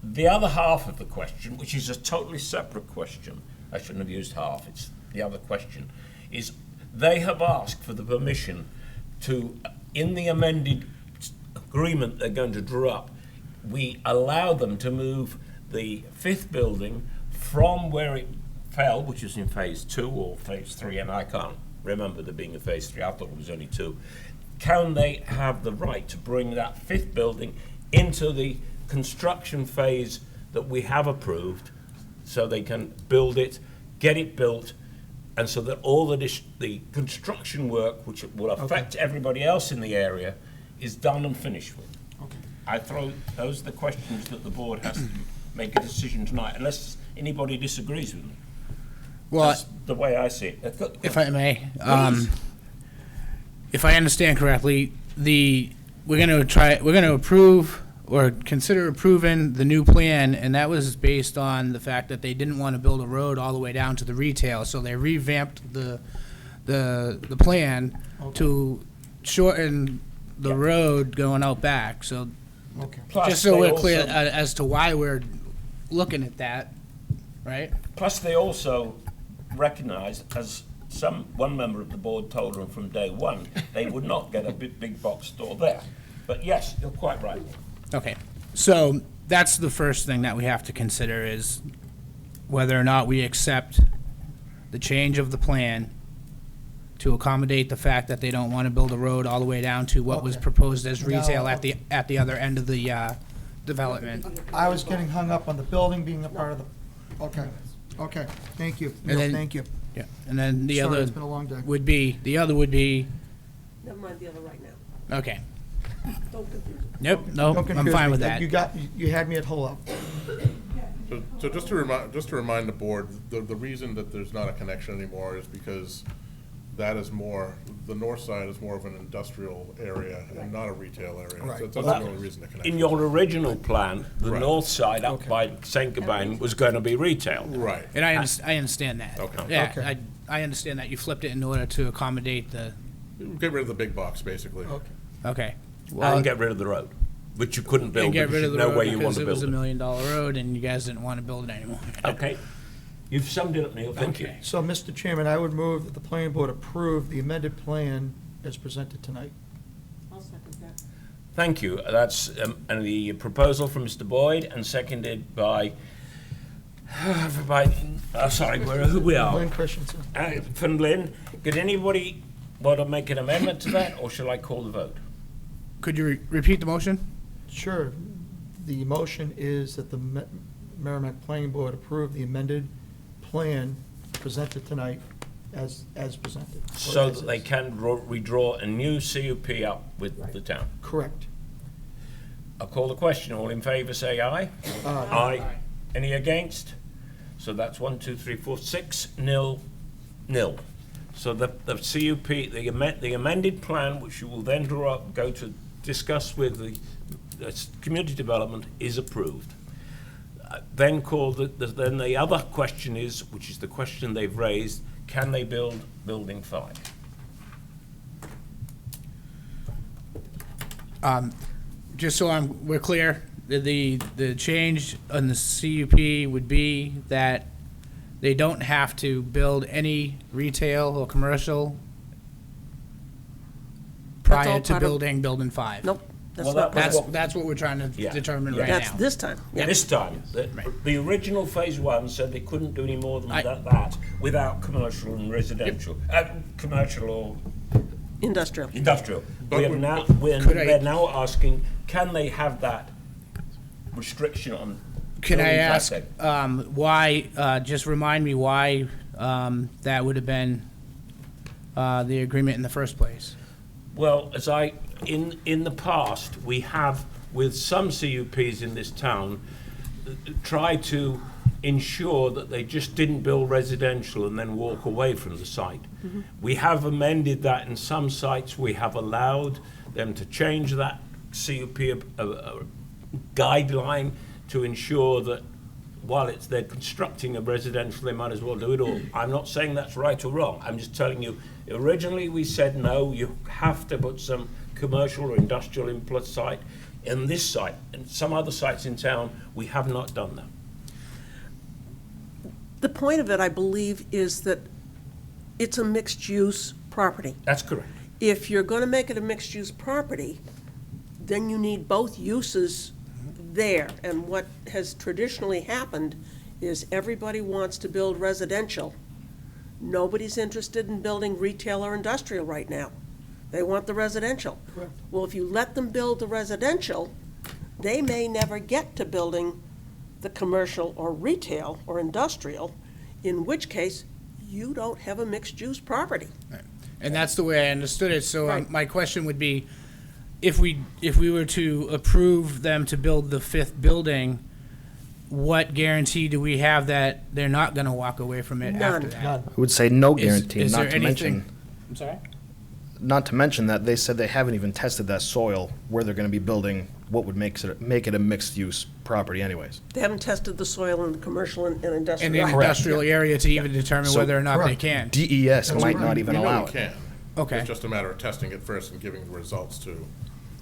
The other half of the question, which is a totally separate question, I shouldn't have used half, it's the other question, is they have asked for the permission to, in the amended agreement they're going to draw up, we allow them to move the fifth building from where it fell, which is in phase 2 or phase 3, and I can't remember there being a phase 3, I thought it was only 2. Can they have the right to bring that fifth building into the construction phase that we have approved, so they can build it, get it built, and so that all the construction work, which will affect everybody else in the area, is done and finished with? Those are the questions that the board has to make a decision tonight, unless anybody disagrees with me. Well, That's the way I see it. if I may, Please. if I understand correctly, we're going to approve or consider approving the new plan, and that was based on the fact that they didn't want to build a road all the way down to the retail, so they revamped the plan to shorten the road going out back. So Plus just so they we're clear also- as to why we're looking at that, right? Plus, they also recognise, as one member of the board told them from day one, they would not get a big box store there. But yes, you're quite right. Okay, so that's the first thing that we have to consider is whether or not we accept the change of the plan to accommodate the fact that they don't want to build a road all the way down to what was proposed as retail at the other end of the development. I was getting hung up on the building being a part of the, okay, thank you, And then- thank you. Yeah, and then the Sorry, other it's been a long day. would be, Never mind the other right now. okay. Don't confuse it. Nope, Don't nope, I'm confuse fine me. with that. You had me at hello. So just to remind the board, the reason that there's not a connection anymore is because that is more, the north side is more of an industrial area and not a retail area. Right. So that's the only reason to connect. In your original plan, the Right. north side up by St. Gobain was going to be retail. Right. And I understand that. Okay. Yeah, Okay. I understand that. You flipped it in order to accommodate the, Get rid of the big box, basically. okay. And get rid of the road, which you couldn't build And get because rid of you the know road where you want because to it was build $1 it. million road and you guys didn't want to build it anymore. Okay. You've summed it up, Neil. Thank you. Okay. So, Mr. Chairman, I would move that the planning board approve the amended plan as presented tonight. I'll second that. Thank you. That's and the proposal from Mr. Boyd and seconded by, sorry, who we are? Lynn Christensen. From Lynn. Could anybody want to make an amendment to that, or shall I call the vote? Could you repeat the motion? Sure. The motion is that the Merrimack Planning Board approve the amended plan presented tonight as presented. or So as that they is. can redraw a new CUP up with the town. Correct. I'll call the question. All in favour, say aye. Aye. Any against? So that's 1, 2, 3, 4, 6, 0, 0. So the CUP, the amended plan, which you will then draw up, go to discuss with the community development, is approved. Then then the other question is, which is the question they've raised, can they build building 5? Just so we're clear, the change on the CUP would be that they don't have to build any retail or commercial That's all prior to part of- building 5. Nope, that's Well, not. that was part of- That's what we're trying to Yeah. determine Yeah. right now. That's this time. Yeah. This time, the original phase 1 said they couldn't do any more than that without commercial and residential, commercial or Industrial. Industrial. But We are we- now, Could I- they're now asking, can they have that restriction on Can I building ask, traffic? why, just remind me why, that would have been, the agreement in the first place? Well, in the past, we have, with some CUPs in this town, tried to ensure that they just didn't build residential and then walk away from the site. We have amended that in some sites. We have allowed them to change that CUP guideline to ensure that while they're constructing a residential, they might as well do it all. I'm not saying that's right or wrong. I'm just telling you, originally we said, no, you have to put some commercial or industrial input site. In this site and some other sites in town, we have not done that. The point of it, I believe, is that it's a mixed-use property. That's correct. If you're going to make it a mixed-use property, then you need both uses there. And what has traditionally happened is everybody wants to build residential. Nobody's interested in building retail or industrial right now. They want the residential. Correct. Well, if you let them build the residential, they may never get to building the commercial or retail or industrial, in which case you don't have a mixed-use property. And that's the way I understood it, so Right. my question would be, if we were to approve them to build the fifth building, what guarantee do we have that they're not gonna walk away from it after None. that? I would say no Is- guarantee, is not there to anything- mention, I'm sorry? not to mention that they said they haven't even tested that soil where they're gonna be building what would make it a mixed-use property anyways. They haven't tested the soil in the commercial and In industrial. the industrial area to even determine So- whether or not they Correct. can? DES That's might right. not even We know allow we it. can. Okay. It's just a matter of testing it first and giving the results to.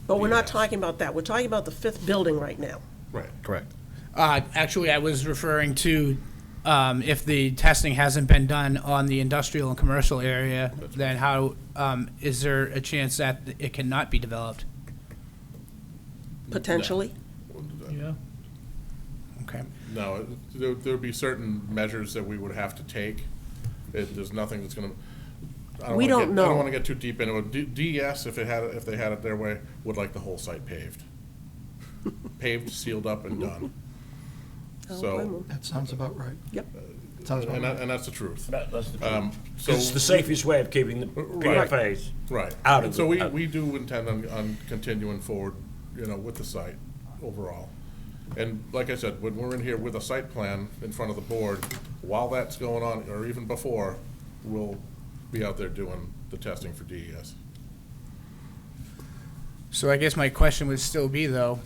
But we're not Yes. talking about that. We're talking about the fifth building right now. Right. Correct. Actually, I was referring to, if the testing hasn't been done on the industrial and commercial area, then how, is there a chance that it cannot be developed? Potentially. Yeah. Okay. No, there'd be certain measures that we would have to take. There's nothing that's gonna, We don't I know. don't wanna get too deep into it. DES, if they had it their way, would like the whole site paved. Paved, sealed up and done. I'll blame So, them. That sounds about right. Yep. Sounds about right. and that's the truth. That's the Um, truth. so- It's the safest way of keeping the Right. PFAs Right. out of And so the- we do intend on continuing forward, with the site overall. And like I said, when we're in here with a site plan in front of the board, while that's going on, or even before, we'll be out there doing the testing for DES. So I guess my question would still be though,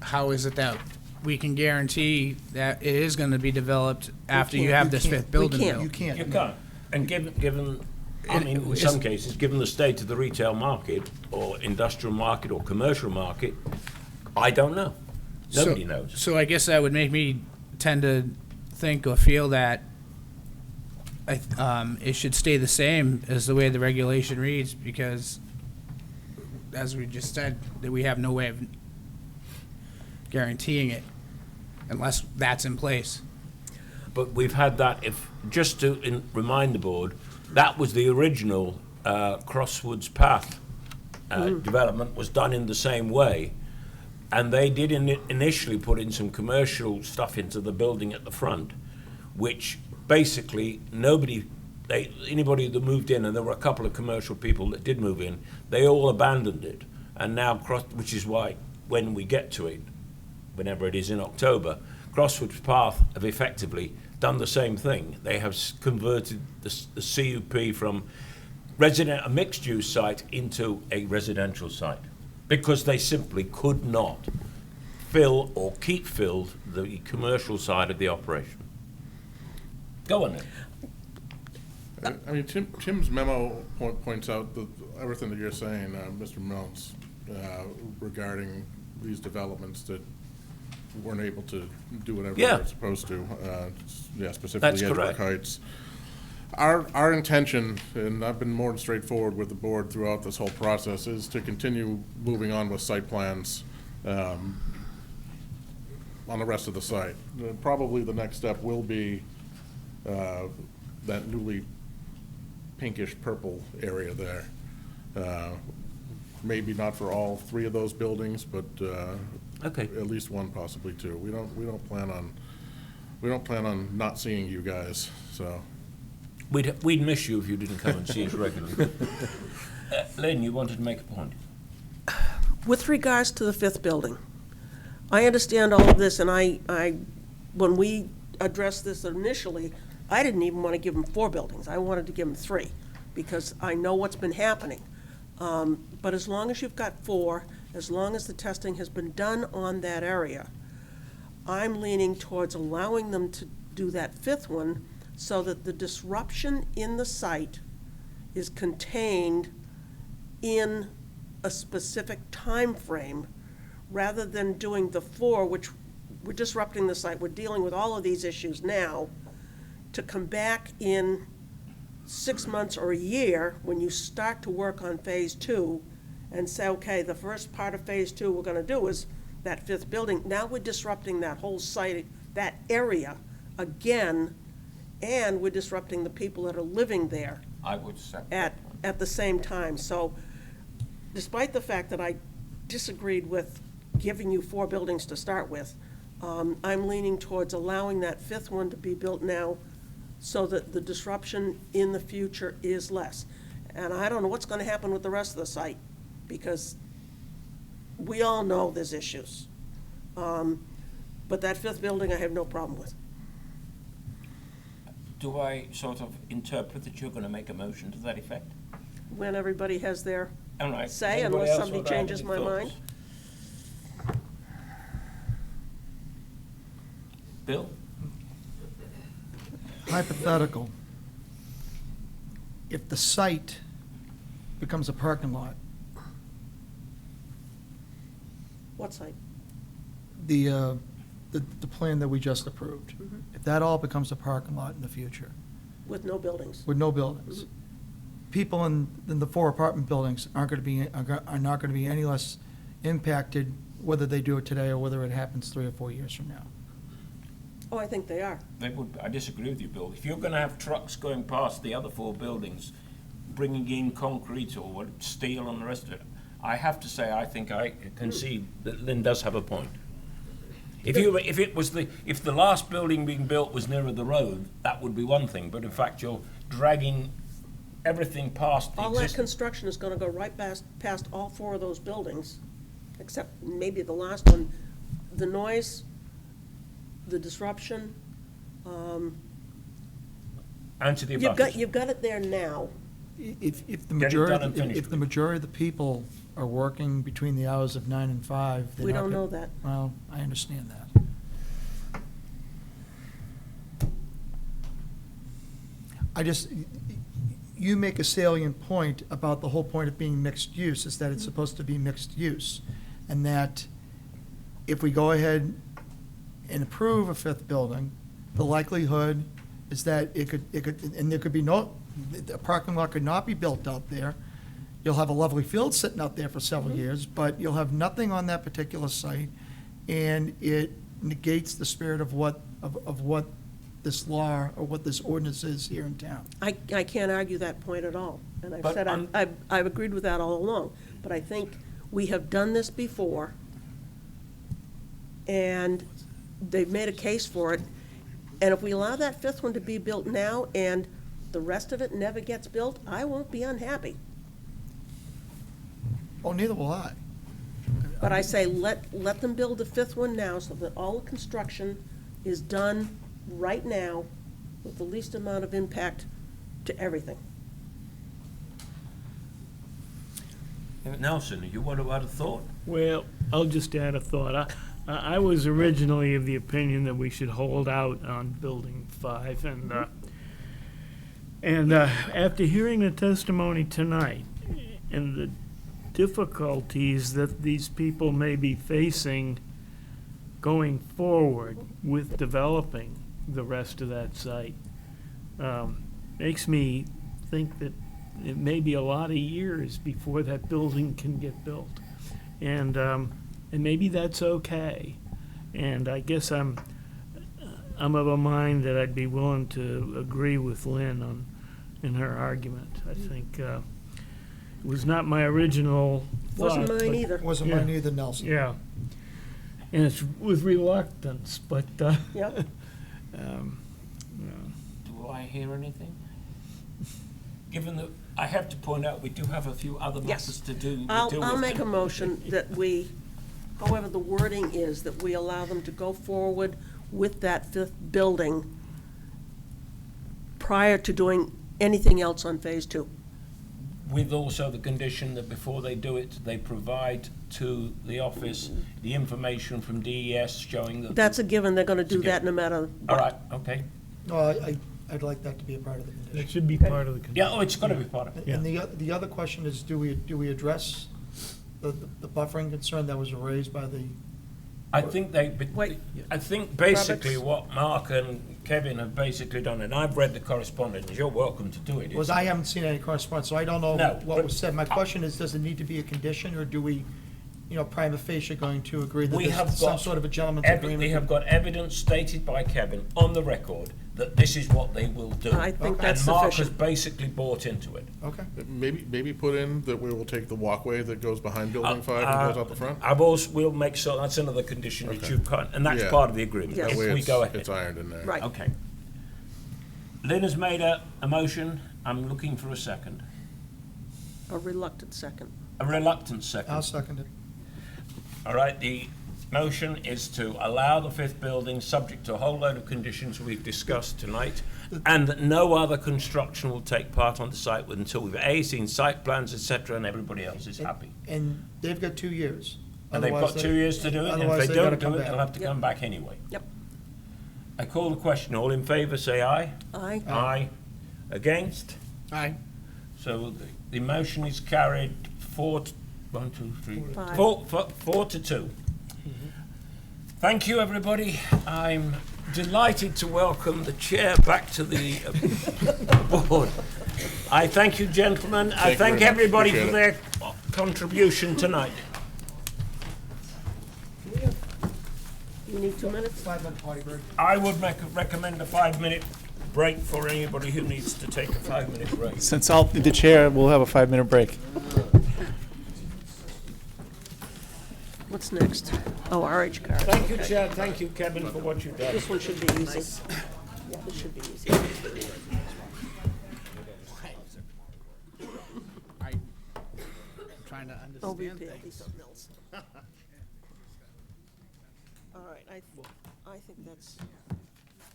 how is it that we can guarantee that it is gonna be developed after you can't. have You this can't. fifth We building can't. built? You can't. You can't. And given, I mean, in some cases, given the state of the retail market, or industrial market, or commercial market, I don't know. Nobody knows. So I guess that would make me tend to think or feel that it should stay the same as the way the regulation reads, because as we just said, that we have no way of guaranteeing it unless that's in place. But we've had that, just to remind the board, that was the original Crosswoods Path development was done in the same way. And they did initially put in some commercial stuff into the building at the front, which basically anybody that moved in, and there were a couple of commercial people that did move in, they all abandoned it. And now, which is why when we get to it, whenever it is in October, Crosswoods Path have effectively done the same thing. They have converted the CUP from a mixed-use site into a residential site, because they simply could not fill or keep filled the commercial side of the operation. Go on then. I mean, Tim's memo points out everything that you're saying, Mr. Mills, regarding these developments that weren't able to do whatever Yeah. they're supposed to, That's specifically Edgeworth correct. Heights. Our intention, and I've been more than straightforward with the board throughout this whole process, is to continue moving on with site plans on the rest of the site. Probably the next step will be that newly pinkish purple area there. Maybe not for all 3 of those buildings, but Okay. at least 1, possibly 2. We don't plan on not seeing you guys, so. We'd miss you if you didn't come and see us regularly. Lynn, you wanted to make a point. With regards to the 5th building, I understand all of this, and when we addressed this initially, I didn't even want to give them 4 buildings. I wanted to give them 3, because I know what's been happening. But as long as you've got 4, as long as the testing has been done on that area, I'm leaning towards allowing them to do that 5th one so that the disruption in the site is contained in a specific time frame, rather than doing the 4, which we're disrupting the site. We're dealing with all of these issues now, to come back in 6 months or a year when you start to work on phase 2 and say, okay, the first part of phase 2 we're gonna do is that 5th building. Now we're disrupting that whole site, that area again, and we're disrupting the people that are living there I would second at the same time. So despite the fact that I disagreed with giving you 4 buildings to start with, I'm leaning towards allowing that 5th one to be built now so that the disruption in the future is less. And I don't know what's gonna happen with the rest of the site, because we all know there's issues. But that 5th building I have no problem with. Do I sort of interpret that you're going to make a motion to that effect? When everybody has their All right. say, Anybody unless else somebody want to add changes any my thoughts? mind. Bill? Hypothetical. If the site becomes a parking lot, What site? the plan that we just approved, if that all becomes a parking lot in the future, With no buildings. with no buildings, people in the 4 apartment buildings are not gonna be any less impacted whether they do it today or whether it happens 3 or 4 years from now. Oh, I think they are. They would. I disagree with you, Bill. If you're going to have trucks going past the other 4 buildings, bringing in concrete or steel and the rest of it, I have to say I think I concede that Lynn does have a point. If the last building being built was nearer the road, that would be one thing. But in fact, you're dragging everything past the All that existing. construction is gonna go right past all 4 of those buildings, except maybe the last one. The noise, the disruption, Answer the above. you've got it there now. If the Get it done majority, and finished if the with. majority of the people are working between the hours of 9 and 5, they're We not don't gonna- know that. Well, I understand that. You make a salient point about the whole point of being mixed use, is that it's supposed to be mixed use. And that if we go ahead and approve a 5th building, the likelihood is that it could, and there could be a parking lot could not be built out there. You'll have a lovely field sitting out there for several years, but you'll have nothing on that particular site, and it negates the spirit of what this law or what this ordinance is here in town. I can't argue that point at all. And I've But said, on- I've agreed with that all along. But I think we have done this before, and they've made a case for it. And if we allow that 5th one to be built now and the rest of it never gets built, I won't be unhappy. Oh, neither will I. But I say, let them build the 5th one now so that all the construction is done right now with the least amount of impact to everything. Nelson, you want to add a thought? Well, I'll just add a thought. I was originally of the opinion that we should hold out on building 5, and after hearing the testimony tonight and the difficulties that these people may be facing going forward with developing the rest of that site, makes me think that it may be a lot of years before that building can get built. And maybe that's okay. And I guess I'm of a mind that I'd be willing to agree with Lynn in her argument. I think It was not my original thought. Wasn't mine but- either. Wasn't mine either, Nelson. Yeah. And it's with reluctance, but, Yep. Do I hear anything? Given that, I have to point out, we do have a few other Yes. matters to do. I'll make a motion that we, however the wording is, that we allow them to go forward with that fifth building prior to doing anything else on phase two. With also the condition that before they do it, they provide to the office the information from DES showing that. That's a given, they're gonna do that no matter All what. right, okay. No, I'd like that to be a part of the condition. that should be part of the condition. Yeah, oh, it's gotta be part of it. And the other question is, do we address the buffering concern that was raised by the, I think they, Wait. I think basically Roberts? what Mark and Kevin have basically done, and I've read the correspondence, you're welcome to do it. was I haven't seen any correspondence, so I don't know No, what but- was said. My question is, does it need to be a condition, or do we, prima facie going to agree that We have there's some got sort of a gentleman's We agreement? have got evidence stated by Kevin on the record that this is what they will do. I think that's And Mark has sufficient. basically bought into it. Okay. Maybe put in that we will take the walkway that goes behind Building 5 and goes out the front? I've also, we'll make so, that's another condition that Okay. you can't, and that's Yeah. part of the agreement. Yes. If That way we go ahead. it's ironed in there. Right. Okay. Lynn has made a motion. I'm looking for a second. A reluctant second. A reluctant I'll second. second it. All right, the motion is to allow the fifth building, subject to a whole load of conditions we've discussed tonight, and that no other construction will take part on the site until we've A, seen site plans, et cetera, and everybody else is happy. And they've got 2 years. And they've Otherwise got 2 years to do it, and if otherwise they they gotta don't do come it, back. they'll have to Yep. come back anyway. Yep. I call the question. All in favour, say aye. Aye. Aye. Against? Aye. So the motion is carried 4 to, 1, 2, 3, Five. 4 to 2. Thank you, everybody. I'm delighted to welcome the chair back to the board. I thank you, gentlemen. I Thank you thank very much. everybody for Appreciate their contribution tonight. You need 2 minutes? 5-minute party break. I would recommend a 5-minute break for anybody who needs to take a 5-minute break. Since I'll be the chair, we'll have a 5-minute break. What's next? Oh, RH card. Thank you, Okay. Chair. Thank you, Kevin, for what you've done. This one should be easy. Yeah, this should be easy. I'm trying to Oh, understand repeat, be things. something else. All right, I think that's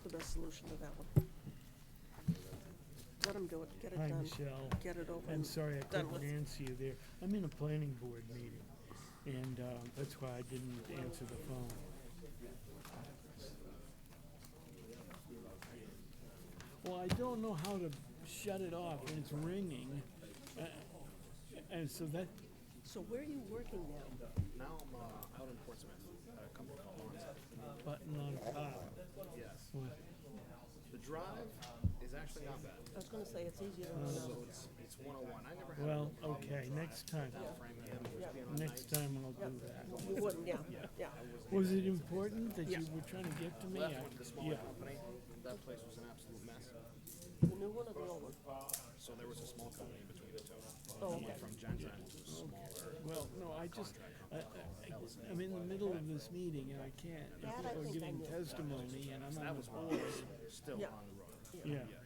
the best solution to that one. Let them do it, get it Hi, done, Michelle. get it over I'm and sorry I done couldn't with. answer you there. I'm in a planning board meeting, and that's why I didn't answer the phone. Well, I don't know how to shut it off, and it's ringing. And so that, So where are you working now? Now I'm out in Portsmouth, a company called Lonza. button on top. Yes. What? The drive is actually not bad. I was gonna say, it's easier to So know. it's 101. I never had Well, okay, next time. Next time I'll do that. You wouldn't, yeah, yeah. Was it important that you were trying to get to me? the smaller company. That place was an absolute mess. The new one or the old one? So there was a small company in between the two. Oh, okay. From Genzyme to smaller. Well, no, I'm in the middle of this meeting and I can't, That I people are think I giving knew. testimony and I'm That on was the when I board. was still Yeah. on the road.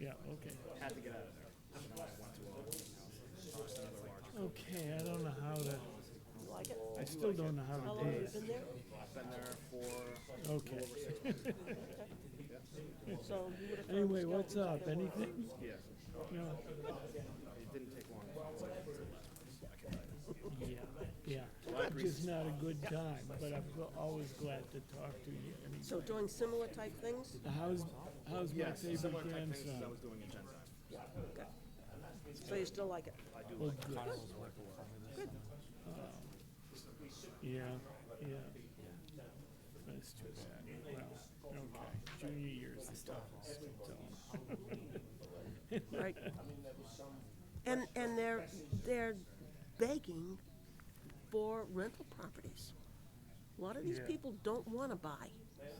Yeah, okay. Had to get out of there. So then I went to a first another larger. Okay, I don't know how to, You like it? I still don't know how How to long do have you it. been there? I've been there for Okay. So you would have. Anyway, what's up? Anything? yeah. No. It didn't take long. Yeah. Just not a good time, but I'm always glad to talk to you. Anyway. So doing similar type things? How's my favorite Similar type things grandson? as I was doing in Genzyme. Yeah, okay. So you still like it? I do Well, like good. Good. Yeah. That's too bad. Well, okay. Junior year's the toughest. So. Right. And they're begging for rental properties. A lot of these Yeah. people don't wanna buy,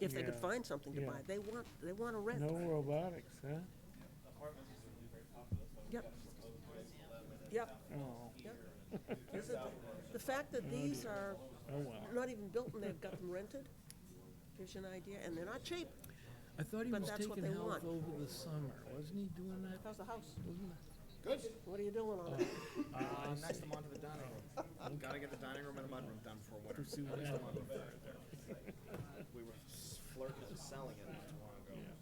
if they could Yeah. find something to Yeah. buy. They want to rent. No robotics, huh? Yep. Yep, Oh. yep. Is it the fact that these are Oh, wow. not even built and they've got them rented? Gives you an idea, and they're not cheap. I thought he But was that's what taking they health want. over the summer, wasn't he doing that? How's the house? Good. What are you doing on it? Next I'm onto the dining room. Gotta get the dining room and the mudroom done before winter. At least the mudroom. We were flirting with selling it not too long ago,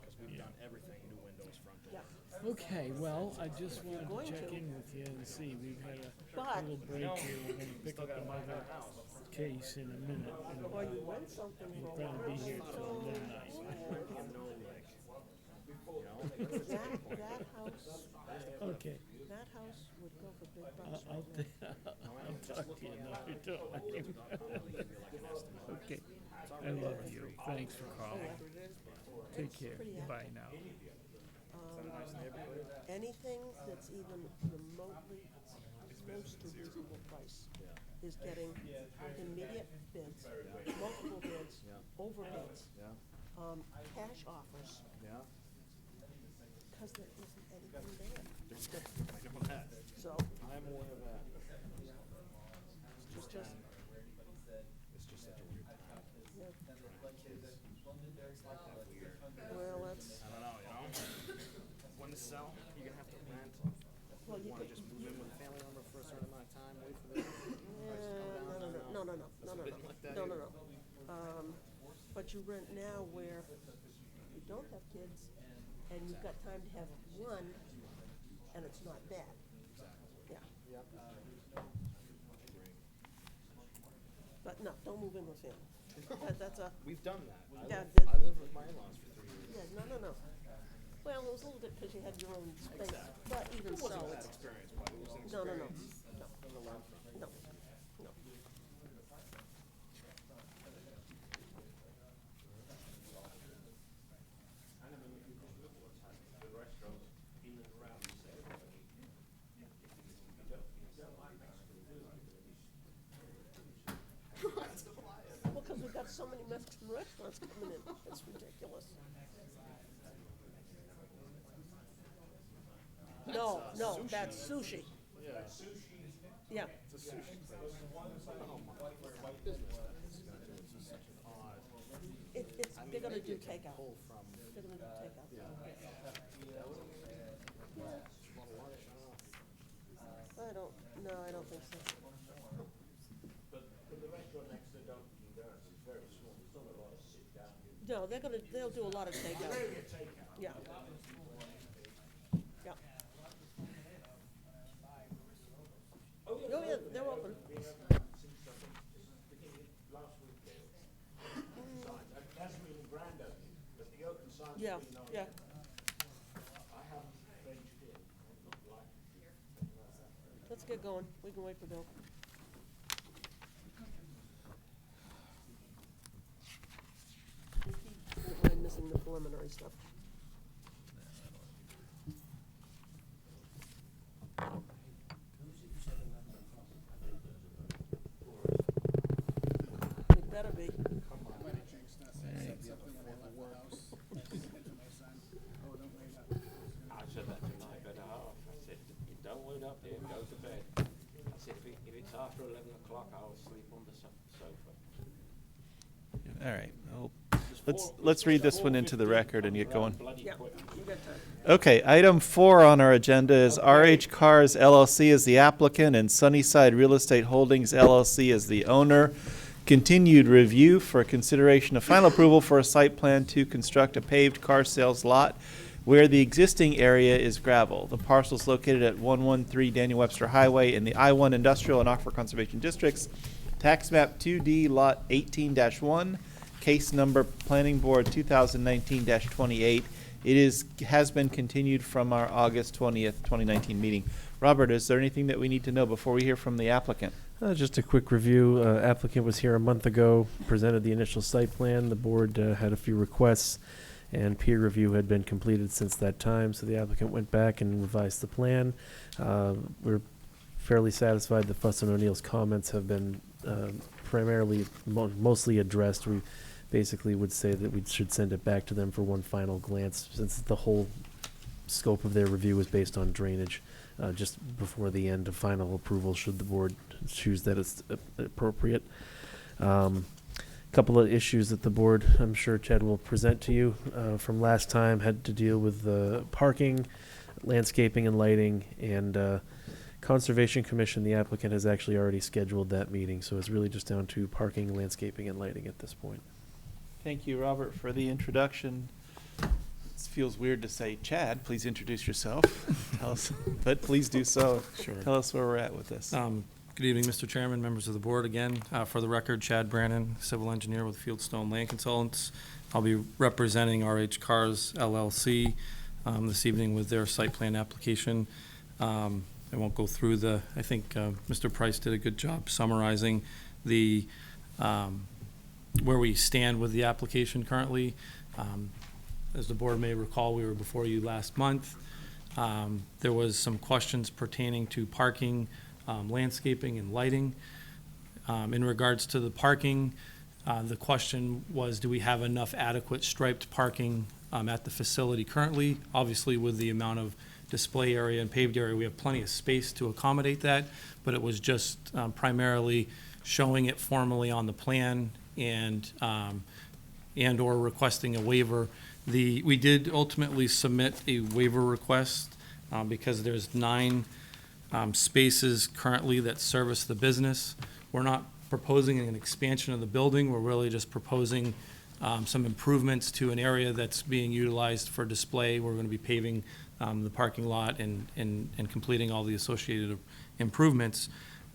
because we've done everything, new windows, front door. Yeah. Okay, well, I just wanted going to check to. in with you and see, we've had a But- little break here, we're gonna pick up another case in a minute. and Or you rent something for a We'll while. probably be here till midnight. That house, Okay, that house would go for big bucks I'll, right now. I'll talk to you another time. Okay, I love you, thanks for calling. Take care, Pretty bye now. Anything that's even remotely close to reasonable price is getting immediate bids, multiple bids, overbids, cash offers, because there isn't anything there. So, I'm aware of that. it's just, It's just such a weird time. yeah. Kids. Well, that's, I don't know, you know? When to sell, you're gonna have to rent. well, you Wanna could, just move in with a family member for a certain amount of time, wait for the price to come down? no. But you rent now where you don't have kids, and you've got time to have one, and it's not bad. Yeah. Yep. But no, don't move in with family. That's a, We've done that. Yeah, I lived with my in-laws for 3 years. yeah, no. Well, it was a little bit because you had your own space, but even It so, wasn't a bad it's, experience, but it was an no. experience. To learn from. No. Well, because we've got so many Mexican restaurants coming in, it's ridiculous. No, that's sushi. Yeah. Yeah, It's a sushi place. Oh my, what kind of business that is gonna do, it's just such an odd. it's, I mean, they're gonna maybe do it can takeout. pull from, They're gonna do takeout. well, lunch, I don't know. I don't think so. No, they'll do a lot of takeout. Yeah. Yeah. Oh, yeah, they're open. Yeah. Let's get going. We can wait for Bill. Don't mind missing the preliminary stuff. It better be. I said that to my better half. I said, you don't load up here, go to bed. I said, if it's after 11 o'clock, I'll sleep on the sofa. All right. Well, let's read this one into the record and get going. Yeah, we got time. Okay, item 4 on our agenda is RH Cars LLC as the applicant and Sunnyside Real Estate Holdings LLC as the owner. Continued review for consideration of final approval for a site plan to construct a paved car sales lot where the existing area is gravel. The parcel is located at 113 Daniel Webster Highway in the I-1 Industrial and Aquifer Conservation Districts. Tax map 2D lot 18-1, case number Planning Board 2019-28. Has been continued from our August 20th, 2019 meeting. Robert, is there anything that we need to know before we hear from the applicant? Just a quick review. Applicant was here a month ago, presented the initial site plan. The board had a few requests, and peer review had been completed since that time, so the applicant went back and revised the plan. We're fairly satisfied that Fuss and O'Neill's comments have been primarily, mostly addressed. We basically would say that we should send it back to them for one final glance, since the whole scope of their review was based on drainage, just before the end of final approval, should the board choose that it's appropriate. Couple of issues that the board, I'm sure Chad will present to you from last time, had to deal with the parking, landscaping and lighting, and Conservation Commission, the applicant has actually already scheduled that meeting, so it's really just down to parking, landscaping, and lighting at this point. Thank you, Robert, for the introduction. It feels weird to say, Chad, please introduce yourself. Tell us, but please do so. Sure. Tell us where we're at with this. Good evening, Mr. Chairman, members of the board. Again, for the record, Chad Brannon, civil engineer with Fieldstone Land Consultants. I'll be representing RH Cars LLC this evening with their site plan application. I won't go through I think Mr. Price did a good job summarizing the, where we stand with the application currently. As the board may recall, we were before you last month. There was some questions pertaining to parking, landscaping and lighting. In regards to the parking, the question was, do we have enough adequate striped parking at the facility currently? Obviously, with the amount of display area and paved area, we have plenty of space to accommodate that, but it was just primarily showing it formally on the plan and or requesting a waiver. We did ultimately submit a waiver request because there's 9 spaces currently that service the business. We're not proposing an expansion of the building. We're really just proposing some improvements to an area that's being utilized for display. We're going to be paving the parking lot and completing all the associated improvements.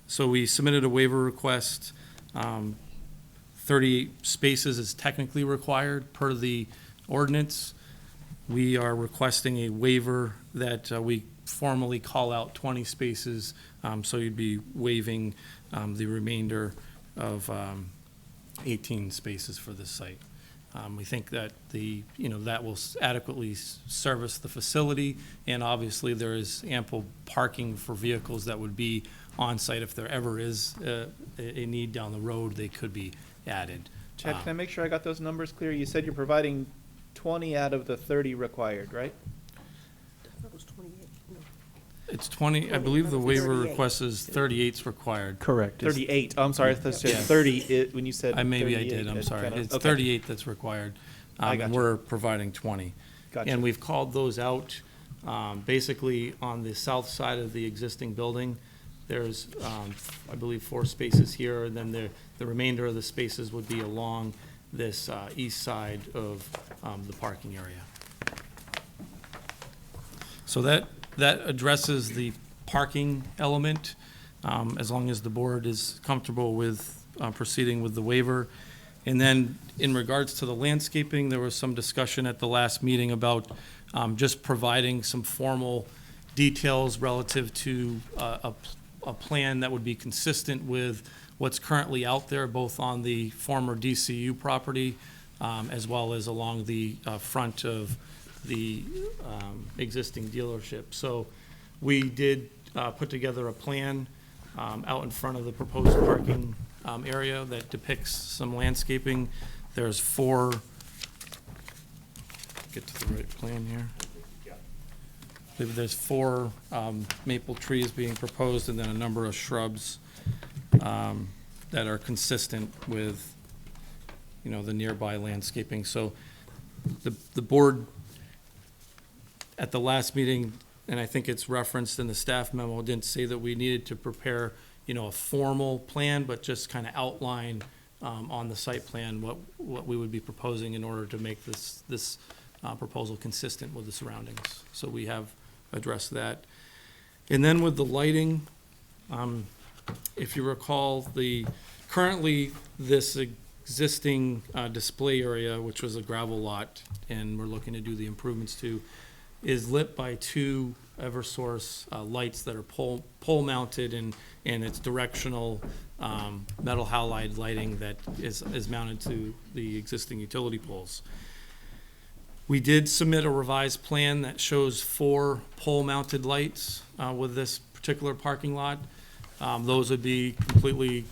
So we submitted a waiver request. 38 spaces is technically required per the ordinance. We are requesting a waiver that we formally call out 20 spaces, so you'd be waiving the remainder of 18 spaces for this site. We think that that will adequately service the facility, and obviously there is ample parking for vehicles that would be on site. If there ever is a need down the road, they could be added. Chad, can I make sure I got those numbers clear? You said you're providing 20 out of the 30 required, right? That was 28. No. It's 20, I believe the waiver request is 38's required. Correct. 38. Oh, I'm sorry. I thought you said 30 when you said Maybe I 38, did, I'm it sorry. kinda- It's okay. 38 that's required. I got And you. we're providing 20. Gotcha. And we've called those out, basically on the south side of the existing building. There's, I believe, 4 spaces here, and then the remainder of the spaces would be along this east side of the parking area. So that addresses the parking element, as long as the board is comfortable with proceeding with the waiver. And then in regards to the landscaping, there was some discussion at the last meeting about just providing some formal details relative to a plan that would be consistent with what's currently out there, both on the former DCU property as well as along the front of the existing dealership. So we did put together a plan out in front of the proposed parking area that depicts some landscaping. There's 4, get to the right plan here. I believe there's 4 maple trees being proposed, and then a number of shrubs that are consistent with, the nearby landscaping. So the board at the last meeting, and I think it's referenced in the staff memo, didn't say that we needed to prepare, a formal plan, but just kind of outline on the site plan what we would be proposing in order to make this proposal consistent with the surroundings. So we have addressed that. And then with the lighting, if you recall, currently this existing display area, which was a gravel lot, and we're looking to do the improvements to, is lit by 2 Eversource lights that are pole mounted, and it's directional metal halide lighting that is mounted to the existing utility poles. We did submit a revised plan that shows 4 pole-mounted lights with this particular parking lot. Those would be completely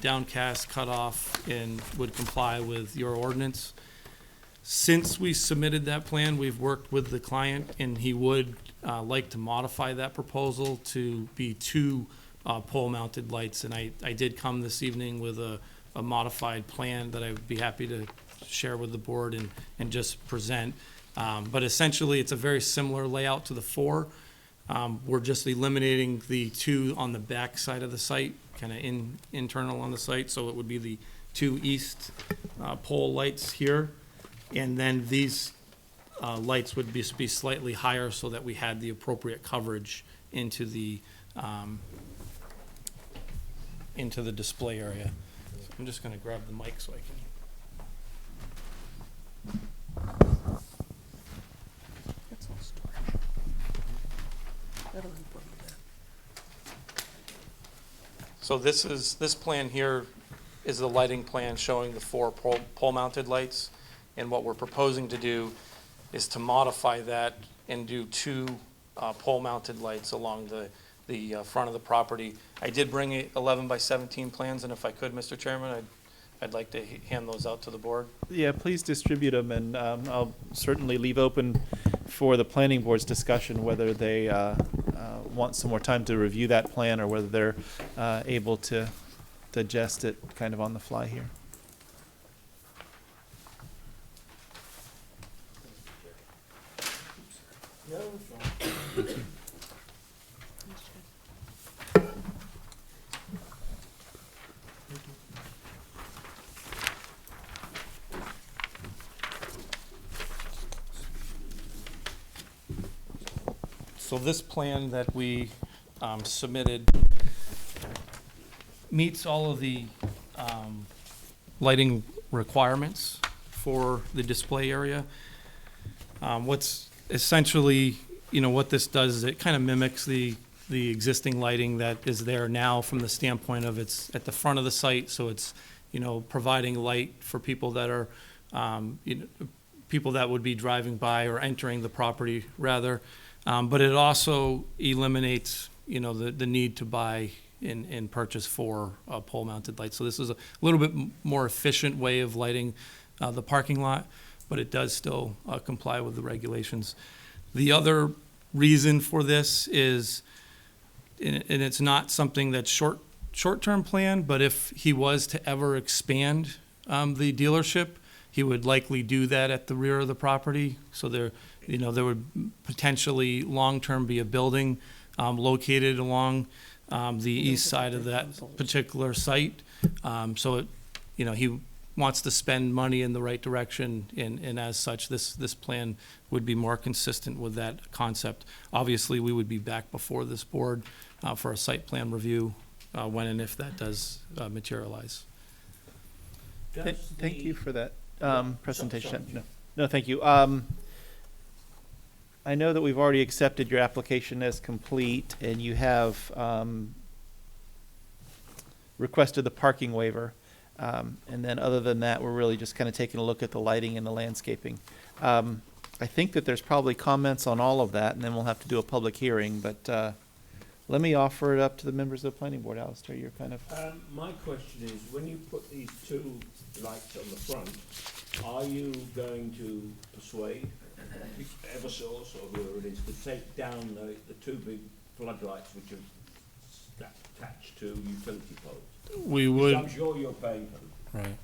downcast, cut off, and would comply with your ordinance. Since we submitted that plan, we've worked with the client, and he would like to modify that proposal to be 2 pole-mounted lights. And I did come this evening with a modified plan that I would be happy to share with the board and just present. But essentially, it's a very similar layout to the 4. We're just eliminating the 2 on the back side of the site, kind of internal on the site. So it would be the 2 east pole lights here. And then these lights would be slightly higher so that we had the appropriate coverage into the display area. So I'm just gonna grab the mic so I can. That's all storage. That'll be put in there. So this plan here is the lighting plan showing the 4 pole-mounted lights. And what we're proposing to do is to modify that and do 2 pole-mounted lights along the front of the property. I did bring 11 by 17 plans, and if I could, Mr. Chairman, I'd like to hand those out to the board. Yeah, please distribute them, and I'll certainly leave open for the planning board's discussion whether they want some more time to review that plan or whether they're able to digest it kind of on the fly here. So this plan that we submitted meets all of the lighting requirements for the display area. What's essentially, what this does is it kind of mimics the existing lighting that is there now from the standpoint of it's at the front of the site, so it's, providing light for people that are, people that would be driving by or entering the property rather. But it also eliminates, the need to buy and purchase 4 pole-mounted lights. So this is a little bit more efficient way of lighting the parking lot, but it does still comply with the regulations. The other reason for this is, and it's not something that's short-term plan, but if he was to ever expand the dealership, he would likely do that at the rear of the property. So there would potentially long-term be a building located along the east side of that particular site. So he wants to spend money in the right direction, and as such, this plan would be more consistent with that concept. Obviously, we would be back before this board for a site plan review when and if that does materialize. Thank you for that presentation. No, thank you. I know that we've already accepted your application as complete, and you have requested the parking waiver. And then other than that, we're really just kind of taking a look at the lighting and the landscaping. I think that there's probably comments on all of that, and then we'll have to do a public hearing, but let me offer it up to the members of the planning board. Alistair, you're kind of... My question is, when you put these 2 lights on the front, are you going to persuade Eversource or whoever it is to take down the 2 big floodlights which are attached to utility poles? We would. I'm sure you're paying for them.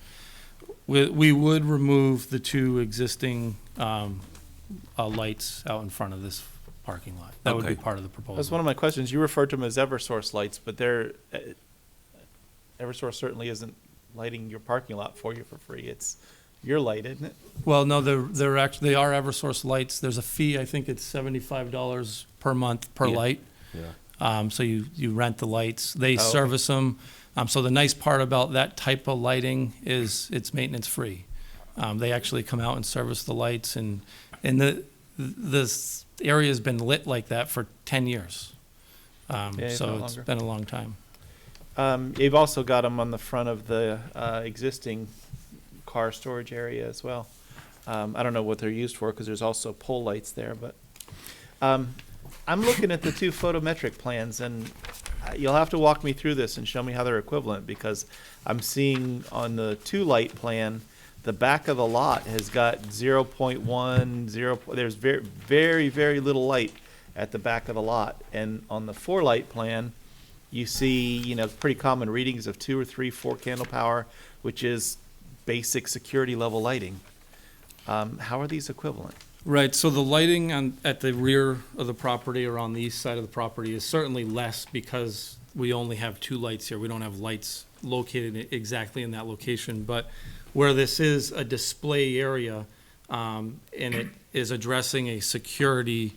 Right. We would remove the 2 existing lights out in front of this parking lot. That would be part of the proposal. That's one of my questions. You referred to them as Eversource lights, but Eversource certainly isn't lighting your parking lot for you for free. It's your light, isn't it? Well, no, they are Eversource lights. There's a fee. I think it's $75 per month per light. Yeah. So you rent the lights. They service them. So the nice part about that type of lighting is it's maintenance free. They actually come out and service the lights, and this area has been lit like that for 10 years. So it's been a long time. You've also got them on the front of the existing car storage area as well. I don't know what they're used for because there's also pole lights there, but I'm looking at the 2 photometric plans, and you'll have to walk me through this and show me how they're equivalent, because I'm seeing on the 2 light plan the back of the lot has got 0.1, 0, there's very, very, very little light at the back of the lot. And on the 4-light plan, you see, you know, pretty common readings of 2 or 3, 4 candle power, which is basic security level lighting. How are these equivalent? Right, so the lighting at the rear of the property or on the east side of the property is certainly less because we only have 2 lights here. We don't have lights located exactly in that location. But where this is a display area, and it is addressing a security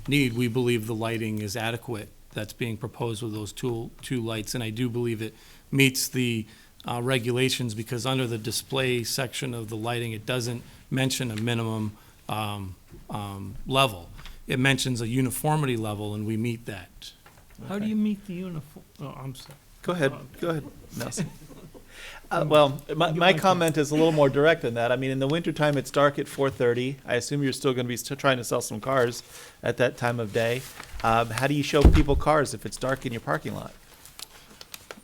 need, we believe the lighting is adequate that's being proposed with those two lights. And I do believe it meets the regulations, because under the display section of the lighting, it doesn't mention a minimum level. It mentions a uniformity level, and we meet that. How do you meet the uniform? Oh, I'm sorry. Go ahead, Nelson. Well, my comment is a little more direct than that. I mean, in the wintertime, it's dark at 4:30. I assume you're still going to be trying to sell some cars at that time of day. How do you show people cars if it's dark in your parking lot?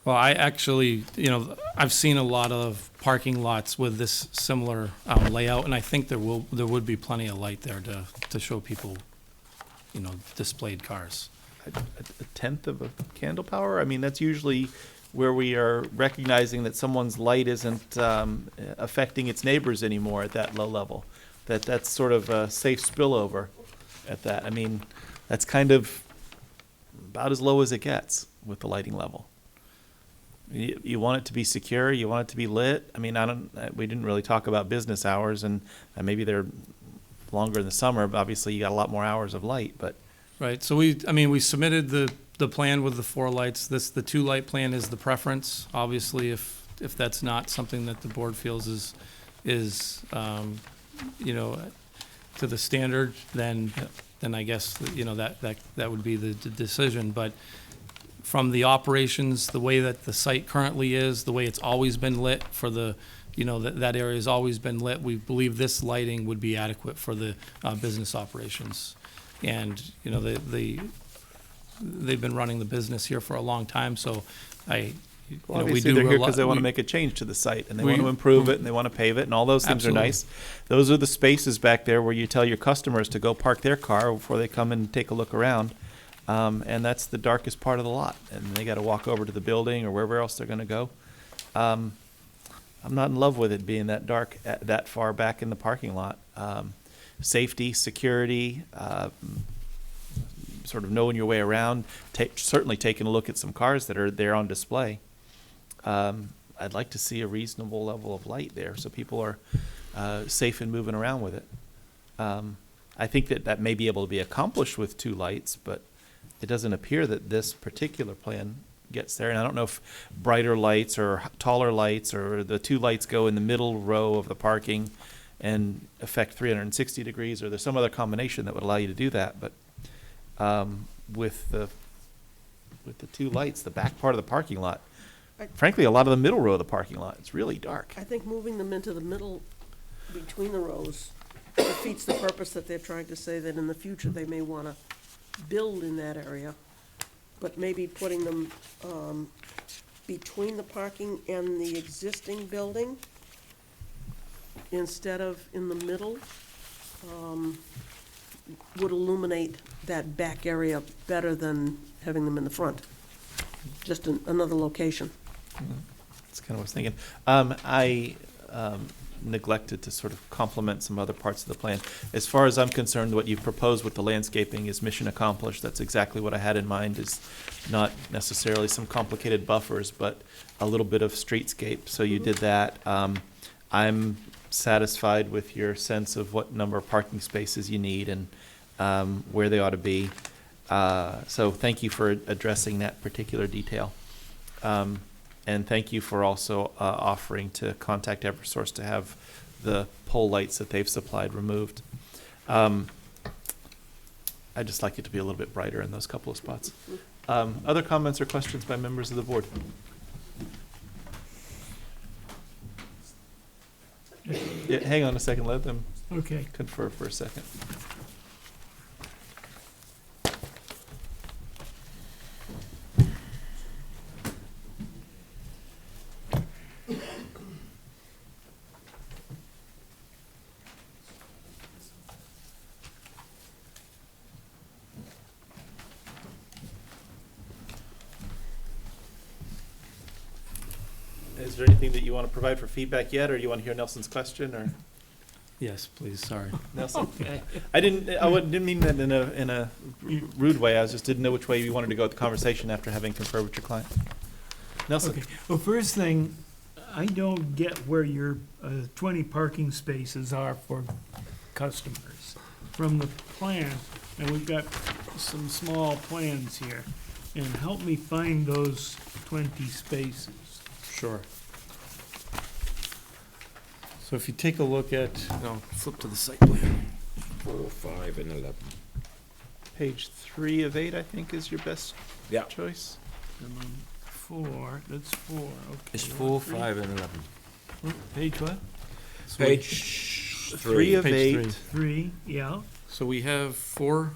Well, I actually, I've seen a lot of parking lots with this similar layout, and I think there would be plenty of light there to show people, displayed cars. A tenth of a candle power? I mean, that's usually where we are recognizing that someone's light isn't affecting its neighbors anymore at that low level. That's sort of a safe spillover at that. I mean, that's kind of about as low as it gets with the lighting level. You want it to be secure, you want it to be lit. I mean, we didn't really talk about business hours, and maybe they're longer in the summer, but obviously you got a lot more hours of light, but. Right, so we submitted the plan with the 4 lights. The 2-light plan is the preference. Obviously, if that's not something that the board feels is to the standard, then I guess, that would be the decision. But from the operations, the way that the site currently is, the way it's always been lit for the, that area has always been lit, we believe this lighting would be adequate for the business operations. And, they've been running the business here for a long time, so we obviously do they're here because they want to make a change to the site, and they want to improve it, and they want to pave it, and all those things Absolutely. are nice. Those are the spaces back there where you tell your customers to go park their car before they come and take a look around. And that's the darkest part of the lot, and they got to walk over to the building or wherever else they're going to go. I'm not in love with it being that dark that far back in the parking lot. Safety, security, sort of knowing your way around, certainly taking a look at some cars that are there on display. I'd like to see a reasonable level of light there so people are safe in moving around with it. I think that may be able to be accomplished with 2 lights, but it doesn't appear that this particular plan gets there. And I don't know if brighter lights or taller lights or the 2 lights go in the middle row of the parking and affect 360 degrees, or there's some other combination that would allow you to do that. But with the 2 lights, the back part of the parking lot, frankly, a lot of the middle row of the parking lot, it's really dark. I think moving them into the middle, between the rows, defeats the purpose that they're trying to say that in the future they may want to build in that area. But maybe putting them between the parking and the existing building instead of in the middle would illuminate that back area better than having them in the front. Just another location. That's kind of what I was thinking. I neglected to sort of complement some other parts of the plan. As far as I'm concerned, what you've proposed with the landscaping is mission accomplished. That's exactly what I had in mind, is not necessarily some complicated buffers, but a little bit of streetscape. So you did that. I'm satisfied with your sense of what number of parking spaces you need and where they ought to be. So thank you for addressing that particular detail. And thank you for also offering to contact Eversource to have the pole lights that they've supplied removed. I'd just like it to be a little bit brighter in those couple of spots. Other comments or questions by members of the board? Yeah, hang on a second, let them confer for a second. Is there anything that you want to provide for feedback yet, or you want to hear Nelson's question, or? Yes, please, sorry. Nelson? Didn't mean that in a rude way. I just didn't know which way you wanted to go with the conversation after having conferred with your client. Nelson? Okay, well, first thing, I don't get where your 20 parking spaces are for customers from the plan, and we've got some small plans here, and help me find those 20 spaces. Sure. So if you take a look at, no, flip to the site plan. 4, 5, and 11. Page 3 of 8, I think, is your best Yeah. choice. And then 4, that's 4, okay. It's What, 4, 3? 5, and 11. Page what? Page 3 of Page 8. 3, yeah. So we have 4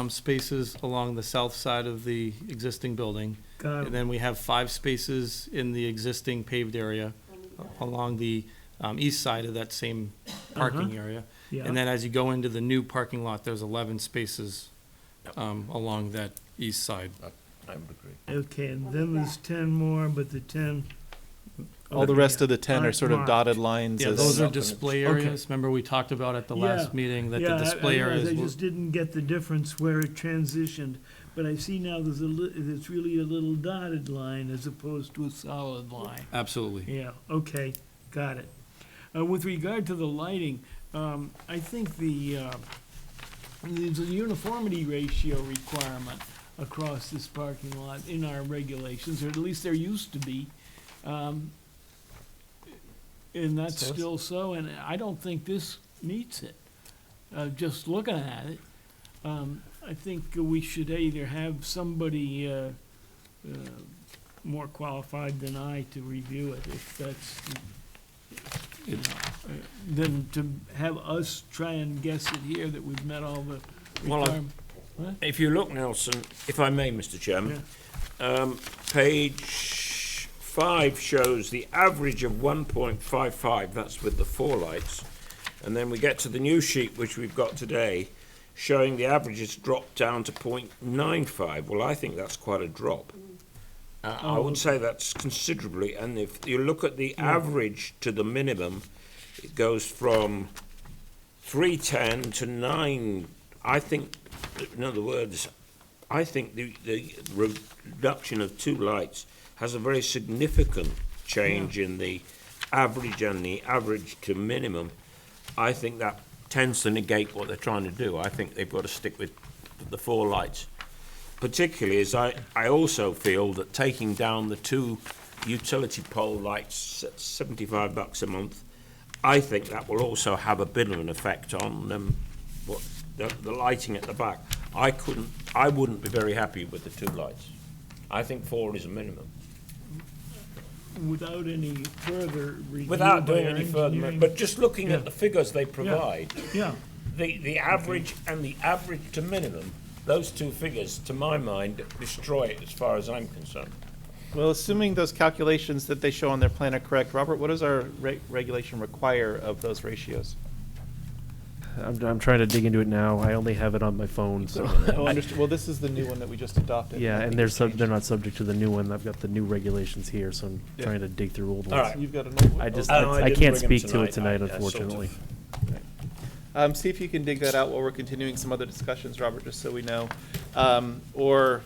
spaces along the south side of the existing building. Got And it. then we have 5 spaces in the existing paved area along the east side of that same parking area. Yeah. And then as you go into the new parking lot, there's 11 spaces along that east side. I would agree. Okay, and then there's 10 more, but the 10. All the rest of the 10 are Aren't sort of marked. dotted lines. Yeah, as- those are display Okay. areas. Remember we talked about at the Yeah. last meeting that Yeah, the display I areas. just didn't get the difference where it transitioned, but I see now it's really a little dotted line as opposed to a solid line. Absolutely. Yeah, okay, got it. With regard to the lighting, I think there's a uniformity ratio requirement across this parking lot in our regulations, or at least there used to be. And that's Yes. still so, and I don't think this meets it. Just looking at it, I think we should either have somebody more qualified than I to review it, if that's, you know, than to have us try and guess it here that we've met all the Well, requirements. If you look, Nelson, if I may, Mr. Chairman, page 5 shows the average of 1.55, that's with the 4 lights. And then we get to the new sheet, which we've got today, showing the average has dropped down to 0.95. Well, I think that's quite a drop. I would say that's considerably, and if you look at the average to the minimum, it goes from 310 to 9. I think, in other words, I think the reduction of 2 lights has a very significant change in the average and the average to minimum. I think that tends to negate what they're trying to do. I think they've got to stick with the 4 lights. Particularly as I also feel that taking down the 2 utility pole lights at $75 a month, I think that will also have a bit of an effect on what the lighting at the back. I wouldn't be very happy with the 2 lights. I think 4 is a minimum. Without any further review. Without by doing our any further, engineering- but just looking Yeah. at the figures they provide, Yeah, the average and the average to minimum, those 2 figures, to my mind, destroy it as far as I'm concerned. Well, assuming those calculations that they show on their plan are correct, Robert, what does our regulation require of those ratios? I'm trying to dig into it now. I only have it on my phone, so. Oh, understood. Well, this is the new one that we just adopted. Yeah, I think and it's changed. they're not subject to the new one. I've got the new regulations here, so I'm Yeah. trying to dig through old ones. All right. You've got an old one? I just, Oh, I I didn't can't bring 'em speak to it tonight. tonight, I sort of- unfortunately. See if you can dig that out while we're continuing some other discussions, Robert, just so we know. Or,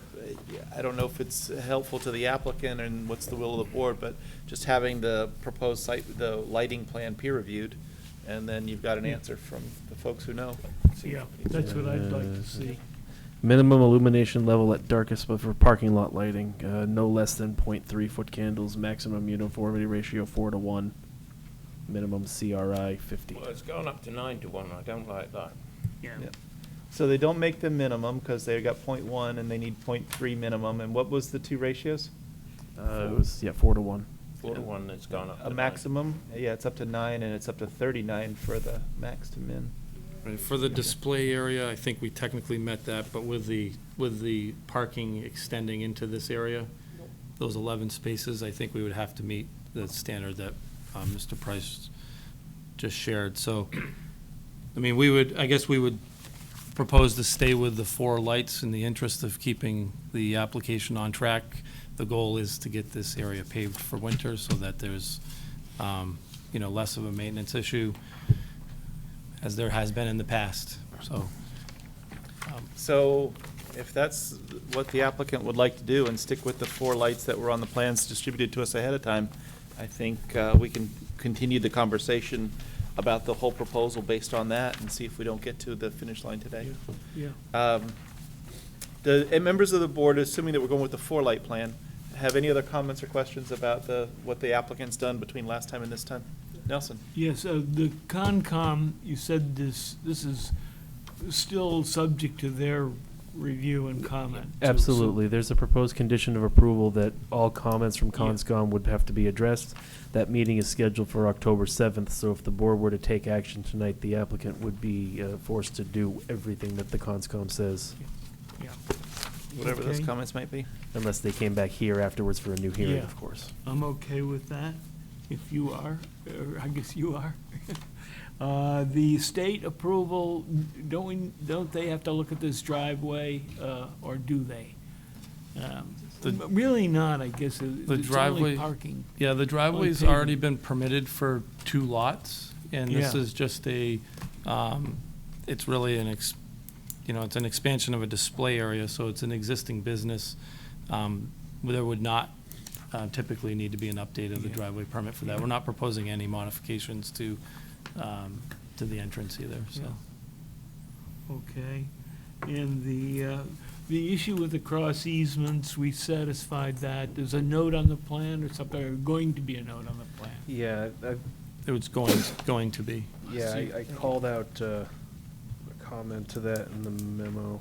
I don't know if it's helpful to the applicant and what's the will of the board, but just having the proposed site, the lighting plan peer reviewed, and then you've got an answer from the folks who know. yeah, that's what I'd like to see. Minimum illumination level at darkest, but for parking lot lighting, no less than 0.3 foot candles, maximum uniformity ratio 4:1, minimum CRI 50. Well, it's gone up to 9:1. I don't like that. Yeah. So they don't make the minimum because they've got 0.1 and they need 0.3 minimum. And what was the 2 ratios? It was, 4:1. 4:1, it's gone up to A 9. maximum? Yeah, it's up to 9 and it's up to 39 for the max to min. Right, for the display area, I think we technically met that, but with the parking extending into this area, those 11 spaces, I think we would have to meet the standard that Mr. Price just shared. So, I mean, I guess we would propose to stay with the 4 lights in the interest of keeping the application on track. the goal is to get this area paved for winter so that there's, less of a maintenance issue as there has been in the past, so. So if that's what the applicant would like to do and stick with the 4 lights that were on the plans distributed to us ahead of time, I think we can continue the conversation about the whole proposal based on that and see if we don't get to the finish line today. Yeah. And members of the board, assuming that we're going with the 4-light plan, have any other comments or questions about what the applicant's done between last time and this time? Nelson? Yes, the Concom, you said this is still subject to their review and comment. So- Absolutely. There's a proposed condition of approval that all comments from CONSCOM would have to be addressed. That meeting is scheduled for October 7th, so if the board were to take action tonight, the applicant would be forced to do everything that the CONSCOM says, Yeah. Whatever those Okay. comments might be. unless they came back here afterwards for a new hearing, Yeah. of course. I'm okay with that, if you are, or I guess you are. The state approval, don't they have to look at this driveway, or do they? Really not, I guess. The It's only driveway. parking. Yeah, the driveway's pavement. already been permitted for 2 lots, and this Yeah. is just it's really it's an expansion of a display area, so it's an existing business. There would not typically need to be an update of the Yeah. driveway permit for that. We're not proposing any modifications to the entrance either, so. Okay, and the issue with the cross easements, we satisfied that. There's a note on the plan or something, or going to be a note on the plan. Yeah, It was going to be. yeah, I called out a comment to that in the memo.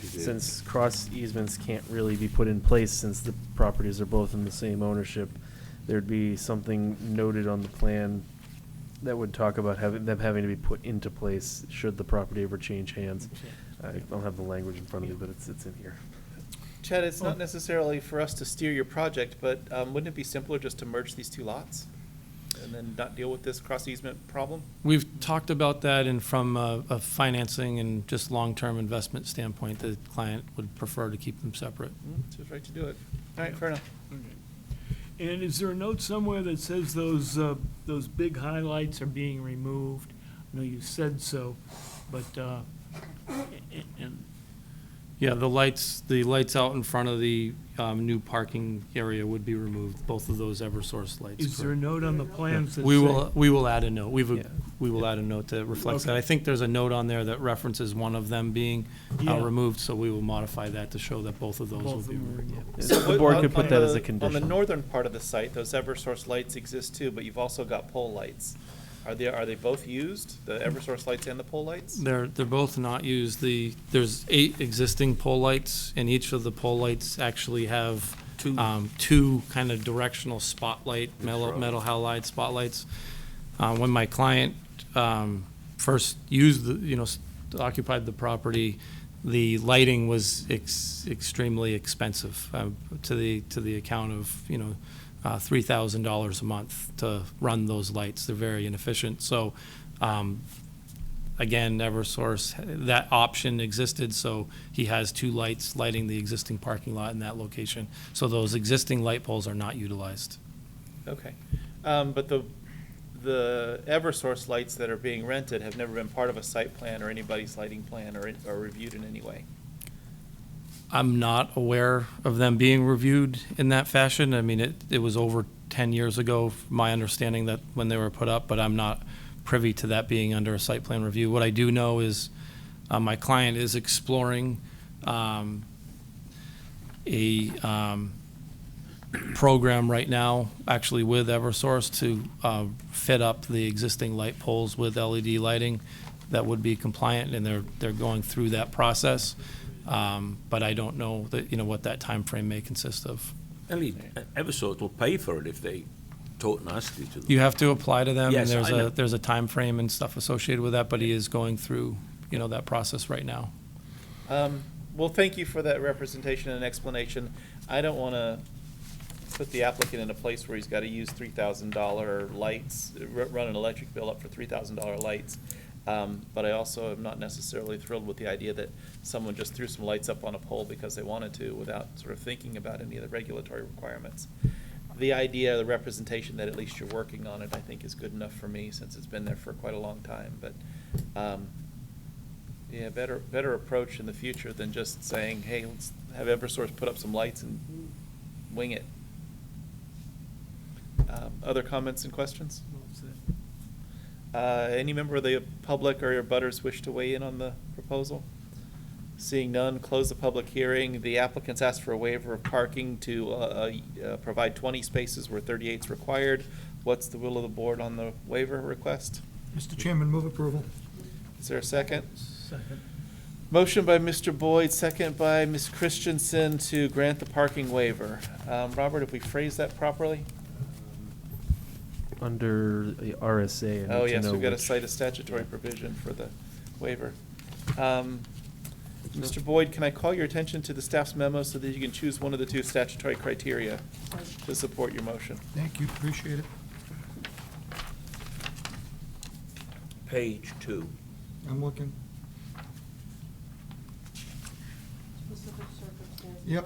Since cross easements can't really be put in place since the properties are both in the same ownership, there'd be something noted on the plan that would talk about them having to be put into place should the property ever change hands. I don't have the language in front of me, but it's in here. Chad, it's not necessarily for us to steer your project, but wouldn't it be simpler just to merge these 2 lots? And then not deal with this cross easement problem? We've talked about that, and from a financing and just long-term investment standpoint, the client would prefer to keep them separate. It's his right to do it. All right, fair enough. And is there a note somewhere that says those big highlights are being removed? I know you said so, but, and, Yeah, the lights out in front of the new parking area would be removed, both of those Eversource lights. is there a note on the plans that We say? will add a note. Yeah. We will add a note that reflects that. Okay. I think there's a note on there that references one of them being Yeah. removed, so we will modify that to show that both of those will Both of be them are removed. removed. So The what- board on- could put on that as the- a condition. On the northern part of the site, those Eversource lights exist too, but you've also got pole lights. Are they both used, the Eversource lights and the pole lights? They're both not used. There's 8 existing pole lights, and each of the pole lights actually have two kind of directional spotlight, metal halide spotlights. When my client first used occupied the property, the lighting was extremely expensive to the account of $3,000 a month to run those lights. They're very inefficient. So, again, Eversource, that option existed, so he has 2 lights lighting the existing parking lot in that location. So those existing light poles are not utilized. Okay. But the Eversource lights that are being rented have never been part of a site plan or anybody's lighting plan or reviewed in any way. I'm not aware of them being reviewed in that fashion. I mean, it was over 10 years ago, my understanding, that when they were put up, but I'm not privy to that being under a site plan review. What I do know is my client is exploring a program right now, actually with Eversource, to fit up the existing light poles with LED lighting that would be compliant, and they're going through that process. But I don't know what that time frame may consist of. Eversource will pay for it if they talk nicely to them. You have to apply to them, Yes, and I know. there's a time frame and stuff associated with that, but he is going through, that process right now. Well, thank you for that representation and explanation. I don't want to put the applicant in a place where he's got to use $3,000 lights, run an electric bill up for $3,000 lights. But I also am not necessarily thrilled with the idea that someone just threw some lights up on a pole because they wanted to without sort of thinking about any of the regulatory requirements. The idea, the representation that at least you're working on it, I think is good enough for me since it's been there for quite a long time. But, yeah, better approach in the future than just saying, hey, let's have Eversource put up some lights and wing it. Other comments and questions? Any member of the public or your butters wish to weigh in on the proposal? Seeing none, close the public hearing. The applicants asked for a waiver of parking to provide 20 spaces where 38 is required. What's the will of the board on the waiver request? Mr. Chairman, move approval. Is there a second? Second. Motion by Mr. Boyd, second by Ms. Christensen to grant the parking waiver. Robert, if we phrase that properly? Under the RSA. I Oh, need to yes, know we've got to which- cite a statutory provision for the waiver. Mr. Boyd, can I call your attention to the staff's memo so that you can choose one of the two statutory criteria to support your motion? Thank you, appreciate it. Page 2. I'm looking. Yep.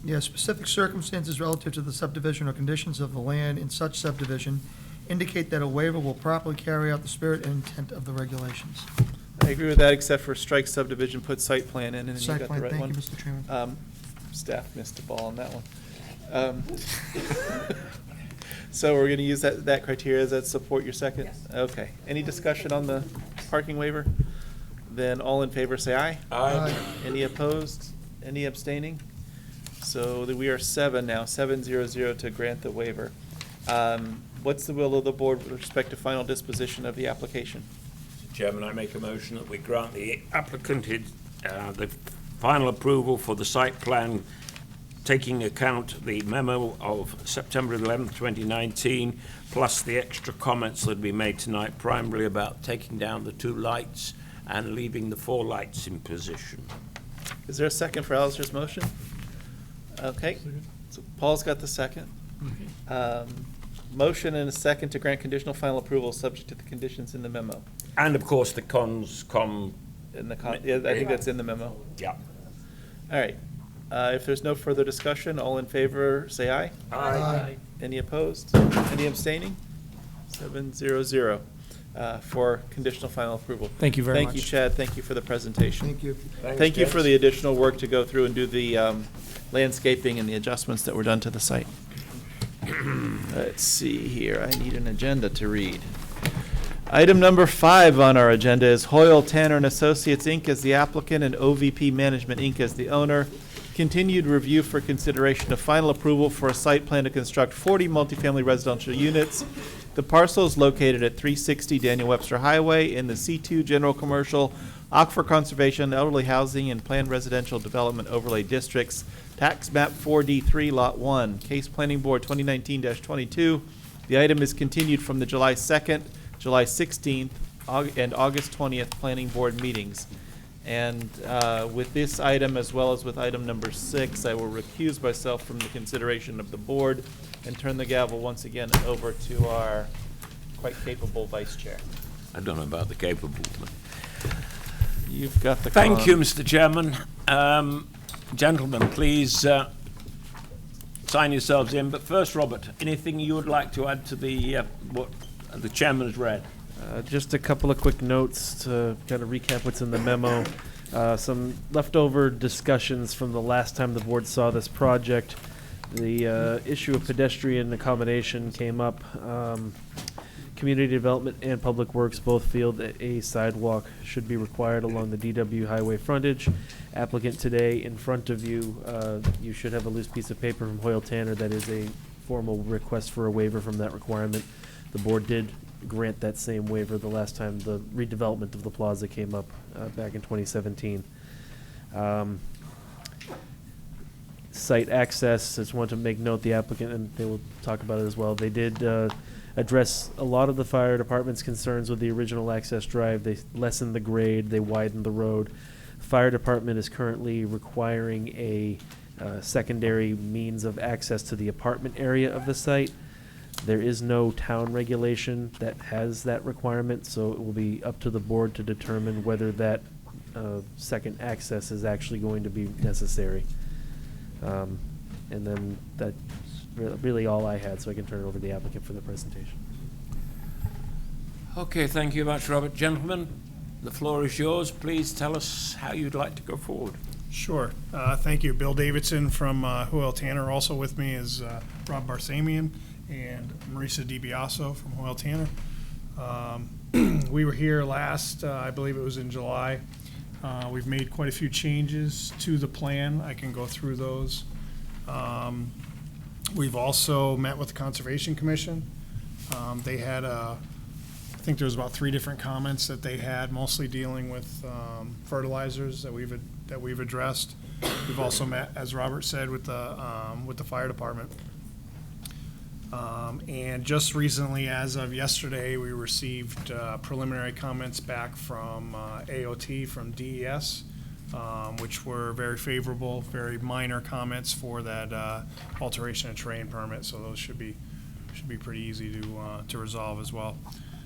Yeah, specific circumstances relative to the subdivision or conditions of the land in such subdivision indicate that a waiver will properly carry out the spirit and intent of the regulations. I agree with that, except for strike subdivision, put site plan in, and then you Site got the plan, right one. thank you, Mr. Chairman. Staff missed a ball on that one. So we're gonna use that criteria. Does that support your second? Yes. Okay. Any discussion on the parking waiver? Then all in favor say aye. Aye. Any opposed? Any abstaining? So we are 7-0 to grant the waiver. What's the will of the board with respect to final disposition of the application? Mr. Chairman, I make a motion that we grant the applicant the final approval for the site plan, taking account the memo of September 11th, 2019, plus the extra comments that we made tonight, primarily about taking down the 2 lights and leaving the 4 lights in position. Is there a second for Alistair's motion? Okay, so Paul's got the second. Motion and a second to grant conditional final approval, subject to the conditions in the memo. And of course, the Yeah, I think that's in the memo. Yeah. All right. If there's no further discussion, all in favor, say aye. Aye. Any opposed? Any abstaining? 7-0 for conditional final approval. Thank you very Thank you, much. Chad. Thank you for the presentation. Thank you. Thank you for the additional work to go through and do the landscaping and the adjustments that were done to the site. Let's see here. I need an agenda to read. Item number 5 on our agenda is Hoyle Tanner and Associates, Inc. as the applicant and OVP Management, Inc. as the owner. Continued review for consideration of final approval for a site plan to construct 40 multifamily residential units. The parcel is located at 360 Daniel Webster Highway in the C2 General Commercial, Aquifer Conservation, Elderly Housing, and Planned Residential Development Overlay Districts. Tax map 4D3, Lot 1. Case Planning Board 2019-22. The item is continued from the July 2nd, July 16th, and August 20th Planning Board meetings. And with this item, as well as with item number 6, I will recuse myself from the consideration of the board and turn the gavel once again over to our quite capable vice chair. I don't know about the capable, but You've got the thank you, Mr. Chairman. Gentlemen, please sign yourselves in. But first, Robert, anything you would like to add to the what the chairman has read? Just a couple of quick notes to kind of recap what's in the memo. Some leftover discussions from the last time the board saw this project. The issue of pedestrian accommodation came up. Community Development and Public Works both feel that a sidewalk should be required along the DW highway frontage. Applicant today in front of you, you should have a loose piece of paper from Hoyle Tanner that is a formal request for a waiver from that requirement. The board did grant that same waiver the last time the redevelopment of the plaza came up back in 2017. Site access, just want to make note the applicant, and they will talk about it as well, they did address a lot of the fire department's concerns with the original access drive. They lessened the grade, they widened the road. Fire department is currently requiring a secondary means of access to the apartment area of the site. There is no town regulation that has that requirement, so it will be up to the board to determine whether that second access is actually going to be necessary. And then that's really all I had, so I can turn it over to the applicant for the presentation. Okay, thank you much, Robert. Gentlemen, the floor is yours. Please tell us how you'd like to go forward. Sure. Thank you. Bill Davidson from Hoyle Tanner. Also with me is Rob Barsamian and Marisa DiBiaso from Hoyle Tanner. We were here last, I believe it was in July. We've made quite a few changes to the plan. I can go through those. We've also met with the Conservation Commission. They had I think there was about 3 different comments that they had, mostly dealing with fertilizers that we've addressed. We've also met, as Robert said, with the fire department. And just recently, as of yesterday, we received preliminary comments back from AOT from DES, which were very favorable, very minor comments for that alteration of terrain permit. So those should be pretty easy to resolve as well.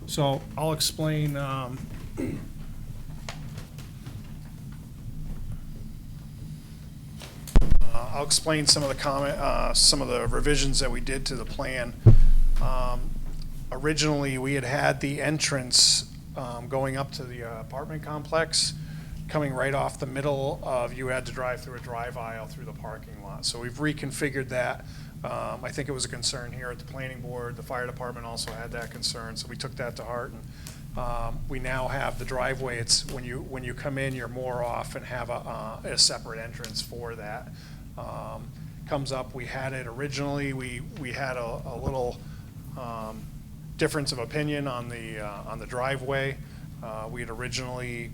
So I'll explain. I'll explain some of the some of the revisions that we did to the plan. Originally, we had the entrance going up to the apartment complex, coming right off the middle of, you had to drive through a drive aisle through the parking lot. So we've reconfigured that. I think it was a concern here at the planning board. The fire department also had that concern, so we took that to heart. And we now have the driveway. It's when you come in, you're more off and have a separate entrance for that. Comes up. We had it originally. We had a little difference of opinion on the driveway. We had originally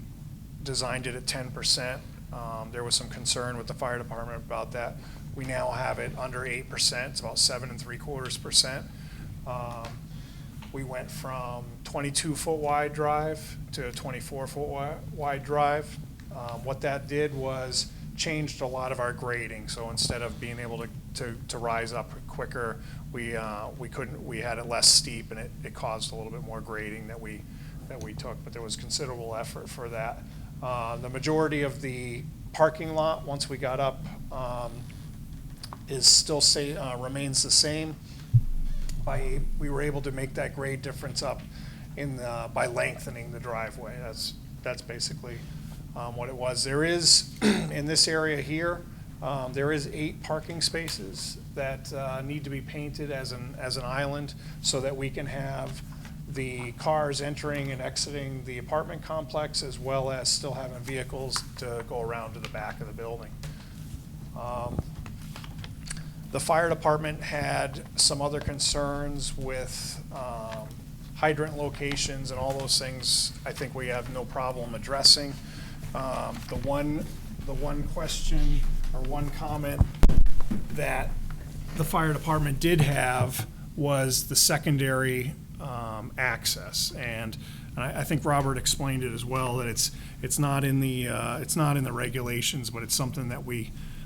designed it at 10%. There was some concern with the fire department about that. We now have it under 8%. It's about 7 3/4%. We went from 22-foot wide drive to a 24-foot wide drive. What that did was changed a lot of our grading. So instead of being able to rise up quicker, we had it less steep, and it caused a little bit more grading that we took. But there was considerable effort for that. The majority of the parking lot, once we got up, is still remains the same. We were able to make that grade difference up by lengthening the driveway. That's basically what it was. There is in this area here, there is 8 parking spaces that need to be painted as an island so that we can have the cars entering and exiting the apartment complex, as well as still having vehicles to go around to the back of the building. The fire department had some other concerns with hydrant locations and all those things. I think we have no problem addressing. The one question or one comment that the fire department did have was the secondary access, and I think Robert explained it as well, that it's not in the regulations, but it's something that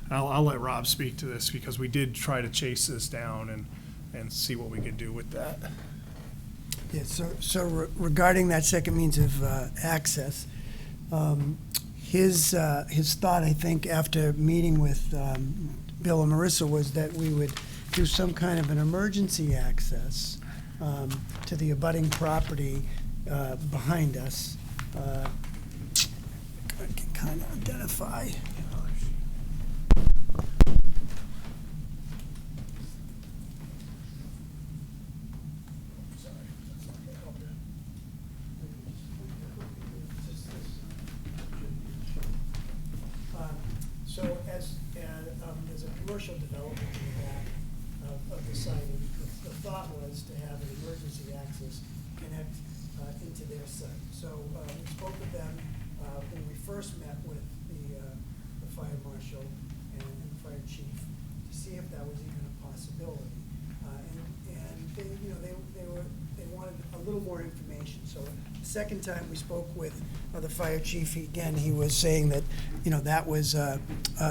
I'll let Rob speak to this, because we did try to chase this down and see what we could do with that. Yeah, so regarding that second means of access, his thought, I think, after meeting with Bill and Marissa, was that we would do some kind of an emergency access to the abutting property behind us. I can kind of identify. So as a commercial development in the back of the site, the thought was to have an emergency access connect into their site. So we spoke with them when we first met with the fire marshal and the fire chief to see if that was even a possibility. And they wanted a little more information. So the second time we spoke with the fire chief, he was saying that that was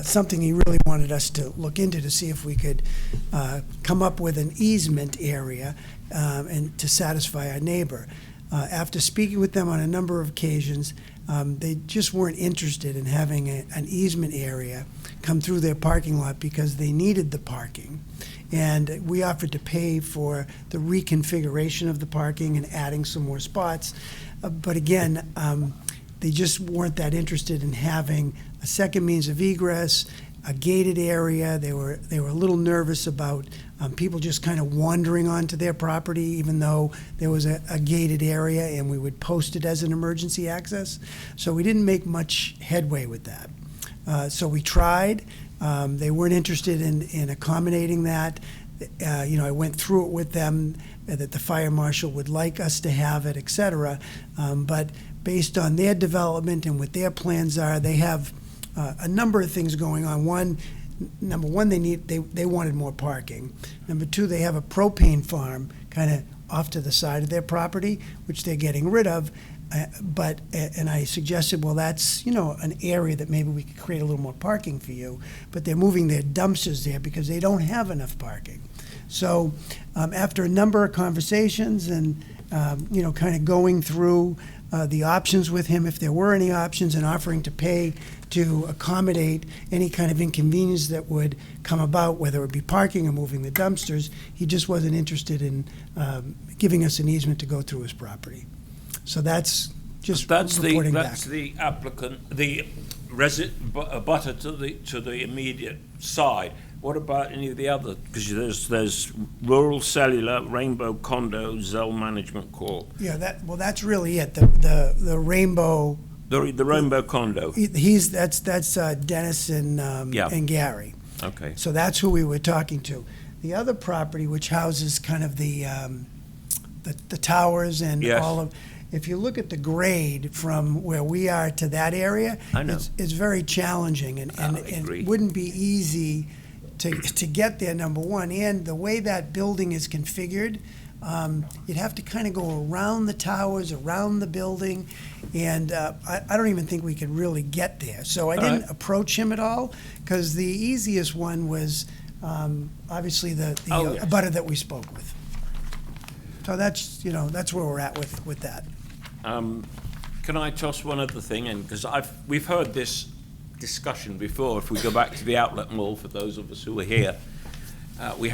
something he really wanted us to look into to see if we could come up with an easement area and to satisfy our neighbor. After speaking with them on a number of occasions, they just weren't interested in having an easement area come through their parking lot because they needed the parking. And we offered to pay for the reconfiguration of the parking and adding some more spots. But again, they just weren't that interested in having a second means of egress, a gated area. They were a little nervous about people just kind of wandering onto their property, even though there was a gated area and we would post it as an emergency access. So we didn't make much headway with that. So we tried. They weren't interested in accommodating that. I went through it with them that the fire marshal would like us to have it, et cetera. But based on their development and what their plans are, they have a number of things going on. Number one, they wanted more parking. Number two, they have a propane farm kind of off to the side of their property, which they're getting rid of. And I suggested, well, that's, an area that maybe we could create a little more parking for you. But they're moving their dumpsters there because they don't have enough parking. So after a number of conversations and, kind of going through the options with him, if there were any options, and offering to pay to accommodate any kind of inconvenience that would come about, whether it be parking or moving the dumpsters, he just wasn't interested in giving us an easement to go through his property. So that's just reporting back. That's the applicant, the butter to the immediate side. What about any of the other? Because there's Rural Cellular, Rainbow Condo, Zell Management Corp. Yeah, that's really it. The Rainbow. The Rainbow Condo. That's Dennis and Gary. Okay. So that's who we were talking to. The other property, which houses kind of the towers and Yes. all of. If you look at the grade from where we are to that area, I know. it's very challenging and it wouldn't be easy to get there, number one. And the way that building is configured, you'd have to kind of go around the towers, around the building, and I don't even think we could really get there. So I didn't approach him at all, because the easiest one was obviously the abutter that we spoke with. So that's where we're at with that. Can I toss one other thing in? Because we've heard this discussion before. If we go back to the outlet mall, for those of us who were here, we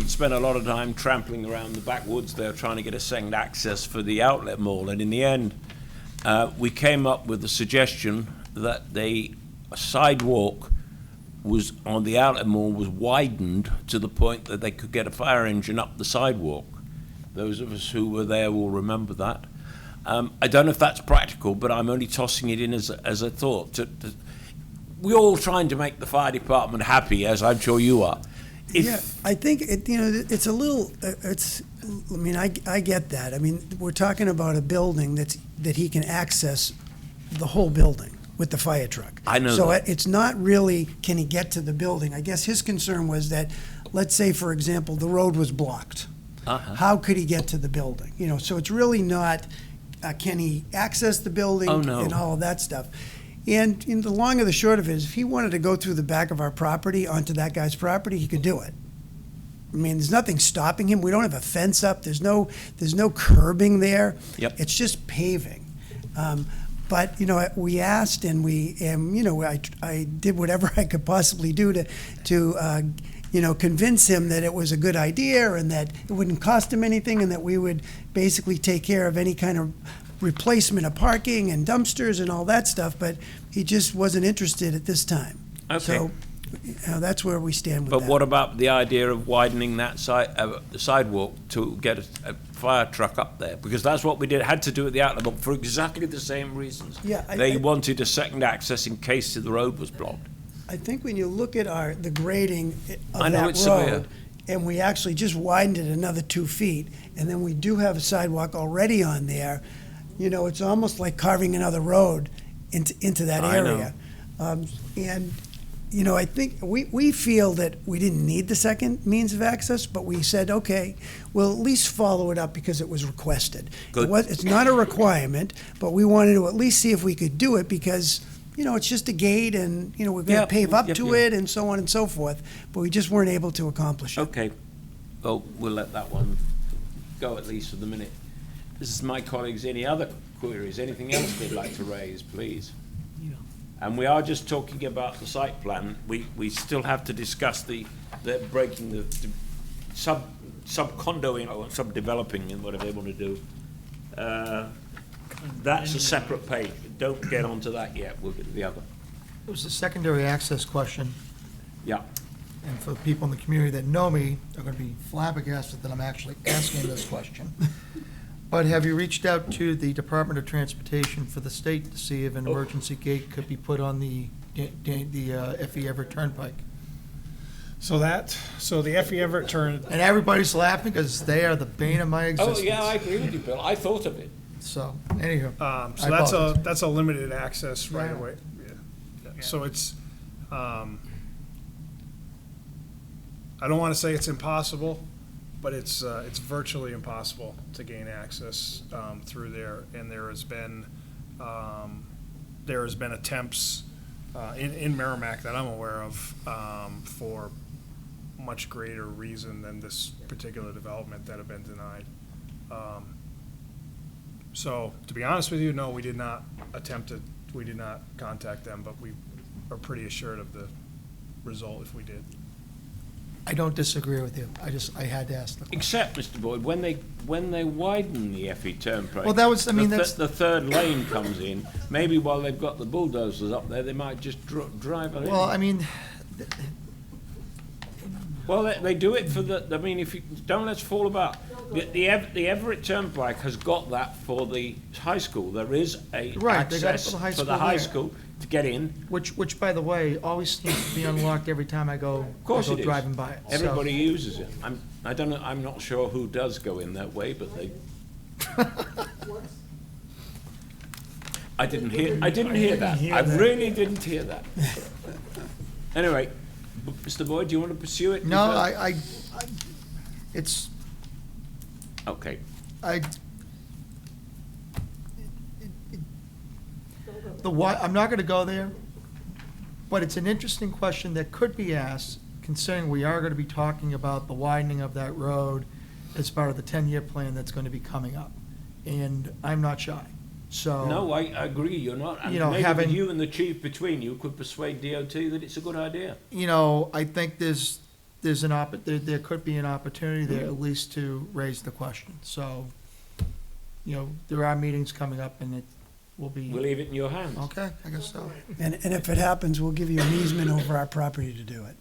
spent a lot of time trampling around the backwoods there trying to get a second access for the outlet mall, and in the end we came up with the suggestion that a sidewalk was on the outlet mall was widened to the point that they could get a fire engine up the sidewalk. Those of us who were there will remember that. I don't know if that's practical, but I'm only tossing it in as a thought. We're all trying to make the fire department happy, as I'm sure you are. I think it's a little. I get that. I mean, we're talking about a building that he can access the whole building with the fire truck. I know. So that. it's not really can he get to the building. I guess his concern was that, let's say, for example, the road was blocked. Uh-huh. How could he get to the building? So it's really not can he access the building and all of that stuff. And the long and the short of it is, if he wanted to go through the back of our property onto that guy's property, he could do it. I mean, there's nothing stopping him. We don't have a fence up. There's no curbing there. Yep. It's just paving. But we asked, and I did whatever I could possibly do to convince him that it was a good idea and that it wouldn't cost him anything and that we would basically take care of any kind of replacement of parking and dumpsters and all that stuff, but he just wasn't interested at this time. Okay. So that's where we stand with that. But what about the idea of widening that the sidewalk to get a fire truck up there? Because that's what we had to do at the outlet mall for exactly the same reasons. Yeah, they wanted a second access in case the road was blocked. I think when you look at the grading of I know that it's road, severe. and we actually just widened it another 2 feet, and then we do have a sidewalk already on there, it's almost like carving another road into that I area. I think we feel that we didn't need the second means of access, but we said, okay, we'll at least follow it up because it was requested. Good. It's not a requirement, but we wanted to at least see if we could do it because you know, it's just a gate and, you know, we're gonna Yep, pave up yep, to yep. it and so on and so forth, but we just weren't able to accomplish it. Okay, well, we'll let that one go at least for the minute. This is my colleagues, any other queries, anything else they'd like to raise, please? And we are just talking about the site plan. We still have to discuss the breaking the sub-condoing or sub-developing and whatever they want to do. That's a separate page. Don't get onto that yet. We'll get to the other. It was a secondary access question, Yeah. and for the people in the community that know me, they're gonna be flabbergasted that I'm actually asking this question. But have you reached out to the Department of Transportation for the state to see if an emergency gate could be put on the F.E. Everett Turnpike? So the F.E. Everett turn, And everybody's laughing because they are the bane of my Oh, existence. yeah, I agree with you, Bill. I thought of it. So, anywho. so I that's apologize. that's a limited access right Yeah. away. Yeah. So it's, I don't want to say it's impossible, but it's virtually impossible to gain access through there. And there has been attempts in Merrimack that I'm aware of for much greater reason than this particular development that have been denied. So, to be honest with you, no, we did not contact them, but we are pretty assured of the result if we did. I don't disagree with you. I had to ask the question. Except, Mr. Boyd, when they widen the F.E. Turnpike. Well, that was- I mean, that's- The third lane comes in. Maybe while they've got the bulldozers up there, they might just drive it in. Well, I mean, Well, they do it for I mean, if you, don't let's fall about. The Everett Turnpike has got that for the high school. There is a Right, they got it access for the high for the school high there. school to get in. which, by the way, always seems to be unlocked every time I go It is. driving by it. So- Everybody uses it. I don't know, I'm not sure who does go in that way, but they. I didn't hear that. I really didn't hear that. Anyway, Mr. Boyd, do you want to pursue it? No, it's, Okay. I'm not gonna go there, but it's an interesting question that could be asked, considering we are gonna be talking about the widening of that road as part of the 10-year plan that's gonna be coming up. And I'm not shy, so. No, I agree, you're not. And You know, maybe having- you and the chief between you could persuade DOT that it's a good idea. You know, I think there's there could be an opportunity there at least to raise the question. So, you know, there are meetings coming up and it will be. We'll leave it in your hands. Okay, I guess so. And if it happens, we'll give you an easement over our property to do it.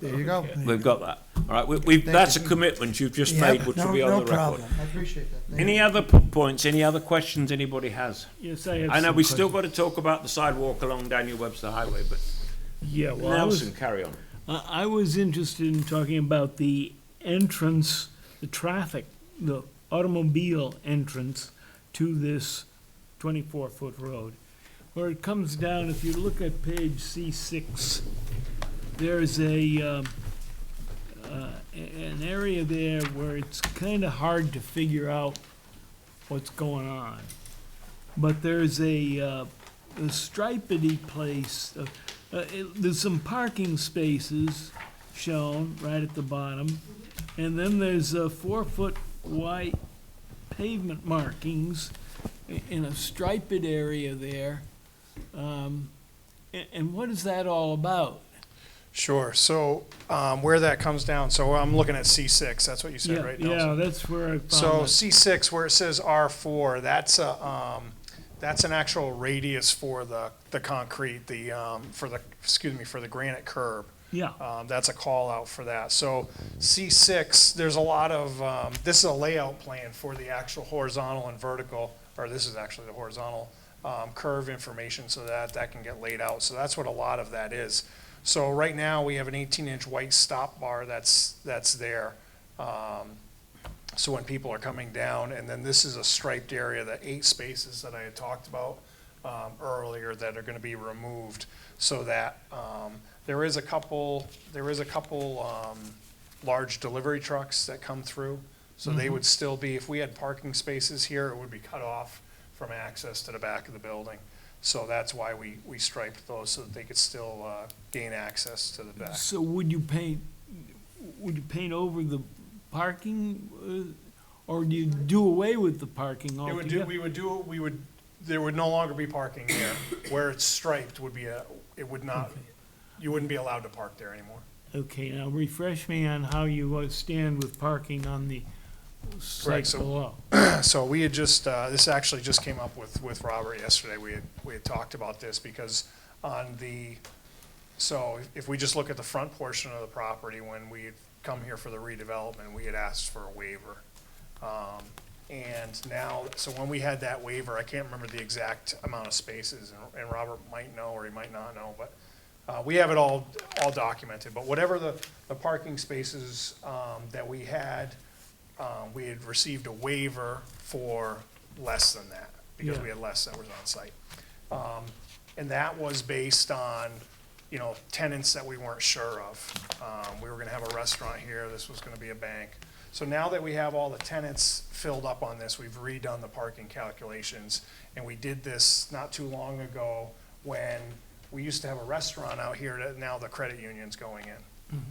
There you go. We've got that. All right, that's a commitment you've just made, which will be on the record. problem. I appreciate that. Thank Any you. other points, any other questions anybody has? Yes, I have I know some we still got questions. to talk about the sidewalk along Daniel Webster Highway, but Yeah, well, I was, Nelson, carry on. I was interested in talking about the entrance, the traffic, the automobile entrance to this 24-foot road. Where it comes down, if you look at page C6, there's an area there where it's kind of hard to figure out what's going on. But there's a stripedy place. There's some parking spaces shown right at the bottom. And then there's 4-foot wide pavement markings in a striped area there. And what is that all about? Sure, so, where that comes down, so I'm looking at C6, that's what you said, right, Nelson? Yeah, that's where I found So it. C6, where it says R4, that's an actual radius for the concrete, for the granite curb. Yeah. That's a call out for that. So C6, there's a lot of, this is a layout plan for the actual horizontal and vertical, or this is actually the horizontal curve information so that can get laid out. So that's what a lot of that is. So right now, we have an 18-inch white stop bar that's there. So when people are coming down, and then this is a striped area, the 8 spaces that I had talked about earlier that are gonna be removed, so that there is a couple large delivery trucks that come through. So they would still be, if we had parking spaces here, it would be cut off from access to the back of the building. So that's why we striped those so that they could still gain access to the back. So would you paint over the parking, or do you do away with the parking altogether? There would no longer be parking there. Where it's striped would be it would not, you wouldn't be allowed to park there anymore. Okay, now refresh me on how you stand with parking on the site so- below. So we had just, this actually just came up with Robert yesterday. We had talked about this because so if we just look at the front portion of the property, when we had come here for the redevelopment, we had asked for a waiver. And now, so when we had that waiver, I can't remember the exact amount of spaces, and Robert might know or he might not know, but we have it all documented. But whatever the parking spaces that we had received a waiver for less than that, because we had less that was on site. And that was based on, tenants that we weren't sure of. We were gonna have a restaurant here, this was gonna be a bank. So now that we have all the tenants filled up on this, we've redone the parking calculations. And we did this not too long ago when we used to have a restaurant out here that now the credit union's going in.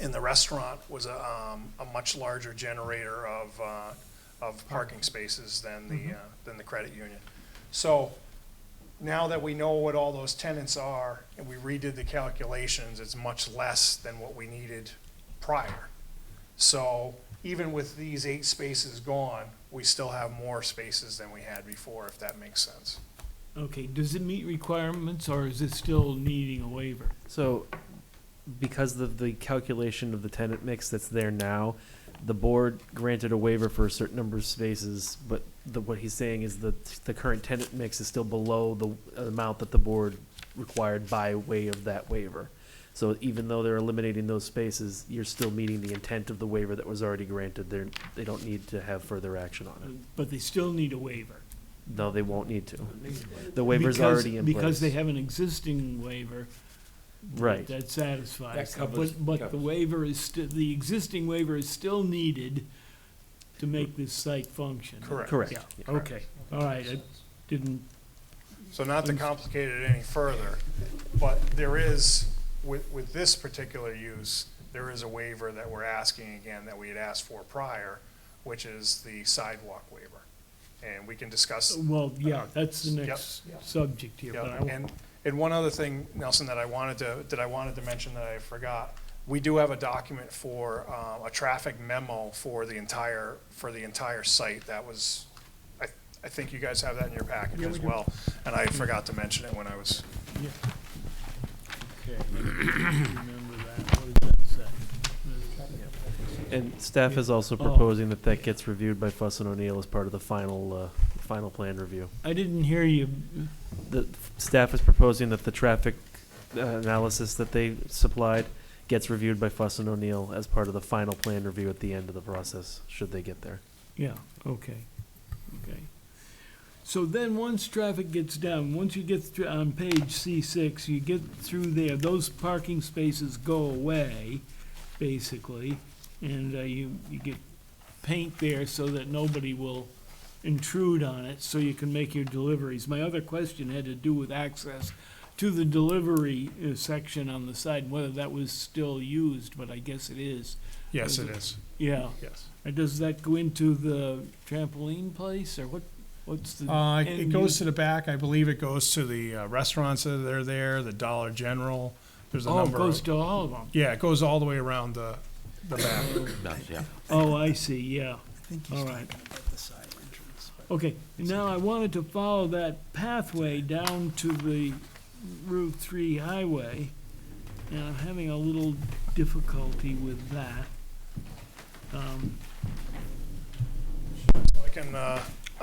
And the restaurant was a much larger generator of parking spaces than the credit union. So now that we know what all those tenants are and we redid the calculations, it's much less than what we needed prior. So even with these 8 spaces gone, we still have more spaces than we had before, if that makes sense. Okay, does it meet requirements, or is it still needing a waiver? So, because of the calculation of the tenant mix that's there now, the board granted a waiver for a certain number of spaces, but what he's saying is that the current tenant mix is still below the amount that the board required by way of that waiver. So even though they're eliminating those spaces, you're still meeting the intent of the waiver that was already granted. They don't need to have further action on it. But they still need a waiver. No, they won't need to. The waiver's already in place. Because they have an existing waiver. Right. That satisfies. That covers- But the covers. waiver is the existing waiver is still needed to make this site function. Correct. Yeah, Yeah. okay, all right, I didn't, So not to complicate it any further, but there is, with this particular use, there is a waiver that we're asking again that we had asked for prior, which is the sidewalk waiver. And we can discuss. well, yeah, that's the Yep. next subject here, but I Yep. And one other thing, Nelson, that I wanted to mention that I forgot, we do have a document for a traffic memo for the entire site. That was, I think you guys have that in your package as well, and I forgot to mention it when I was. Yeah. Okay, remember that, what did that say? And staff is also Oh. proposing that gets reviewed by Fuss and O'Neill as part of the final plan review. I didn't hear you, The staff is proposing that the traffic analysis that they supplied gets reviewed by Fuss and O'Neill as part of the final plan review at the end of the process, should they get there. yeah, okay. So then, once traffic gets down, once you get on page C6, you get through there, those parking spaces go away, basically, and you get paint there so that nobody will intrude on it, so you can make your deliveries. My other question had to do with access to the delivery section on the side, whether that was still used, but I guess it is. Yes, it is. Yeah. Yes. And does that go into the trampoline place, or what's the? It goes to the back. I believe it goes to the restaurants that are there, the Dollar General. There's a Oh, it number. goes to all of them? Yeah, it goes all the way around the back. Nice, yeah. Oh, I see, yeah. All right. Okay, now I wanted to follow that pathway down to the Route 3 highway, and I'm having a little difficulty with that. I can.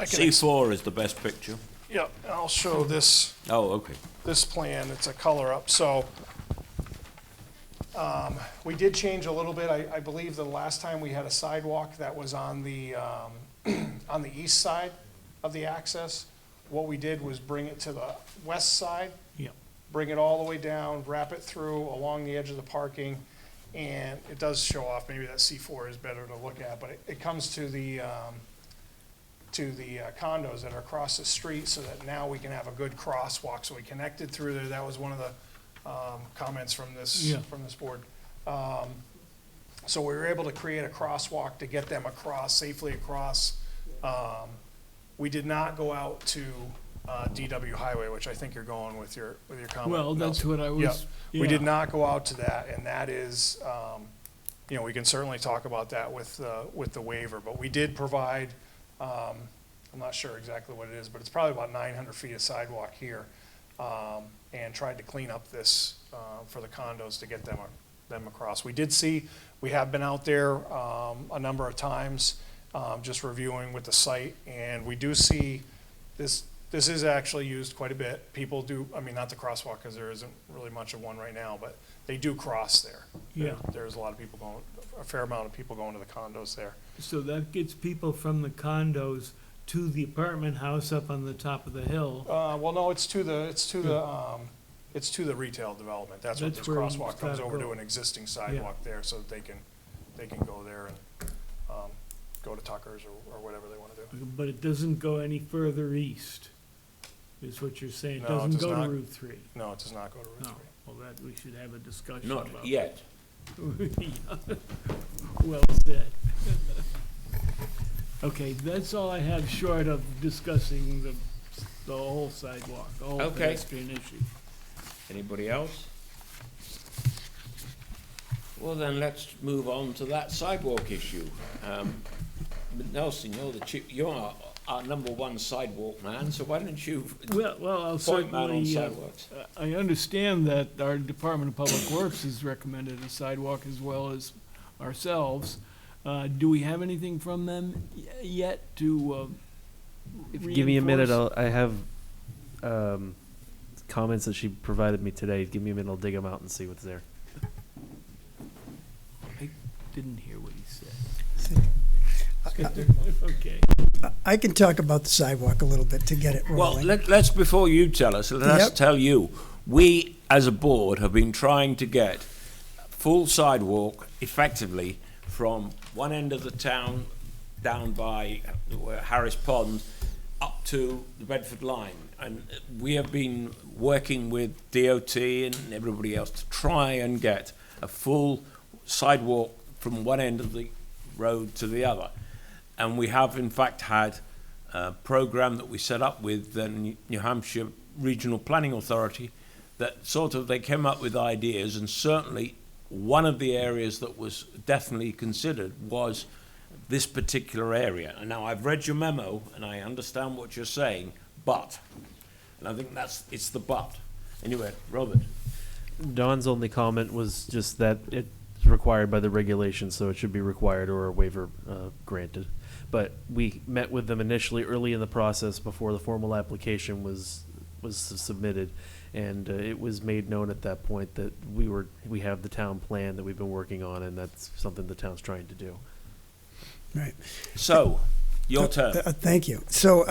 C4 is the best picture. Yep, I'll show this. Oh, okay. This plan, it's a color up, so, we did change a little bit. I believe the last time we had a sidewalk that was on the, on the east side of the access. What we did was bring it to the west side. Yep. Bring it all the way down, wrap it through along the edge of the parking, and it does show off, maybe that C4 is better to look at, but it comes to the, to the condos that are across the street so that now we can have a good crosswalk. So we connected through there. That was one of the comments from this board. So we were able to create a crosswalk to get them across, safely across. We did not go out to DW Highway, which I think you're going with your comment. Well, that's Nelson. what I was. Yeah. We did not go out to that, and that is, you know, we can certainly talk about that with the waiver, but we did provide, I'm not sure exactly what it is, but it's probably about 900 feet of sidewalk here, and tried to clean up this for the condos to get them across. We have been out there a number of times, just reviewing with the site, and we do see this is actually used quite a bit. People do, I mean, not the crosswalk because there isn't really much of one right now, but they do cross there. Yeah. There's a lot of people going, a fair amount of people going to the condos there. So that gets people from the condos to the apartment house up on the top of the hill. Well, no, it's to the retail development. That's what That's this where crosswalk it's comes gotta over go. to an existing sidewalk there so that they can go there and go to Tucker's or whatever they want to do. But it doesn't go any further east, is what you're saying. It No, it doesn't does go not. to Route 3. No, it does not go to Route No. 3. Well, that, we should have a discussion Not about. yet. Yeah. Well said. Okay, that's all I have short of discussing the whole sidewalk, the whole Okay. pedestrian issue. Anybody else? Well, then let's move on to that sidewalk issue. But Nelson, you're our number one sidewalk man, so why don't you Well, I'll point man on certainly, sidewalks? I understand that our Department of Public Works has recommended a sidewalk as well as ourselves. Do we have anything from them yet to If you give me a minute, reinforce? I have comments that she provided me today. Give me a minute, I'll dig them out and see what's there. I didn't hear what he said. See, Okay. I can talk about the sidewalk a little bit to get it Well, rolling. let's, before you tell us, let us Yep. tell you, we as a board have been trying to get full sidewalk effectively from one end of the town down by Harris Pond up to the Bedford line. And we have been working with DOT and everybody else to try and get a full sidewalk from one end of the road to the other. And we have, in fact, had a program that we set up with the New Hampshire Regional Planning Authority that sort of, they came up with ideas, and certainly one of the areas that was definitely considered was this particular area. And now I've read your memo and I understand what you're saying, but, and I think it's the but. Anyway, Robert. Don's only comment was just that it's required by the regulations, so it should be required or a waiver granted. But we met with them initially early in the process before the formal application was submitted, and it was made known at that point that we have the town plan that we've been working on, and that's something the town's trying to do. Right. So, your turn. Thank you. So,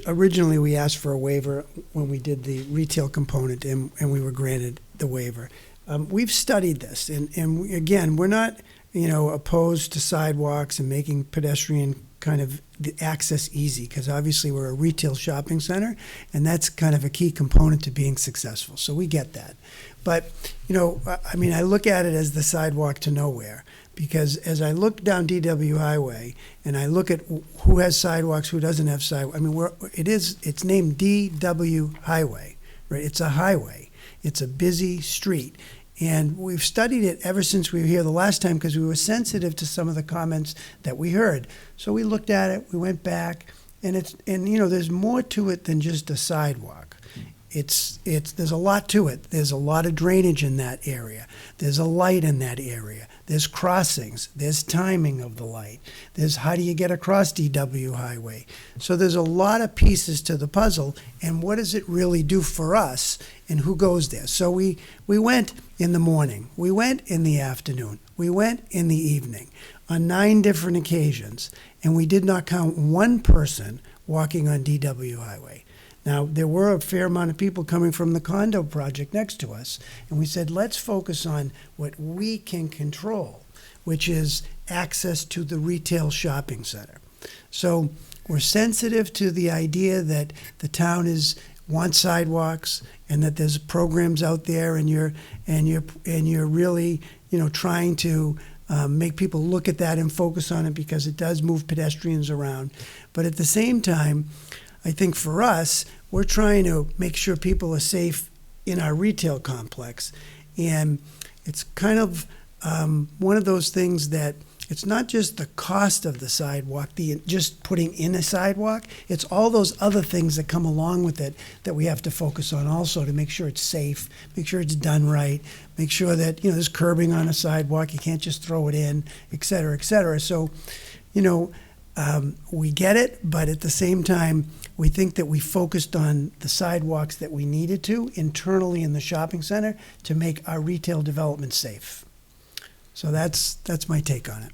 originally we asked for a waiver when we did the retail component, and we were granted the waiver. We've studied this, and again, we're not, opposed to sidewalks and making pedestrian kind of the access easy, because obviously we're a retail shopping center, and that's kind of a key component to being successful. So we get that. But, I look at it as the sidewalk to nowhere, because as I look down DW Highway and I look at who has sidewalks, who doesn't have sidewalks, it's named DW Highway, right? It's a highway. It's a busy street. And we've studied it ever since we were here the last time, because we were sensitive to some of the comments that we heard. So we looked at it, we went back, and there's more to it than just a sidewalk. There's a lot to it. There's a lot of drainage in that area. There's a light in that area. There's crossings. There's timing of the light. There's how do you get across DW Highway. So there's a lot of pieces to the puzzle, and what does it really do for us, and who goes there? So we went in the morning. We went in the afternoon. We went in the evening on 9 different occasions, and we did not count one person walking on DW Highway. Now, there were a fair amount of people coming from the condo project next to us, and we said, let's focus on what we can control, which is access to the retail shopping center. So we're sensitive to the idea that the town wants sidewalks and that there's programs out there and you're really, trying to make people look at that and focus on it because it does move pedestrians around. But at the same time, I think for us, we're trying to make sure people are safe in our retail complex. And it's kind of one of those things that it's not just the cost of the sidewalk, just putting in a sidewalk. It's all those other things that come along with it that we have to focus on also to make sure it's safe, make sure it's done right, make sure that, there's curbing on a sidewalk. You can't just throw it in, et cetera, et cetera. So, we get it, but at the same time, we think that we focused on the sidewalks that we needed to internally in the shopping center to make our retail development safe. So that's my take on it.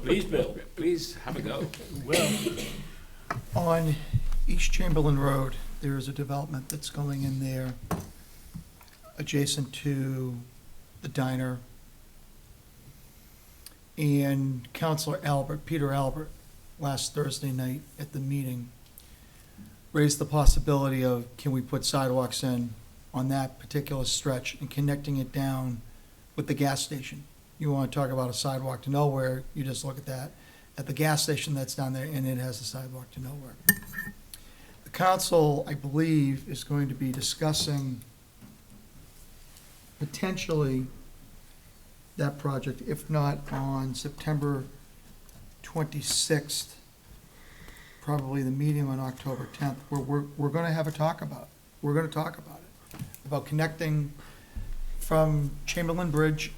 Please, Bill, please have a go. Well, on East Chamberlain Road, there is a development that's going in there adjacent to the diner. And Councilor Albert, Peter Albert, last Thursday night at the meeting, raised the possibility of, can we put sidewalks in on that particular stretch and connecting it down with the gas station? You want to talk about a sidewalk to nowhere, you just look at that, at the gas station that's down there, and it has a sidewalk to nowhere. The council, I believe, is going to be discussing potentially that project, if not on September 26th, probably the meeting on October 10th, where we're going to have a talk about it. We're going to talk about connecting from Chamberlain Bridge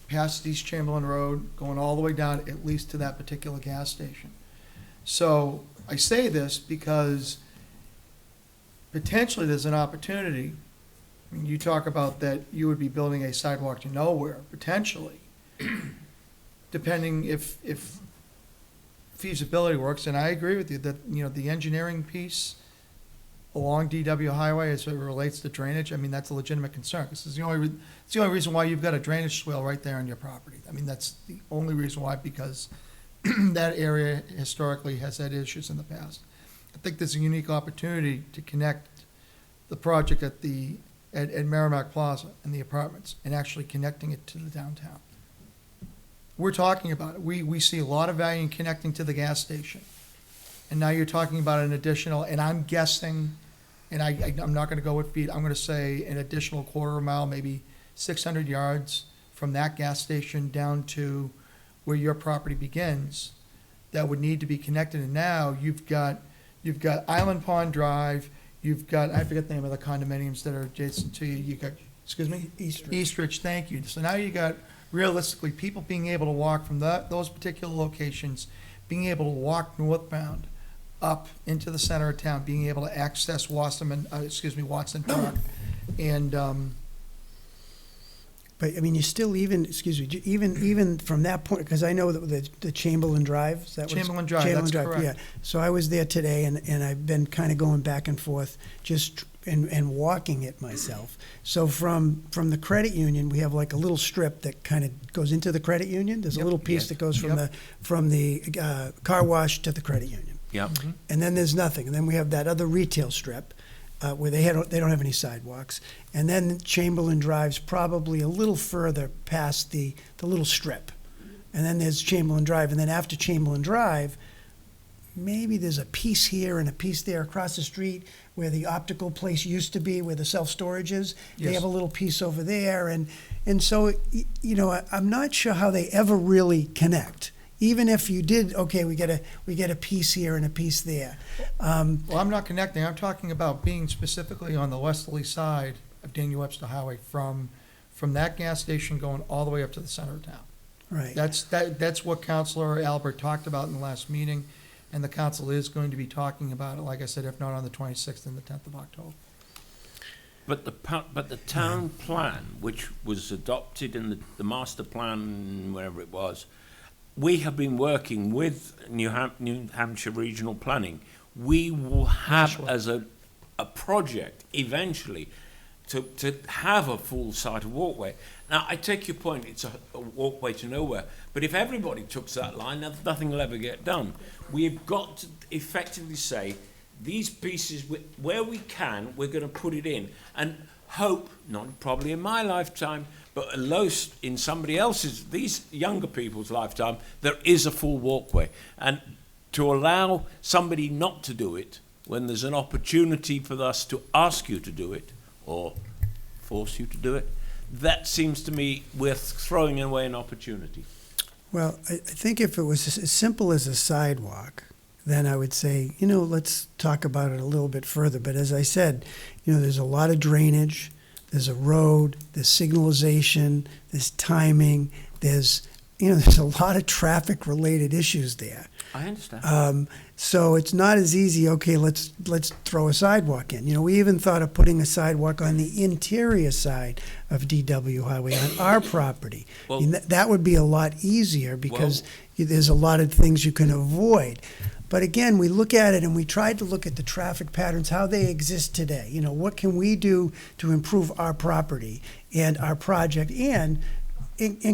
past East Chamberlain Road, going all the way down at least to that particular gas station. So I say this because potentially there's an opportunity. I mean, you talk about that you would be building a sidewalk to nowhere, potentially, depending if feasibility works. And I agree with you that, the engineering piece along DW Highway as it relates to drainage, I mean, that's a legitimate concern. This is the only reason why you've got a drainage swale right there on your property. I mean, that's the only reason why, because that area historically has had issues in the past. I think there's a unique opportunity to connect the project at Merrimack Plaza and the apartments and actually connecting it to the downtown. We're talking about it. We see a lot of value in connecting to the gas station. And now you're talking about an additional, and I'm guessing, and I'm not going to go with feet, I'm going to say an additional quarter mile, maybe 600 yards from that gas station down to where your property begins, that would need to be connected. And now you've got Island Pond Drive, you've got, I forget the name of the condominiums that are adjacent to you, you got, excuse me? Eastridge, thank you. So now you got, realistically, people being able to walk from those particular locations, being able to walk northbound up into the center of town, being able to access Watson Park. And, but I mean, you still even from that point, because I know that the Chamberlain Drive, is that what Chamberlain Drive, that's correct. Yeah. So I was there today, and I've been kind of going back and forth, and walking it myself. So from the credit union, we have like a little strip that kind of goes into the credit union. There's a little piece that goes from the car wash to the credit union. Yep. And then there's nothing. And then we have that other retail strip where they don't have any sidewalks. And then Chamberlain Drive's probably a little further past the little strip. And then there's Chamberlain Drive. And then after Chamberlain Drive, maybe there's a piece here and a piece there across the street where the optical place used to be, where the self-storage is. They Yes. have a little piece over there. And so, I'm not sure how they ever really connect. Even if you did, okay, we get a piece here and a piece there. well, I'm not connecting. I'm talking about being specifically on the westerly side of Daniel Webster Highway from that gas station going all the way up to the center of town. Right. That's what Councilor Albert talked about in the last meeting, and the council is going to be talking about it, like I said, if not on the 26th and the 10th of October. But the town plan, which was adopted in the master plan, whatever it was, we have been working with New Hampshire Regional Planning. We will have as a project eventually to have a full sided walkway. Now, I take your point, it's a walkway to nowhere, but if everybody took to that line, nothing will ever get done. We've got to effectively say, these pieces, where we can, we're going to put it in, and hope, not probably in my lifetime, but at most in somebody else's, these younger people's lifetime, there is a full walkway. And to allow somebody not to do it, when there's an opportunity for us to ask you to do it, or force you to do it, that seems to me we're throwing away an opportunity. Well, I think if it was as simple as a sidewalk, then I would say, let's talk about it a little bit further. But as I said, there's a lot of drainage, there's a road, there's signalization, there's timing, there's a lot of traffic-related issues there. I understand. So it's not as easy, okay, let's throw a sidewalk in. We even thought of putting a sidewalk on the interior side of DW Highway on our property. Well, that would be a lot easier because there's a lot of things you can avoid. But again, we look at it and we tried to look at the traffic patterns, how they exist today. What can we do to improve our property and our project and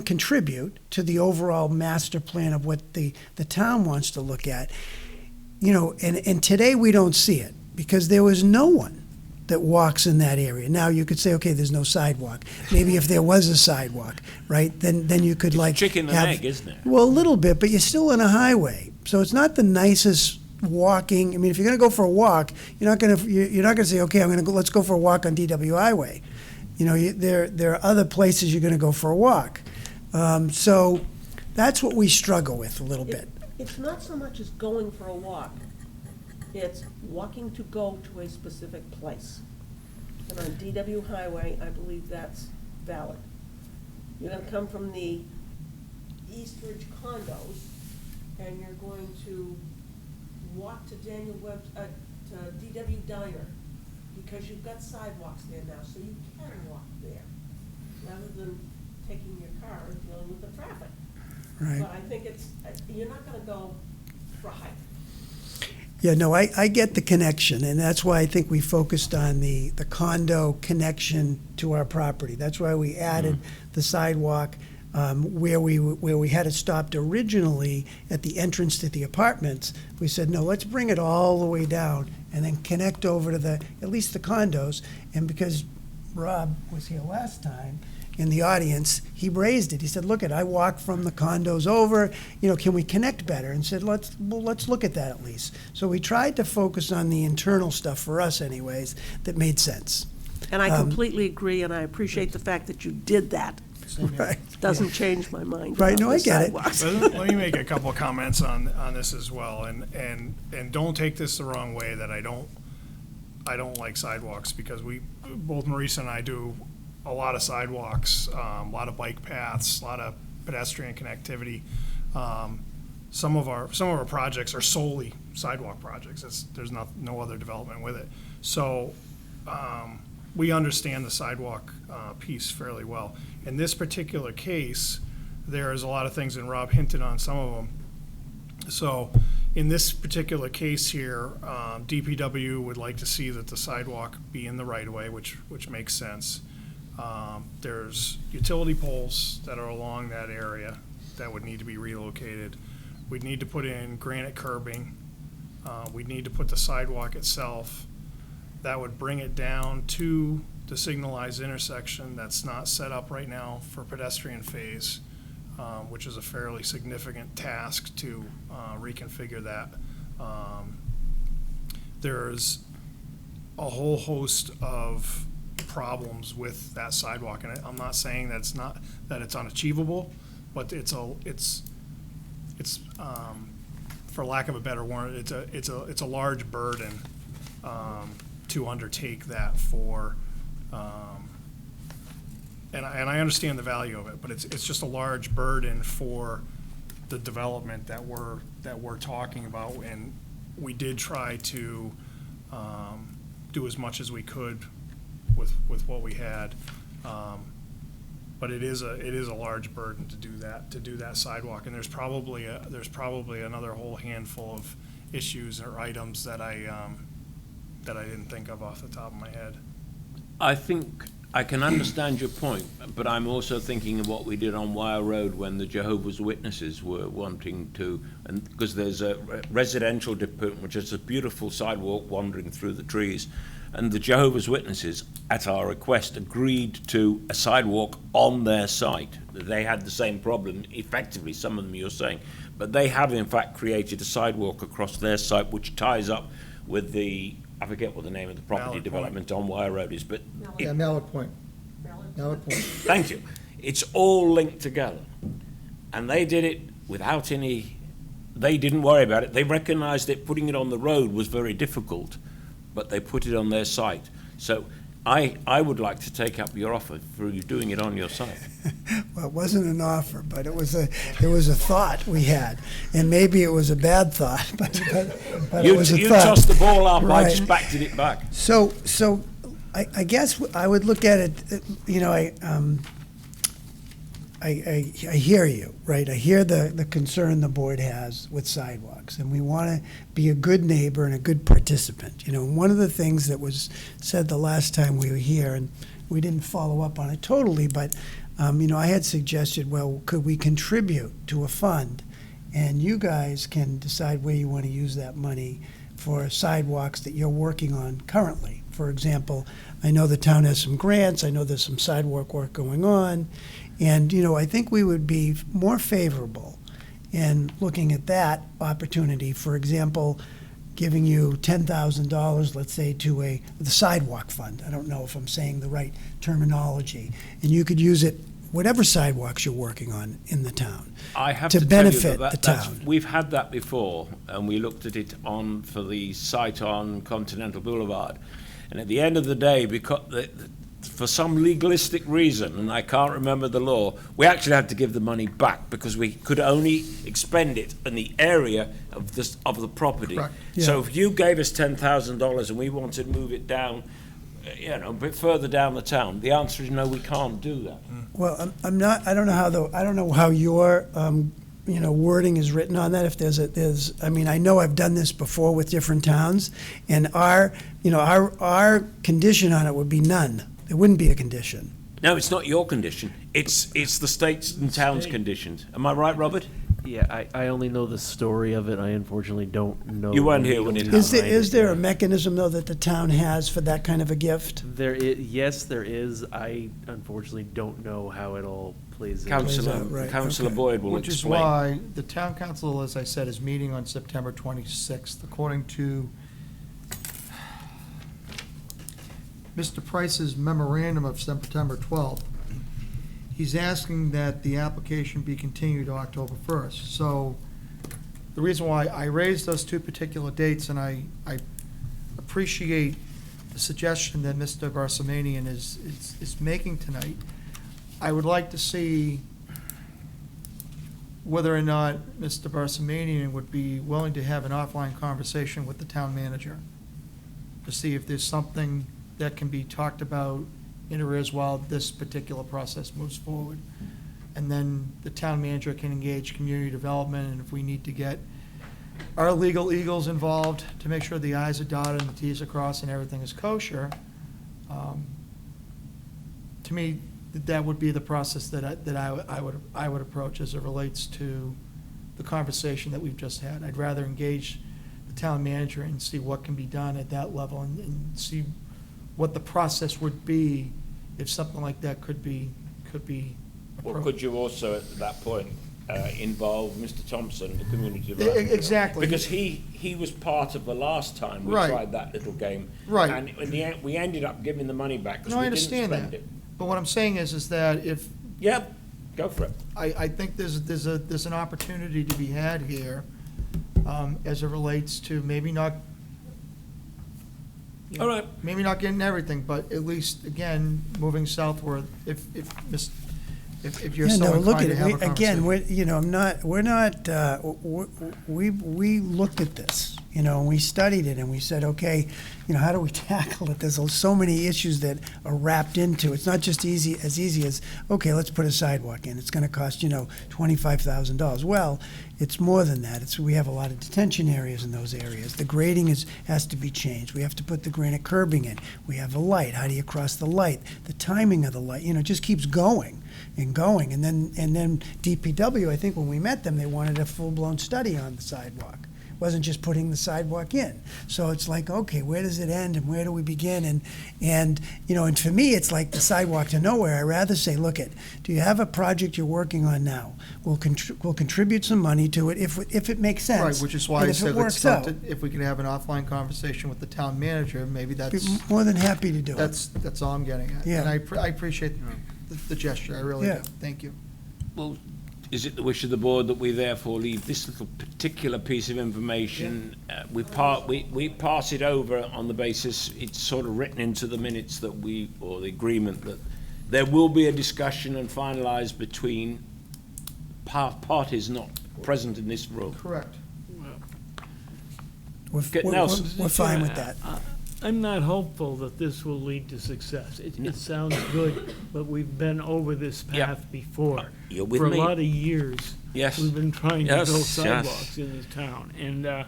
contribute to the overall master plan of what the town wants to look at. And today we don't see it because there was no one that walks in that area. Now you could say, okay, there's no sidewalk. Maybe if there was a sidewalk, right, then you could it's chicken and egg, isn't it? Well, a little bit, but you're still on a highway. So it's not the nicest walking. I mean, if you're going to go for a walk, you're not going to say, okay, let's go for a walk on DW Highway. There are other places you're going to go for a walk. So that's what we struggle with a little bit. It's not so much as going for a walk. It's walking to go to a specific place. And on DW Highway, I believe that's valid. You're going to come from the Eastridge condos, and you're going to walk to Daniel Webb, to DW Diner, because you've got sidewalks there now, so you can walk there, rather than taking your car and dealing with the traffic. Right. But I think you're not gonna go for a hike. Yeah, no, I get the connection, and that's why I think we focused on the condo connection to our property. That's why we added the sidewalk where we had it stopped originally at the entrance to the apartments. We said, no, let's bring it all the way down and then connect over to at least the condos. And because Rob was here last time in the audience, he raised it. He said, look, I walked from the condos over, can we connect better? And said, let's look at that at least. So we tried to focus on the internal stuff for us anyways that made sense. And I completely agree, and I appreciate the fact that you did that. Right. Doesn't change my mind. Right, about no, I the get it. sidewalks. Let me make a couple of comments on this as well, and don't take this the wrong way that I don't like sidewalks, because both Marisa and I do a lot of sidewalks, a lot of bike paths, a lot of pedestrian connectivity. Some of our projects are solely sidewalk projects. There's no other development with it. So we understand the sidewalk piece fairly well. In this particular case, there's a lot of things, and Rob hinted on some of them. So in this particular case here, DPW would like to see that the sidewalk be in the right-of-way, which makes sense. There's utility poles that are along that area that would need to be relocated. We'd need to put in granite curbing. We'd need to put the sidewalk itself. That would bring it down to the signalized intersection that's not set up right now for pedestrian phase, which is a fairly significant task to reconfigure that. There's a whole host of problems with that sidewalk, and I'm not saying that it's unachievable, but it's for lack of a better word, it's a large burden to undertake that for, and I understand the value of it, but it's just a large burden for the development that we're talking about, and we did try to do as much as we could with what we had, but it is a large burden to do that sidewalk, and there's probably another whole handful of issues or items that I didn't think of off the top of my head. I think I can understand your point, but I'm also thinking of what we did on Wire Road when the Jehovah's Witnesses were wanting to, and because there's a residential development which is a beautiful sidewalk wandering through the trees, and the Jehovah's Witnesses, at our request, agreed to a sidewalk on their site. They had the same problem, effectively, some of them you're saying, but they have in fact created a sidewalk across their site which ties up with the, I forget what the name of the property Mallard development on Wire Road is, but Yeah, Mallard Point. Mallard Point. thank you. It's all linked together. And they did it without any, they didn't worry about it. They recognized that putting it on the road was very difficult, but they put it on their site. So I would like to take up your offer for you doing it on your site. Well, it wasn't an offer, but it was a thought we had, and maybe it was a bad thought, but it You, was a you thought. tossed the ball up, I Right. just backed it back. So I guess I would look at it, you know, I hear you, right? I hear the concern the board has with sidewalks, and we want to be a good neighbor and a good participant. You know, one of the things that was said the last time we were here, and we didn't follow up on it totally, but, you know, I had suggested, well, could we contribute to a fund? And you guys can decide where you want to use that money for sidewalks that you're working on currently. For example, I know the town has some grants, I know there's some sidewalk work going on, and, you know, I think we would be more favorable in looking at that opportunity. For example, giving you $10,000, let's say, to the sidewalk fund. I don't know if I'm saying the right terminology. And you could use it, whatever sidewalks you're working on in the town, I have to to tell you benefit that the that's- town. We've had that before, and we looked at it on for the site on Continental Boulevard. And at the end of the day, because for some legalistic reason, and I can't remember the law, we actually had to give the money back because we could only expend it in the area of the property. Correct. So if you gave us $10,000 and we wanted to move it down, you know, a bit further down the town, the answer is no, we can't do that. Well, I'm not, I don't know how your, you know, wording is written on that. If there's, I mean, I know I've done this before with different towns, and our condition on it would be none. There wouldn't be a condition. No, it's not your condition. It's the state's and town's conditions. Am I right, Robert? Yeah, I only know the story of it. I unfortunately don't know. You weren't the here when legal it Is there, behind is there a yeah. mechanism, though, that the town has for that kind of a gift? Yes, there is. I unfortunately don't know how it all plays out. Councillor Boyd will Which is explain. why the town council, as I said, is meeting on September 26th. According to Mr. Price's memorandum of September 12th, he's asking that the application be continued to October 1st. So the reason why I raised those two particular dates, and I appreciate the suggestion that Mr. Barsamanian is making tonight, I would like to see whether or not Mr. Barsamanian would be willing to have an offline conversation with the town manager to see if there's something that can be talked about in arrears while this particular process moves forward. And then the town manager can engage community development, and if we need to get our legal eagles involved to make sure the i's are dotted and the t's are crossed and everything is kosher, to me, that would be the process that I would approach as it relates to the conversation that we've just had. I'd rather engage the town manager and see what can be done at that level and see what the process would be if something like that could be Or approached. could you also, at that point, involve Mr. Thompson, the community development? Exactly. Because he was part of the last time we Right. tried that little game. Right. And in the end, we ended up giving the money back because No, I we didn't understand spend that. it. But what I'm saying is that if. Yep, go for it. I think there's an opportunity to be had here, as it relates to maybe not. All right. Maybe not getting everything, but at least, again, moving southward, if if you're Yeah, so no, look inclined at to it. have a Again, conversation. we're not, we looked at this, and we studied it, and we said, okay, how do we tackle it? There's so many issues that are wrapped into it. It's not just easy as, okay, let's put a sidewalk in. It's gonna cost, $25,000. Well, it's more than that. We have a lot of detention areas in those areas. The grading has to be changed. We have to put the granite curbing in. We have a light. How do you cross the light? The timing of the light, it just keeps going and going. And then DPW, I think when we met them, they wanted a full-blown study on the sidewalk. It wasn't just putting the sidewalk in. So it's like, okay, where does it end and where do we begin? And for me, it's like the sidewalk to nowhere. I'd rather say, do you have a project you're working on now? We'll contribute some money to it if it makes sense. Right, which is why And I if it said, works out, if we can have an offline conversation with the town manager, maybe be that's, more than happy to do it. that's all I'm getting at. Yeah. And I appreciate the gesture, I really Yeah. do. Thank you. Well, is it the wish of the board that we therefore leave this little particular piece of information? We pass it over on the basis it's sort of written into the minutes that or the agreement that there will be a discussion and finalised between parties not present in this room. Correct. We're fine with that. I'm not hopeful that this will lead to success. It sounds good, but we've been over this path before. You're with For me. a lot of years. Yes. We've been trying to Yes, build yes. sidewalks in this town. And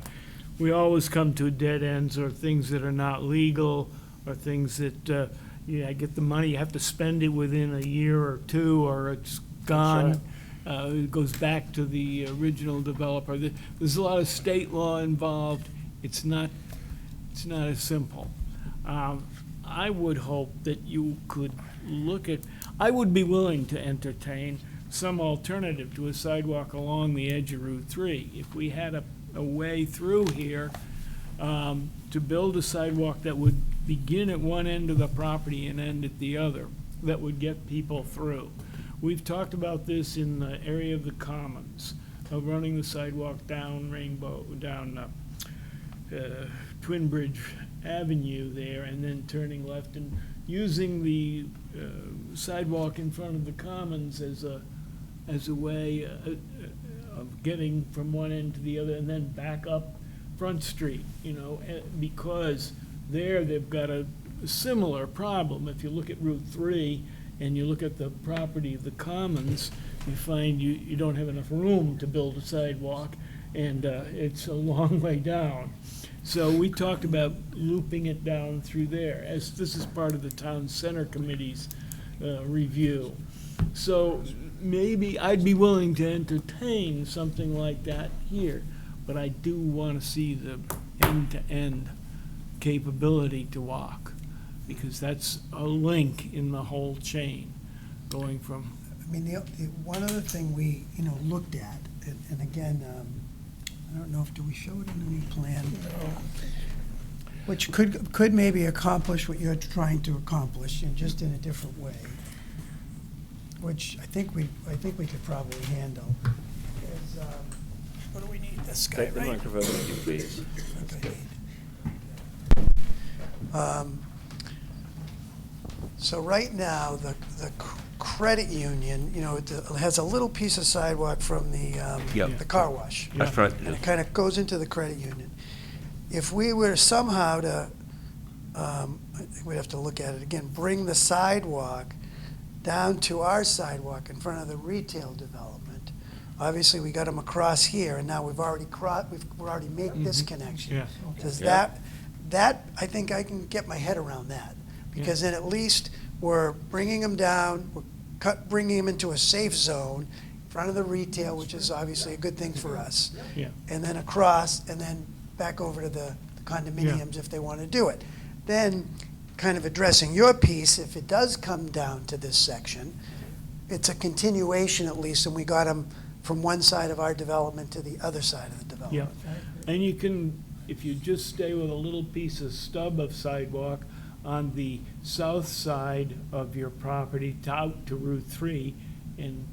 we always come to dead ends or things that are not legal or things that, I get the money, you have to spend it within a year or two or it's gone. It goes back to the original developer. There's a lot of state law involved. It's not as simple. I would hope that you could I would be willing to entertain some alternative to a sidewalk along the edge of Route 3. If we had a way through here to build a sidewalk that would begin at one end of the property and end at the other, that would get people through. We've talked about this in the area of the Commons, of running the sidewalk down Twin Bridge Avenue there and then turning left and using the sidewalk in front of the Commons as a way of getting from one end to the other and then back up Front Street, because there they've got a similar problem. If you look at Route 3 and you look at the property of the Commons, you find you don't have enough room to build a sidewalk, and it's a long way down. So we talked about looping it down through there, as this is part of the Town Center Committee's review. So maybe I'd be willing to entertain something like that here, but I do want to see the end-to-end capability to walk, because that's a link in the whole chain, going from. I mean, the one other thing we, looked at, and again, I don't know do we show it in the new plan? Which could maybe accomplish what you're trying to accomplish, and just in a different way. Which I think we could probably handle. Is, what do we need? This guy, Take the right? microphone, please. So right now, the credit union, it has a little piece of sidewalk from the car wash. That's right. And it kind of goes into the credit union. If we were somehow to, I think we'd have to look at it again, bring the sidewalk down to our sidewalk in front of the retail development. Obviously, we got them across here, and now we've already made this connection. Yeah. Does that, I think I can get my head around that. Because then at least we're bringing them down, bringing them into a safe zone in front of the retail, which is obviously a good thing for us. Yeah. And then across, and then back over to the condominiums if they want to do it. Then, kind of addressing your piece, if it does come down to this section, it's a continuation at least, and we got them from one side of our development to the other side of the development. Yeah, and you can, if you just stay with a little piece of stub of sidewalk on the south side of your property out to Route 3, and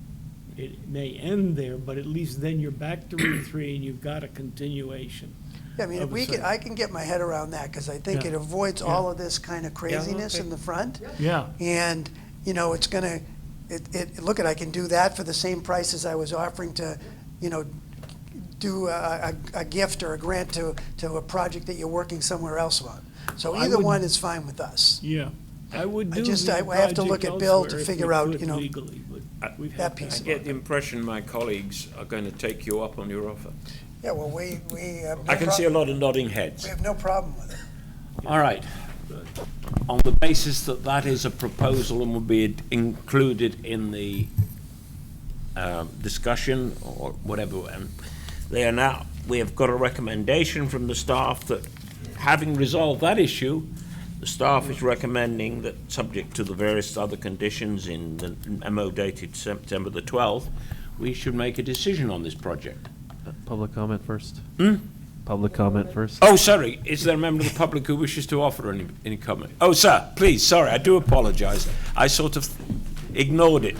it may end there, but at least then you're back to Route 3 and you've got a continuation. Yeah, I mean, I can get my head around that, because I think it avoids all of this kind of craziness in the front. Yeah. And, it's gonna, look, I can do that for the same price as I was offering to, do a gift or a grant to a project that you're working somewhere else on. So I either would- one is fine with us. Yeah, I would do I have to look at Bill to figure out, legally, but we've that had piece I get the impression my colleagues are going to take you up on your offer. Yeah, well, we have no I can see a lot of nodding heads. We have no problem with it. All right. On the basis that that is a proposal and will be included in the discussion or whatever, and we have got a recommendation from the staff that, having resolved that issue, the staff is recommending that, subject to the various other conditions in the memo dated September the 12th, we should make a decision on this project. Public comment first. Hmm? Public comment first. Oh, sorry, is there a member of the public who wishes to offer any comment? Oh, sir, please, sorry, I do apologise. I sort of ignored it.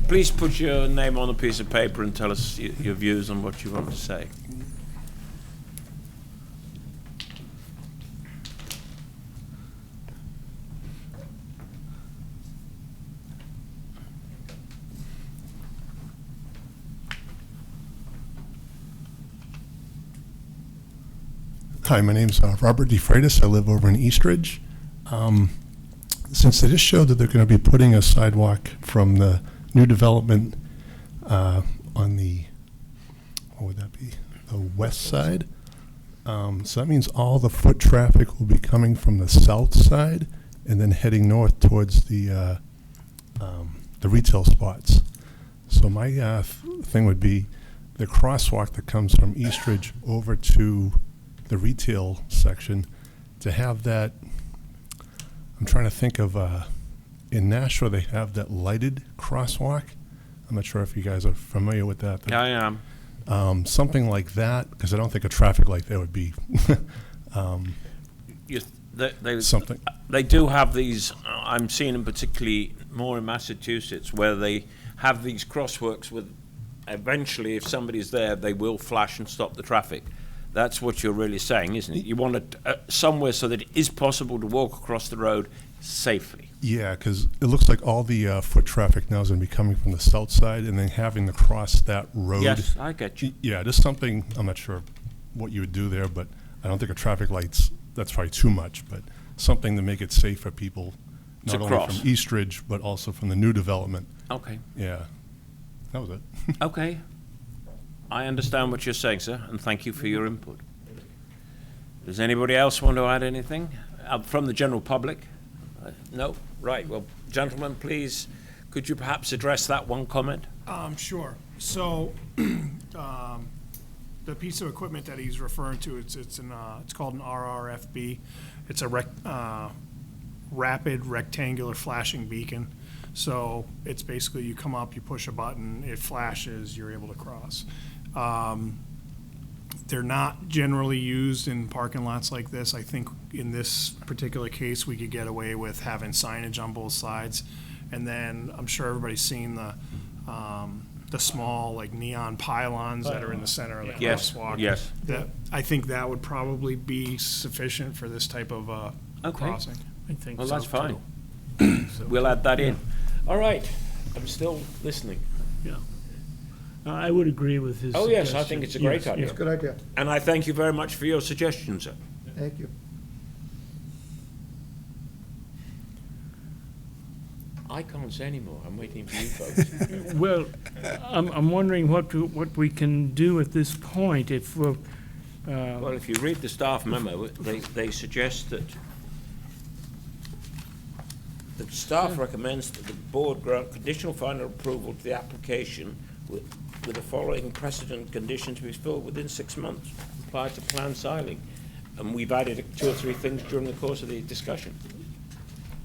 Please put your name on a piece of paper and tell us your views on what you want to say. Hi, my name's Robert DeFreitas. I live over in Eastridge. Since they just showed that they're going to be putting a sidewalk from the new development on the, what would that be, the west side? So that means all the foot traffic will be coming from the south side and then heading north towards the retail spots. So my thing would be the crosswalk that comes from Eastridge over to the retail section, to have that. I'm trying to think of, in Nashua, they have that lighted crosswalk. I'm not sure if you guys are familiar with that. I am. Something like that, because I don't think a traffic light there would be. Something. They do have these, I'm seeing them particularly more in Massachusetts, where they have these crosswalks with, eventually, if somebody's there, they will flash and stop the traffic. That's what you're really saying, isn't it? You want it somewhere so that it is possible to walk across the road safely. Yeah, because it looks like all the foot traffic now is going to be coming from the south side and then having to cross that road. Yes, I get you. Yeah, just something, I'm not sure what you would do there, but I don't think a traffic light's, that's probably too much, but something to make it safe for people, not only cross. from Eastridge, but also from the new development. Okay. Yeah, that was it. Okay. I understand what you're saying, sir, and thank you for your input. Does anybody else want to add anything from the general public? No? Right. Well, gentlemen, please, could you perhaps address that one comment? Sure. So, the piece of equipment that he's referring to, it's called an RRFB. It's a rapid rectangular flashing beacon. So it's basically you come up, you push a button, it flashes, you're able to cross. They're not generally used in parking lots like this. I think in this particular case, we could get away with having signage on both sides. And then I'm sure everybody's seen the small like neon pylons that are in the center of the crosswalk. Yes. That, I think that would probably be sufficient for this type of crossing. I think Well, so, that's fine. too. We'll add that in. All right. I'm still listening. Yeah. I would agree with his Oh, yes, I suggestion. think it's a great Yes, idea. yes. Good idea. And I thank you very much for your suggestion, sir. Thank you. I can't say any more. I'm waiting for you folks. Well, I'm wondering what we can do at this point if we're, Well, if you read the staff memo, they suggest that the staff recommends that the board grant conditional final approval to the application with the following precedent conditions to be fulfilled within 6 months prior to planned signing. And we've added 2 or 3 things during the course of the discussion.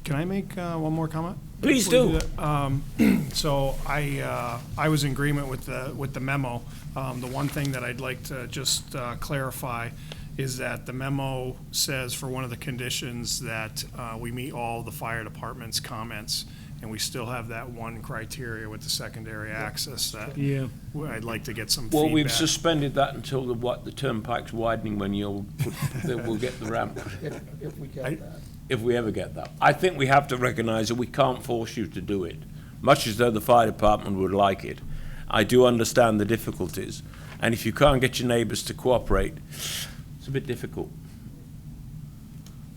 Can I make one more comment? Please Before you do. that? So I was in agreement with the memo. The one thing that I'd like to just clarify is that the memo says for one of the conditions that we meet all the fire department's comments. and we still have that one criteria with the secondary access that Yeah. I'd like to get some Well, feedback. we've suspended that until the turnpike's widening when we'll get the ramp. If we get that. If we ever get that. I think we have to recognise that we can't force you to do it, much as though the fire department would like it. I do understand the difficulties, and if you can't get your neighbours to cooperate, it's a bit difficult.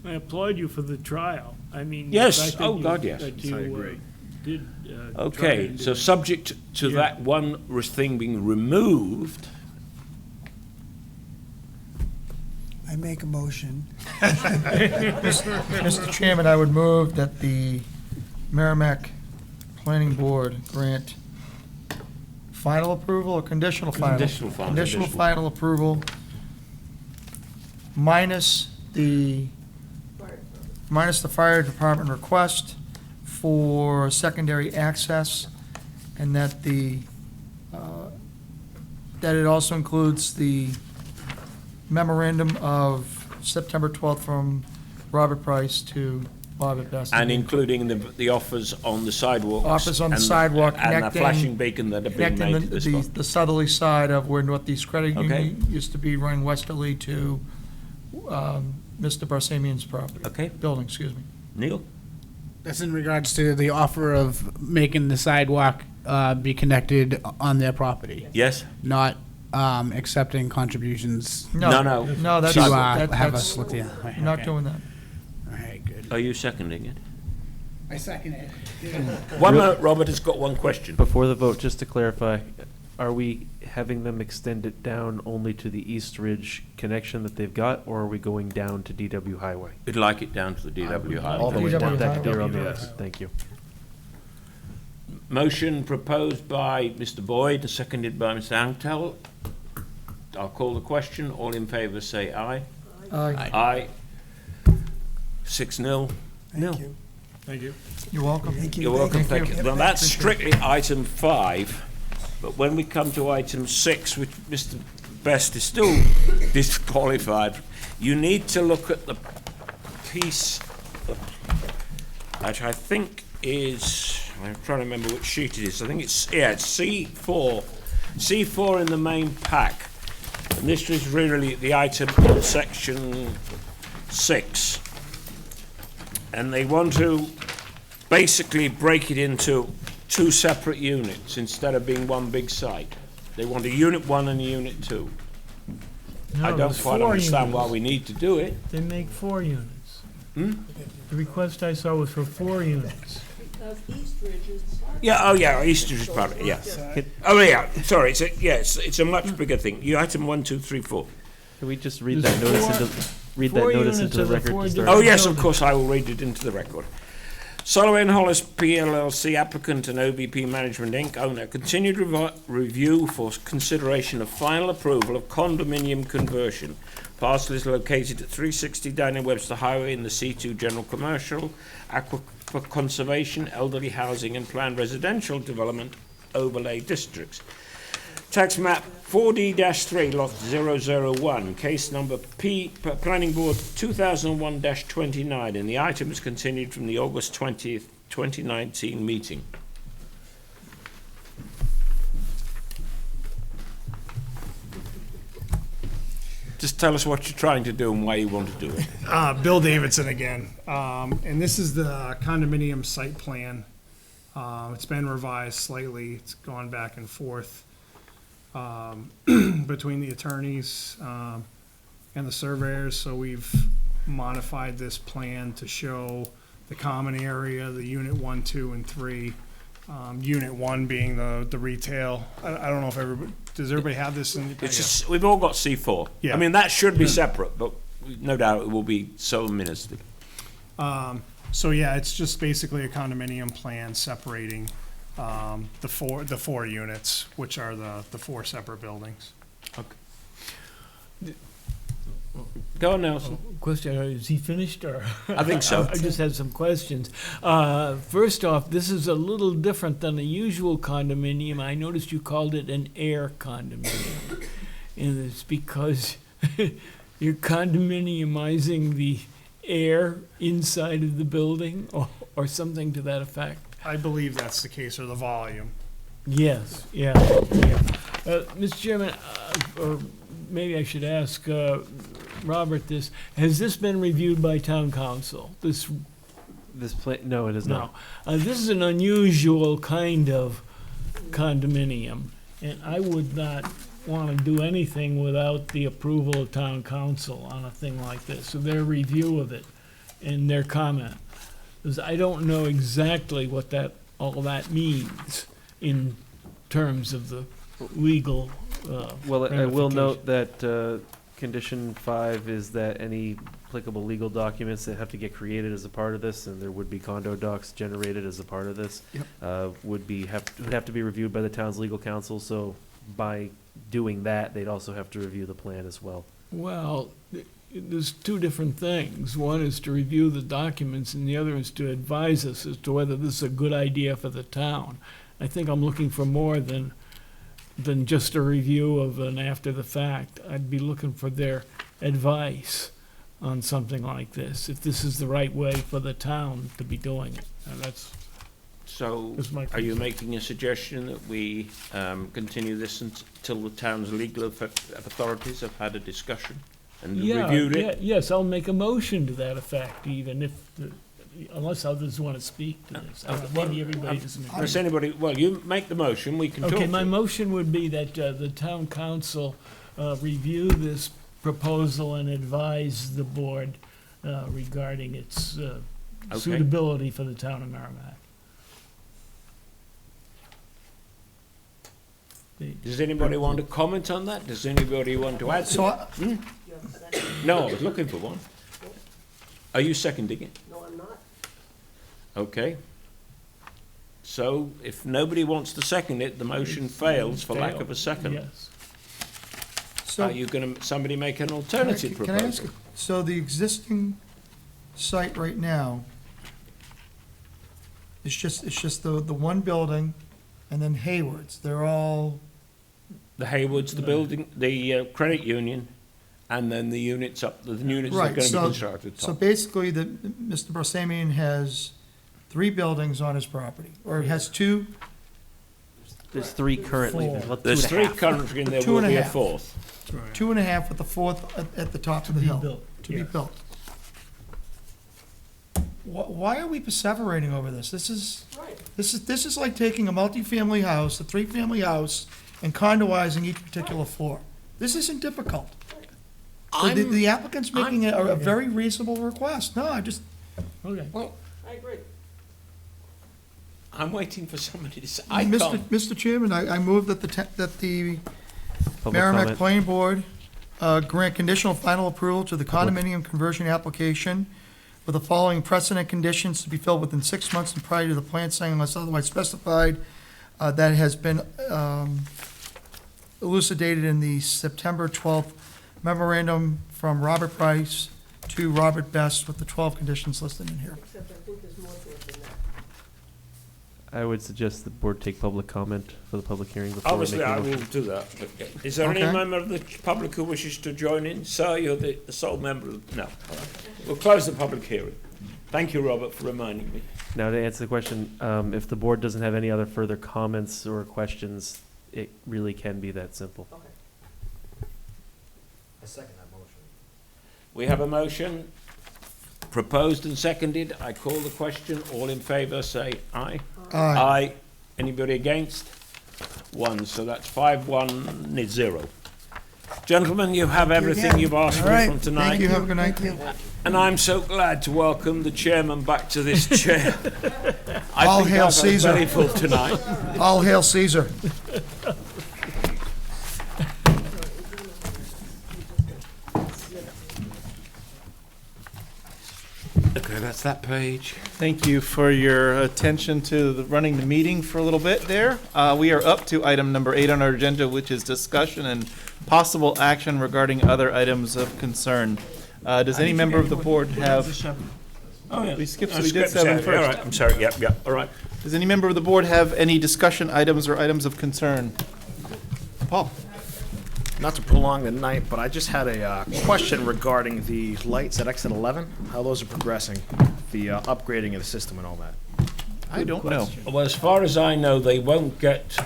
I applaud you for the trial. I mean. Yes. the fact that Oh, you- God, yes. that you, I agree. Did, try Okay, and do so it. subject to Yeah. that one thing being removed, I make a motion. Mr. Chairman, I would move that the Merrimack Planning Board grant final approval or conditional final? Conditional final. Conditional Conditional. final approval minus the fire department request for secondary access, and that that it also includes the memorandum of September 12th from Robert Price to Bob Best. and including the offers on the sidewalks. Offers on the and sidewalk And the connecting. flashing beacon that have been connecting made to this the spot. the southerly side of where Northeast Credit Okay. Union used to be, running westerly to Mr. Barsamian's property. Okay. Building, excuse me. Neil? That's in regards to the offer of making the sidewalk be connected on their property, Yes? not accepting contributions. No. No, that's, To that- have that's, us look the other way. not Okay. doing that. All right, good. Are you seconding it? I second it. One minute, Robert has got one question. Before the vote, just to clarify, are we having them extend it down only to the East Ridge connection that they've got, or are we going down to DW Highway? We'd like it down to the DW Highway. All the way DW down, that could be Highway. around the list, thank you. Motion proposed by Mr. Boyd, seconded by Mr. Anctel. I'll call the question. All in favour say aye. Aye. Aye. 6-0. Thank you. Thank you. You're welcome. Thank you. You're welcome, Thank thank you. you. Now, that's strictly item 5, but when we come to item 6, which Mr. Best is still disqualified, you need to look at the piece which I think is, I'm trying to remember which sheet it is. I think it's C4. C4 in the main pack. And this is really the item on section 6. And they want to basically break it into 2 separate units instead of being one big site. They want a unit 1 and a unit 2. I No, don't there's quite 4 understand why units. we need to do it. They make 4 units. Hmm? The request I saw was for 4 units. Because East Ridge is. Yeah, oh yeah, Easter is part of it, yeah. Oh yeah, sorry, it's a much bigger thing. You item 1, 2, 3, 4. Can we just read that There's notice four- into, read four that notice units into of the the record 4 to start? Oh yes, of building. course, I will read it into the record. Solomon Hollis PLLC applicant and OBP Management Inc. owner continued review for consideration of final approval of condominium conversion. Parcel is located at 360 Daniel Webster Highway in the C2 General Commercial, Aquifer Conservation, Elderly Housing and Planned Residential Development Overlay Districts. Tax map 4D-3, lot 001, case number Planning Board 2001-29, and the item is continued from the August 20th, 2019 meeting. Just tell us what you're trying to do and why you want to do it. Bill Davidson again. And this is the condominium site plan. It's been revised slightly. It's gone back and forth between the attorneys and the surveyors. So we've modified this plan to show the common area, the unit 1, 2, and 3. Unit 1 being the retail. I don't know if everybody, does everybody have this in? It's just, we've all got C4. Yeah. I mean, that should be separate, but no doubt it will be so administered. So yeah, it's just basically a condominium plan separating the four units, which are the 4 separate buildings. Go on, Nelson. Question, is he finished, or? I think so. I just had some questions. First off, this is a little different than a usual condominium. I noticed you called it an air condominium. And it's because you're condominiumizing the air inside of the building, or something to that effect? I believe that's the case, or the volume. Yes, yeah. Mr. Chairman, or maybe I should ask Robert this, has this been reviewed by town council? This no, it is No. not. This is an unusual kind of condominium, and I would not want to do anything without the approval of town council on a thing like this, so their review of it and their comment. Because I don't know exactly what all that means in terms of the legal Well, I will ramifications. note that condition 5 is that any applicable legal documents that have to get created as a part of this, and there would be condo docs generated as a part of this, would have to be reviewed by the town's legal counsel. So by doing that, they'd also have to review the plan as well. Well, there's two different things. One is to review the documents, and the other is to advise us as to whether this is a good idea for the town. I think I'm looking for more than just a review of an after the fact. I'd be looking for their advice on something like this, if this is the right way for the town to be doing it. And that's So, That's my are you concern. making a suggestion that we continue this until the town's legal authorities have had a discussion and reviewed it? Yes, I'll make a motion to that effect, even if, unless others want to speak to this. Maybe everybody doesn't agree. Unless anybody, well, you make the motion, we can talk Okay, to my it. motion would be that the town council review this proposal and advise the board regarding its suitability for the town of Merrimack. Does anybody want to comment on that? Does anybody want to add to So it? No, I was looking for one. Are you seconding it? No, I'm not. Okay. So if nobody wants to second it, the motion fails for lack of a second. Yes. So- Are you going to, somebody make an alternative Can I ask, proposal? so the existing site right now, it's just the one building, and then Hayward's, they're all, The Haywoods, the building, the credit union, and then the units up, the units that are right, going to be so, constructed. so top. basically, Mr. Barsamian has 3 buildings on his property, or has 2, There's 3 currently. Four. About There's 3 2.5. currently, and there Two will and a be a half. 4th. 2.5 with the 4th at the top of the hill. built, To be yes. built. Why are we perseverating over this? This is like taking a multifamily house, a 3-family house, and condoizing each particular floor. This isn't difficult. The applicant's making a very reasonable request. No, I just, Okay. Well, I agree. I'm waiting for somebody to say, I can't. Mr. Chairman, I move that the Public Merrimack comment. Planning Board grant conditional final approval to the condominium conversion application with the following precedent conditions to be filled within 6 months and prior to the plan signing unless otherwise specified. That has been elucidated in the September 12th memorandum from Robert Price to Robert Best with the 12 conditions listed in here. Except I think there's more to it than that. I would suggest the board take public comment for the public hearing before Obviously, making a I motion. will do that. But, is there any Okay. member of the public who wishes to join in? Sir, you're the sole member of, no. All right. We'll close the public hearing. Thank you, Robert, for reminding me. Now, to answer the question, if the board doesn't have any other further comments or questions, it really can be that simple. I second that motion. We have a motion proposed and seconded. I call the question. All in favour, say aye. Aye. Anybody against? 1. So that's 5-1-0. Gentlemen, you have everything you've asked All for right, from tonight. thank you, have a good night. And I'm so glad to welcome the chairman back to this chair. I All think hail I've had Caesar. very full tonight. All hail Caesar. Okay, that's that page. Thank you for your attention to running the meeting for a little bit there. We are up to item number 8 on our agenda, which is discussion and possible action regarding other items of concern. Does any member of the board have? Oh, yeah. We skipped, Oh, so we did skip 7 7. first. All right, I'm sorry. Yep, all right. Does any member of the board have any discussion items or items of concern? Paul? Not to prolong the night, but I just had a question regarding the lights at exit 11, how those are progressing, the upgrading of the system and all that. I don't know. Well, as far as I know, they won't get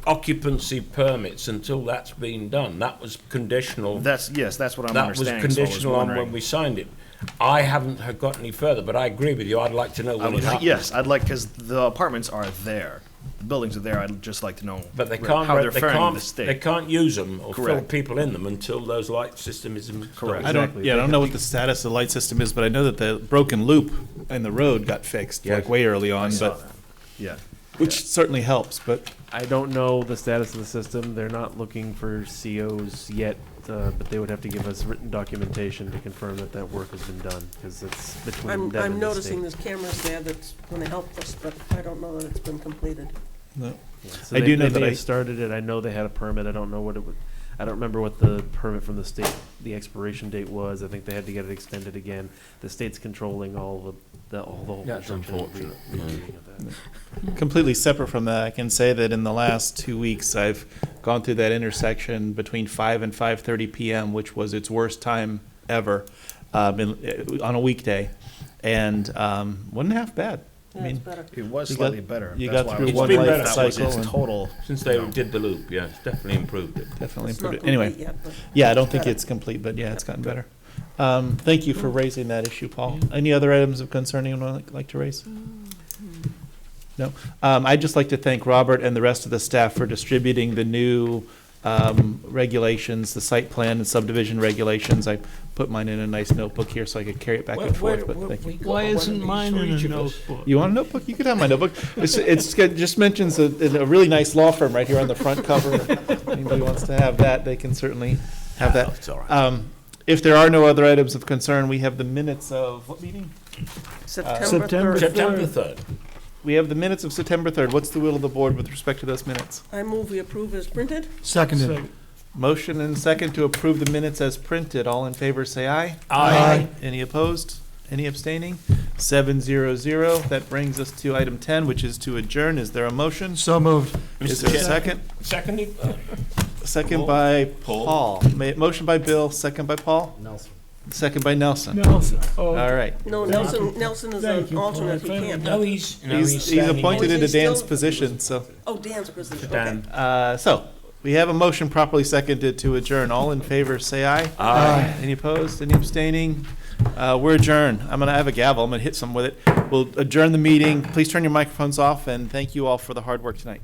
occupancy permits until that's been done. That was conditional. That's what I'm That was understanding. so I was conditional on when wondering. we signed it. I haven't got any further, but I agree with you. I'd like to know when it happens. Yes, I'd like, because the apartments are there. The buildings are there. I'd just like to know But they how can't, they're faring the they state. can't use them or fill Correct. people in them until those light system is installed. Correct. I don't know what the status of the light system is, but I know that the broken loop in the road got fixed Yes. like way early on, saw but that. Yeah. which certainly helps. But I don't know the status of the system. They're not looking for COs yet, but they would have to give us written documentation to confirm that that work has been done, because it's between them and the state. I'm noticing there's cameras there that's gonna help us, but I don't know that it's been completed. no. So I they- do know they that may I- have started it. I know they had a permit. I don't know what it would, I don't remember what the permit from the state, the expiration date was. I think they had to get it extended again. The state's controlling all the whole That's construction. unfortunate. reading of that. Completely separate from that, I can say that in the last 2 weeks, I've gone through that intersection between 5 and 5:30 p.m., which was its worst time ever, on a weekday, and wasn't half bad. I mean, It was you slightly got- better. you That's got why I through was one wondering life if that was cycle its and- total. Since they did the loop, yeah, it's definitely improved it. Definitely It's not improved it. Anyway, complete yet, but yeah, I don't think better. it's complete, but yeah, it's gotten better. Thank you for raising that issue, Paul. Any other items of concern anyone would like to raise? No? I'd just like to thank Robert and the rest of the staff for distributing the new regulations, the site plan and subdivision regulations. I put mine in a nice notebook here so I could carry it back and forth, but thank you. Why isn't mine in a notebook? You want a notebook? You could have my notebook. It just mentions a really nice law firm right here on the front cover. Anybody wants to have that, they can certainly have that. It's all right. If there are no other items of concern, we have the minutes of, what meeting? September September 3rd. September 3rd. We have the minutes of September 3rd. What's the will of the board with respect to those minutes? I move we approve as printed. Seconded. Motion and second to approve the minutes as printed. All in favor, say aye. Aye. Any opposed? Any abstaining? 700. That brings us to item 10, which is to adjourn. Is there a motion? So moved. Is Mr. there a Chair. second? Seconded? Second by Paul. Motion by Bill, second by Paul? Nelson. Second by Nelson. Nelson. All right. No, Nelson is Thank an you, Paul. alternate, he can't. No, He's standing appointed in. into Is he Dan's still- position, so. Oh, Dan's position, Dan. okay. So, we have a motion properly seconded to adjourn. All in favor, say aye. Aye. Any opposed? Any abstaining? We're adjourned. I'm gonna have a gavel. I'm gonna hit some with it. We'll adjourn the meeting. Please turn your microphones off, and thank you all for the hard work tonight.